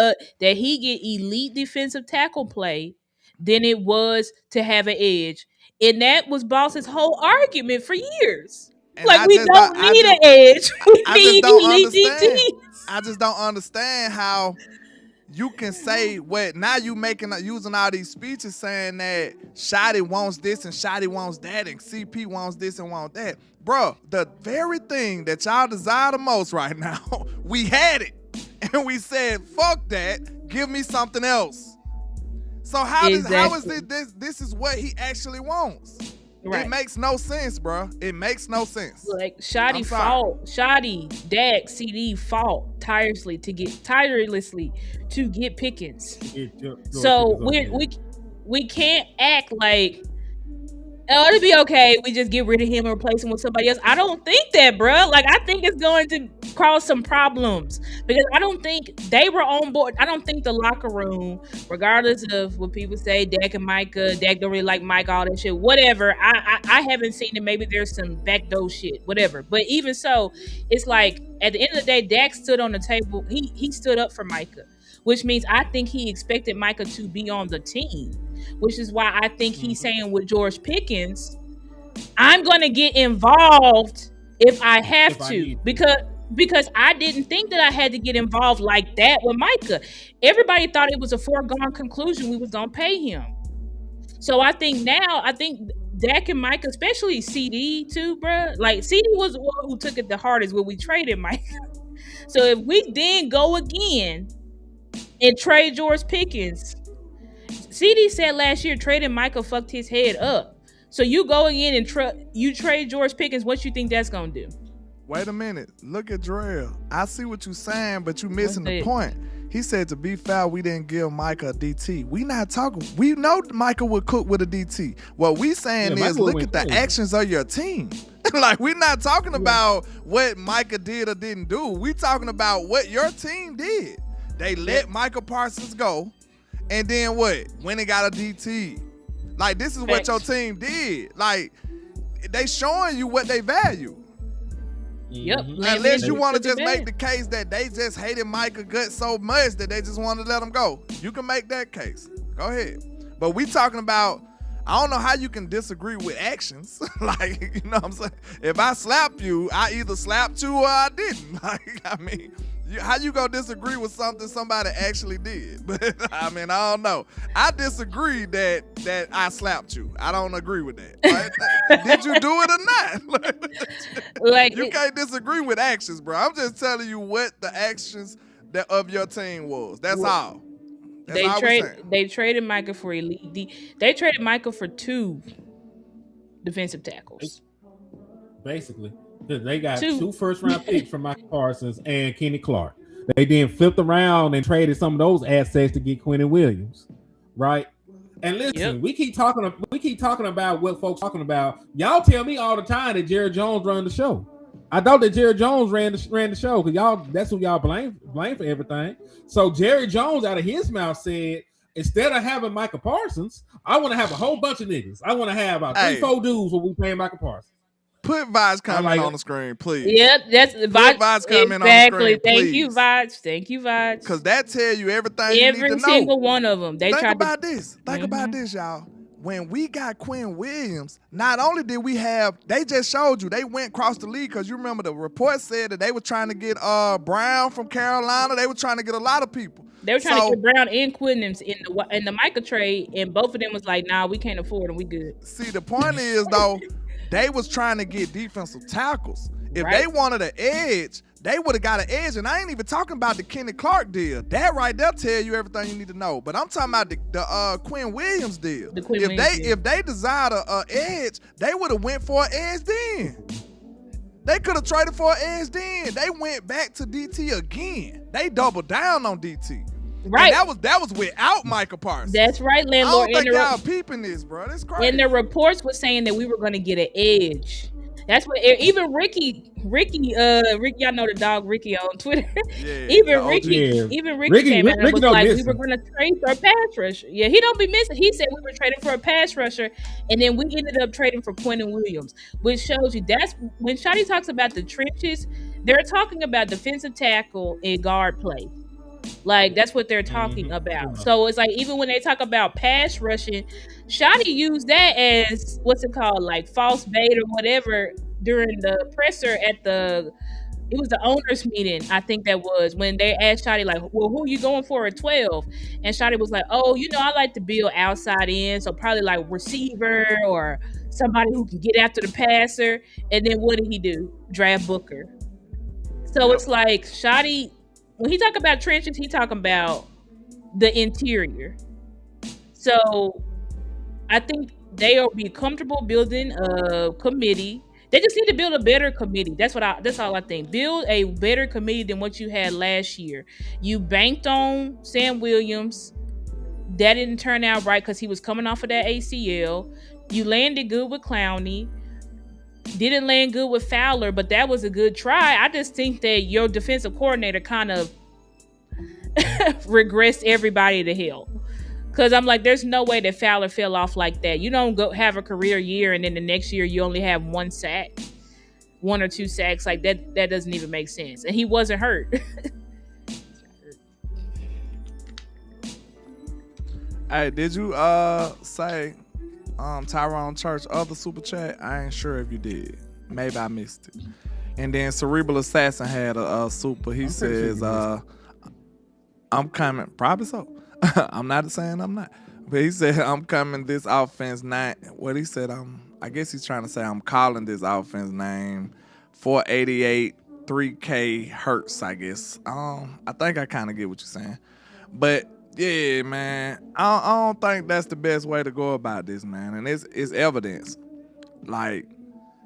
elite defensive tackle play than it was to have an edge. And that was Boss's whole argument for years. And Like, I we just don't I need just- an edge. We I just need don't elite understand. DTs. I just don't understand how you can say what now you using all these speeches saying that Shotty wants this and Shotty wants that and CP wants this and wants that. Bro, the very thing that y'all desire the most right now, we had it. And we said, fuck that, give me something else. So how is this is what he actually wants? Right. It makes no sense, bro. It makes no sense. Like, Shoddy Dak, CD fought tirelessly to get Pickens. So we can't act like, oh, it'll be okay. We just get rid of him and replace him with somebody else. I don't think that, bro. Like, I think it's going to cause some problems because I don't think they were on board. I don't think the locker room, regardless of what people say, Dak and Micah, Dak don't really like Mike, all that shit, whatever. I haven't seen it. Maybe there's some backdoor shit, whatever. But even so, it's like at the end of the day, Dak stood on the table. He stood up for Micah, which means I think he expected Micah to be on the team, which is why I think he's saying with George Pickens, I'm going to get involved if I have to, because I didn't think that I had to get involved like that with Micah. Everybody thought it was a foregone conclusion we was going to pay him. So I think Dak and Micah, especially CD too, bro. Like, CD was the one who took it the hardest when we traded Micah. So if we then go again and trade George Pickens, CD said last year trading Micah fucked his head up. So you go again and you trade George Pickens, what you think that's gonna do? Wait a minute. Look at Jarrell. I see what you're saying, but you're missing the point. He said, to be fair, we didn't give Micah a DT. We not talking. We know Micah would cook with a DT. What we saying is look at the actions of your team. Like, we're not talking about what Micah did or didn't do. We talking about what your team did. They let Micah Parsons go, and then what? When they got a DT. Like, this is what your team did. Like, they showing you what they value. Yep. Unless you want to just make the case that they just hated Micah gut so much that they just wanted to let him go. You can make that case. Go ahead. But we talking about, I don't know how you can disagree with actions. Like, you know what I'm saying? If I slap you, I either slapped you or I didn't. Like, I mean, how you gonna disagree with something somebody actually did? But I mean, I don't know. I disagree that I slapped you. I don't agree with that. Right? Did you do it or not? Like, you can't disagree with actions, bro. I'm just telling you what the actions of your team was. That's all. They traded Micah for they traded Micah for 2 defensive tackles. Basically. They got 2 first-round picks from Micah Parsons and Kenny Clark. They then flipped around and traded some of those assets to get Quentin Williams, right? And listen, we keep talking about what folks talking about. Y'all tell me all the time that Jerry Jones run the show. I thought that Jerry Jones ran the show because that's who y'all blame for everything. So Jerry Jones out of his mouth said, instead of having Micah Parsons, I want to have a whole bunch of niggas. I want to have about 3-4 dudes when we pay Micah Parsons. Put Vibes comment on the screen, please. Yep, that's Vibes comment on the screen, please. Thank you, Vibes. Because that tell you everything you need to know. Every single one of them. Think about this, y'all. When we got Quinn Williams, not only did we have, they just showed you, they went across the league because you remember the report said that they were trying to get Brown from Carolina. They were trying to get a lot of people. They were trying to get Brown and Williams in the Micah trade, and both of them was like, nah, we can't afford them. We good. See, the point is, though, they was trying to get defensive tackles. If they wanted an edge, they would have got an edge. And I ain't even talking about the Kenny Clark deal. That right there tell you everything you need to know. But I'm talking about the Quinn Williams deal. If they desired an edge, they would have went for an edge then. They could have traded for an edge then. They went back to DT again. They doubled down on DT. Right. And that was without Micah Parsons. That's right, landlord. I don't think y'all peeping this, bro. That's crazy. And the reports was saying that we were going to get an edge. That's what even Ricky, y'all know the dog Ricky on Twitter. Yeah, even Ricky came out and was like, we were going to trade for a pass rusher. Yeah, he don't be missing. He said we were trading for a pass rusher, and then we ended up trading for Quentin Williams, which shows you that's when Shotty talks about the trenches, they're talking about defensive tackle and guard play. Like, that's what they're talking about. So it's like, even when they talk about pass rushing, Shotty used that as, what's it called, like false bait or whatever during the presser at it was the owners meeting, I think that was, when they asked Shotty, like, well, who are you going for at 12? And Shotty was like, oh, I like to build outside in, so probably like receiver or somebody who can get after the passer. And then what did he do? Draft Booker. So it's like, Shotty, when he talk about trenches, he talking about the interior. So I think they'll be comfortable building a committee. They just need to build a better committee. That's all I think. Build a better committee than what you had last year. You banked on Sam Williams. That didn't turn out right because he was coming off of that ACL. You landed good with Clowney. Didn't land good with Fowler, but that was a good try. I just think that your defensive coordinator kind of regressed everybody to hell. Because I'm like, there's no way that Fowler fell off like that. You don't go have a career year and then the next year you only have 1 sack, 1 or 2 sacks. Like that doesn't even make sense. And he wasn't hurt. Hey, did you say Tyrone Church other super chat? I ain't sure if you did. Maybe I missed it. And then Cerebral Assassin had a super. He says, I'm coming. Probably so. I'm not saying I'm not. But he said, I'm coming this offense name. What he said, I guess he's trying to say I'm calling this offense name 488 3K Hertz, I guess. I think I kind of get what you're saying. But yeah, man, I don't think that's the best way to go about this, man. And it's evidence. Like,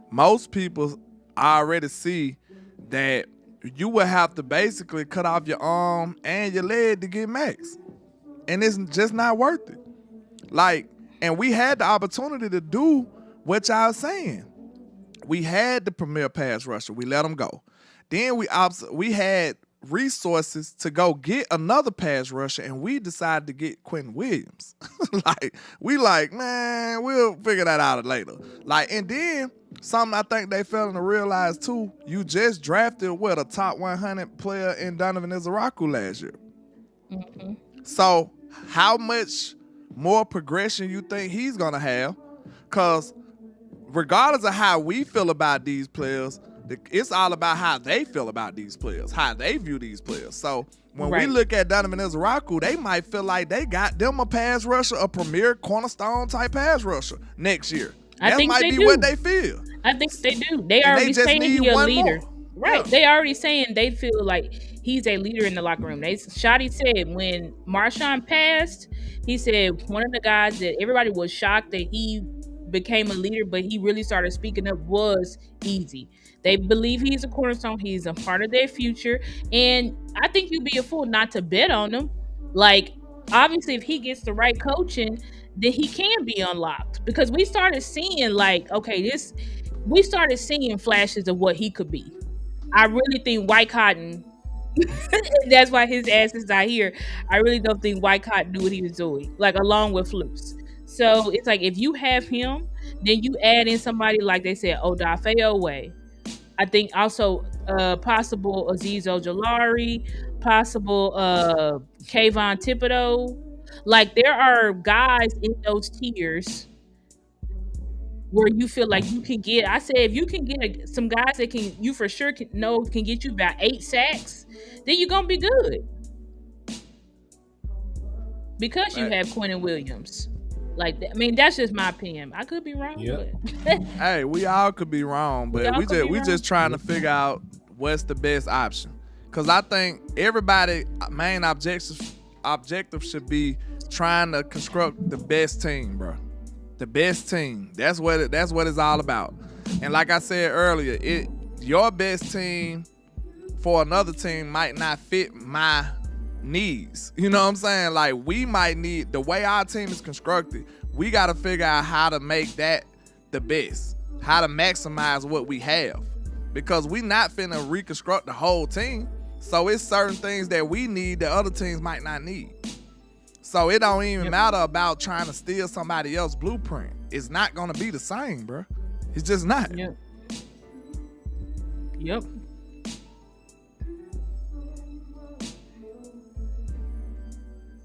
most people already see that you would have to basically cut off your arm and your leg to get max. And it's just not worth it. Like, and we had the opportunity to do what y'all saying. We had the premier pass rusher. We let him go. Then we had resources to go get another pass rusher, and we decided to get Quentin Williams. Man, we'll figure that out later. Like, and then something I think they failing to realize too, you just drafted a top 100 player in Donovan Izaraku last year. Mm-hmm. So how much more progression you think he's gonna have? Because regardless of how we feel about these players, it's all about how they feel about these players, how they view these players. So when we look at Donovan Izaraku, they might feel like they got them a pass rusher, a premier cornerstone type pass rusher next year. That might be what they feel. I think they do. They already saying he's a leader. More. Right. Yeah. They already saying they feel like he's a leader in the locker room. Shotty said when Marshawn passed, he said one of the guys that everybody was shocked that he became a leader, but he really started speaking up was Easy. They believe he's a cornerstone. He's a part of their future. And I think you'd be a fool not to bet on him. Like, obviously, if he gets the right coaching, then he can be unlocked. Because we started seeing we started seeing flashes of what he could be. I really think White Cotton, that's why his ass is not here. I really don't think White Cotton knew what he was doing, like along with Flukes. So it's like if you have him, then you add in somebody like they said, Odafe Owe. I think also possible Azeez Ojulari, possible Kayvon Thibodeau. Like there are guys in those tiers where you feel like you can get. I said if you can get some guys that you for sure can get you about 8 sacks, then you're gonna be good because you have Quentin Williams. Like, I mean, that's just my opinion. I could be wrong. Yep. But Hey, we all could be wrong, but we just trying to figure out what's the best option. Cause I think everybody main objective should be trying to construct the best team, bro. The best team. That's what it's all about. And like I said earlier, your best team for another team might not fit my needs. You know what I'm saying? Like we might need, the way our team is constructed, we got to figure out how to make that the best, how to maximize what we have, because we not finna reconstruct the whole team. So it's certain things that we need that other teams might not need. So it don't even matter about trying to steal somebody else's blueprint. It's not gonna be the same, bro. It's just not. Yep.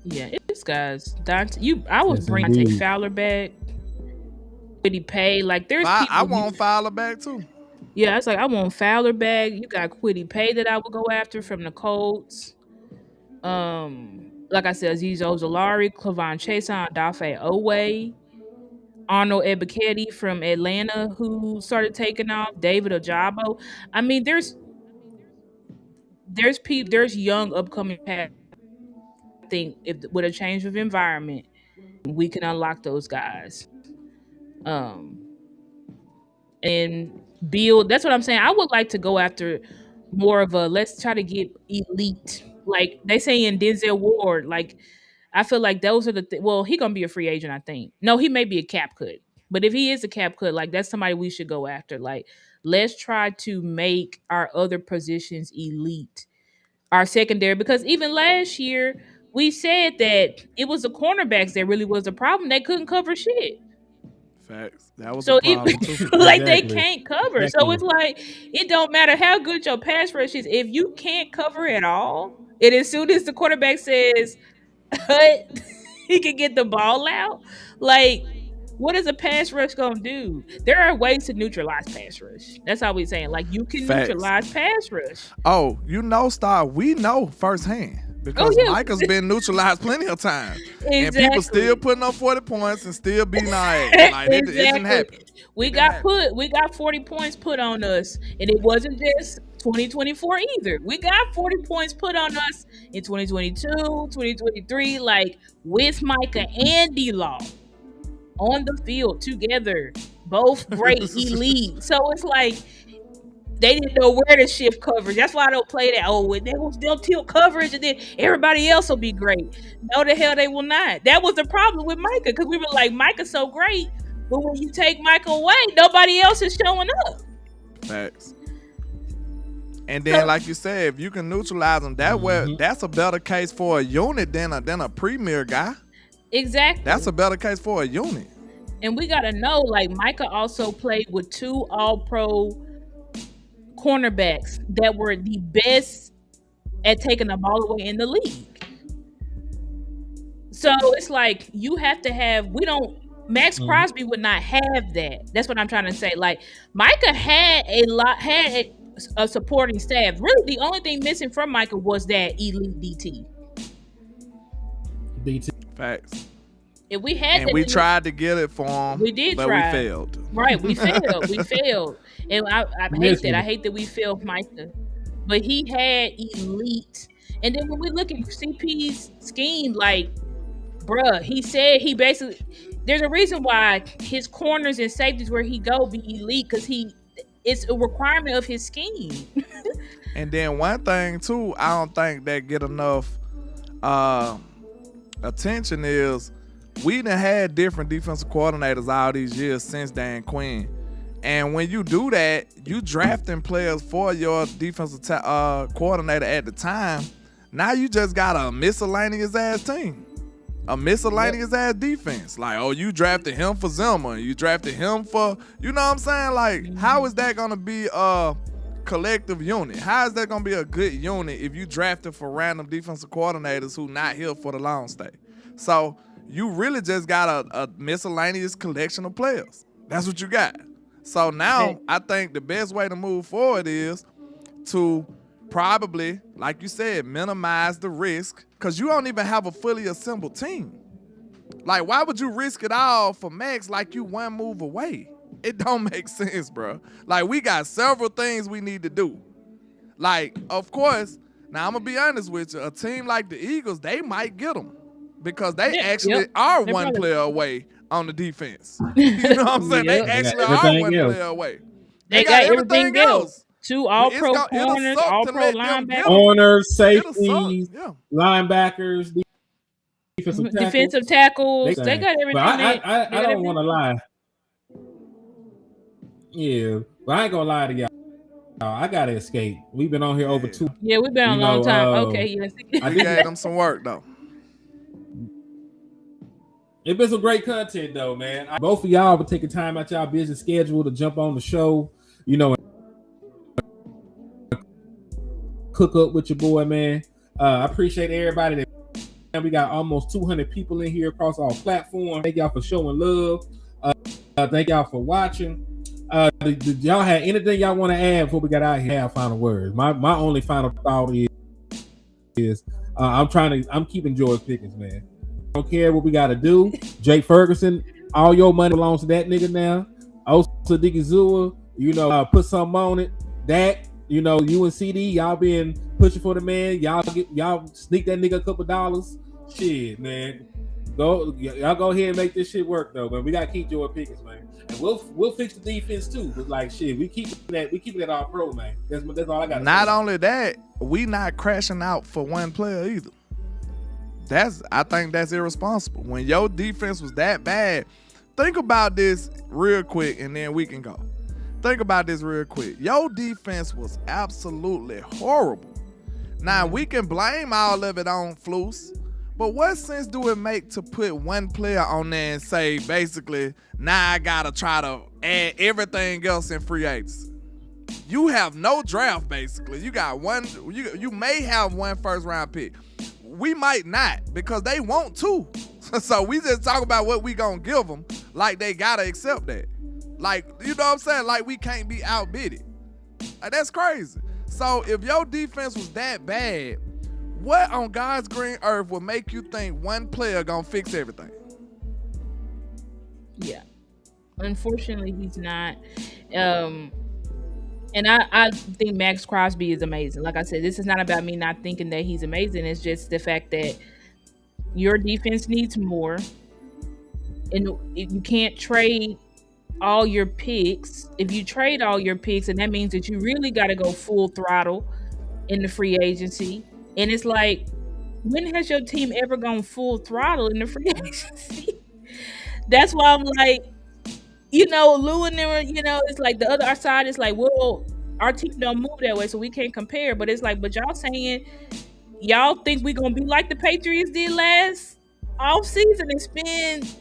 Yeah, it's guys. I would bring Dante Fowler back. Would he pay? Like, there's people. I want Fowler back too. Yeah, it's like I want Fowler back. You got Kwity Paye that I would go after from the Colts. Like I said, Azeez Ojulari, Clavon Chason, Odafe Owe, Arnold Ebiketie from Atlanta, who started taking off, David Ojabo. I mean, there's young upcoming pass. I think if with a change of environment, we can unlock those guys. And build. That's what I'm saying. I would like to go after more of a, let's try to get elite. Like they say in Denzel Ward, like I feel like those are the well, he gonna be a free agent, I think. No, he may be a cap cut. But if he is a cap cut, like that's somebody we should go after. Like, let's try to make our other positions elite. Our secondary, because even last year we said that it was the cornerbacks that really was the problem. They couldn't cover shit. Facts. That was a problem too. Like they can't cover. Exactly. So it's like it don't matter how good your pass rush is if you can't cover at all. And as soon as the quarterback says he can get the ball out, like what is a pass rush gonna do? There are ways to neutralize pass rush. That's all we're saying. Like you can neutralize pass rush. Oh, Star, we know firsthand. Because Micah's been neutralized plenty of times. Exactly. And people still putting up 40 points and still beating our ass. Like, it didn't happen. We got 40 points put on us. And it wasn't just 2024 either. We got 40 points put on us in 2022, 2023, like with Micah and D-Law on the field together. Both great elite. So it's like they didn't know where to shift coverage. That's why I don't play that. Oh, they'll tilt coverage and then everybody else will be great. No, the hell they will not. That was the problem with Micah because we were like, Micah's so great, but when you take Micah away, nobody else is showing up. Facts. And then, like you said, if you can neutralize them that way, that's a better case for a unit than a premier guy. Exactly. That's a better case for a unit. And we gotta know, like Micah also played with 2 All-Pro cornerbacks that were the best at taking the ball away in the league. So it's like you have to have. Max Crosby would not have that. That's what I'm trying to say. Like Micah had a supporting staff. Really, the only thing missing from Micah was that elite DT. Facts. If we had, and we tried to get it for him. We did, but try. We failed. Right, we failed. We failed, and I hate that. I hate that we failed Micah. But he had elite. And then when we look at CP's scheme, like, bruh, he said he basically. There's a reason why his corners and safeties where he go be elite because it's a requirement of his scheme. And then one thing too, I don't think that get enough attention is we done had different defensive coordinators all these years since Dan Quinn. And when you do that, you drafting players for your defensive coordinator at the time. Now you just got a miscellaneous ass team. A miscellaneous ass defense. Like, oh, you drafted him for Zimmer. You drafted him for, you know what I'm saying? Like, how is that going to be a collective unit? How is that going to be a good unit if you drafted for random defensive coordinators who not here for the long stay? So you really just got a miscellaneous collection of players. That's what you got. So now I think the best way to move forward is to probably, like you said, minimize the risk because you don't even have a fully assembled team. Like, why would you risk it all for Max like you one move away? It don't make sense, bro. Like, we got several things we need to do. Like, of course, now I'm going to be honest with you, a team like the Eagles, they might get them because they are one player away on the defense. You know what I'm saying? They actually are one player away. They got everything else. 2 All-Pro corners, All-Pro linebackers. Corners, safeties, linebackers, defensive tackles. They got everything. I don't want to lie. Yeah, but I ain't going to lie to y'all. I got to escape. We've been on here over 2. Yeah, we've been on a long time. Okay, yes. I gave them some work, though. It's been some great content, though, man. Both of y'all for taking time out y'all busy schedule to jump on the show, you know, cook up with your boy, man. I appreciate everybody that we got almost 200 people in here across all platforms. Thank y'all for showing love. Thank y'all for watching. Did y'all have anything y'all want to add before we got out here? Have final words. My only final thought is I'm keeping George Pickens, man. I don't care what we got to do. Jake Ferguson, all your money belongs to that nigga now. Osa Digizua, you know, put something on it. That. You know, you and CD, y'all been pushing for the man. Y'all sneak that nigga a couple dollars. Shit, man. Y'all go ahead and make this shit work though, man. We gotta keep Jordan Pickens, man. And we'll fix the defense too. But like shit, we keep that all pro, man. That's all I got. Not only that, we not crashing out for one player either. I think that's irresponsible. When your defense was that bad, think about this real quick and then we can go. Think about this real quick. Your defense was absolutely horrible. Now, we can blame all of it on Flus, but what sense do it make to put one player on there and say, basically, now I got to try to add everything else in free agency? You have no draft, basically. You got one. You may have one first-round pick. We might not because they want 2. So we just talk about what we going to give them like they got to accept that. Like, you know what I'm saying? Like, we can't be outbidded. Like, that's crazy. So, if your defense was that bad, what on God's green earth would make you think one player gonna fix everything? Yeah. Unfortunately, he's not. And I think Max Crosby is amazing. Like I said, this is not about me not thinking that he's amazing. It's just the fact that your defense needs more. And you can't trade all your picks, if you trade all your picks, and that means that you really got to go full throttle in the free agency. And it's like, when has your team ever gone full throttle in the free agency? That's why I'm like, Lou and them, it's like the other side is like, well, our team don't move that way, so we can't compare. But it's like, but y'all saying y'all think we gonna be like the Patriots did last off season and spend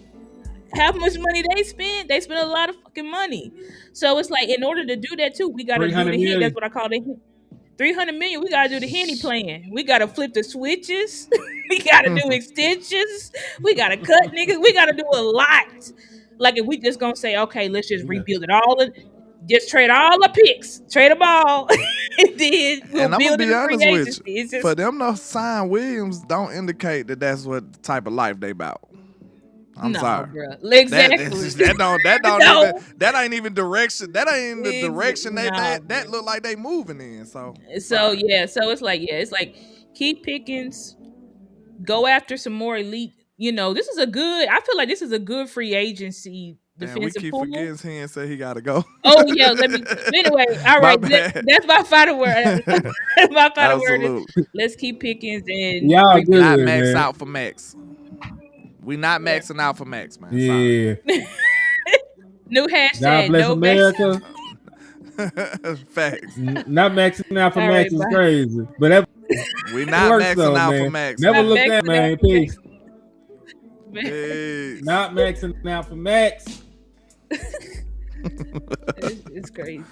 how much money they spent? They spent a lot of fucking money. So it's like, in order to do that too, we gotta do the Henny. That's what I call it. 300 million. We gotta do the Henny plan. We gotta flip the switches. We gotta do extensions. We gotta cut niggas. We gotta do a lot. Like, if we just gonna say, okay, let's just rebuild it all. Just trade all the picks, trade them all, and then we'll and I'm build gonna be honest with you. for them to sign Williams don't indicate that that's what type of life they about. I'm sorry, bro. Exactly. That ain't even direction. That ain't the direction that look like they moving in. So it's like keep Pickens, go after some more elite. This is I feel like this is a good free agency. Defensive we keep pool. forgetting he and say he gotta go. Oh yeah, anyway, all right. That's my final word. My final word is, let's keep Pickens and y'all not max out for Max. We not maxing out for Max, man. Yeah. New hashtag. God bless America. Facts. Not maxing out for Max is crazy, but that we not maxing out for Max. Never look at man. Peace. Not maxing out for Max. It's crazy.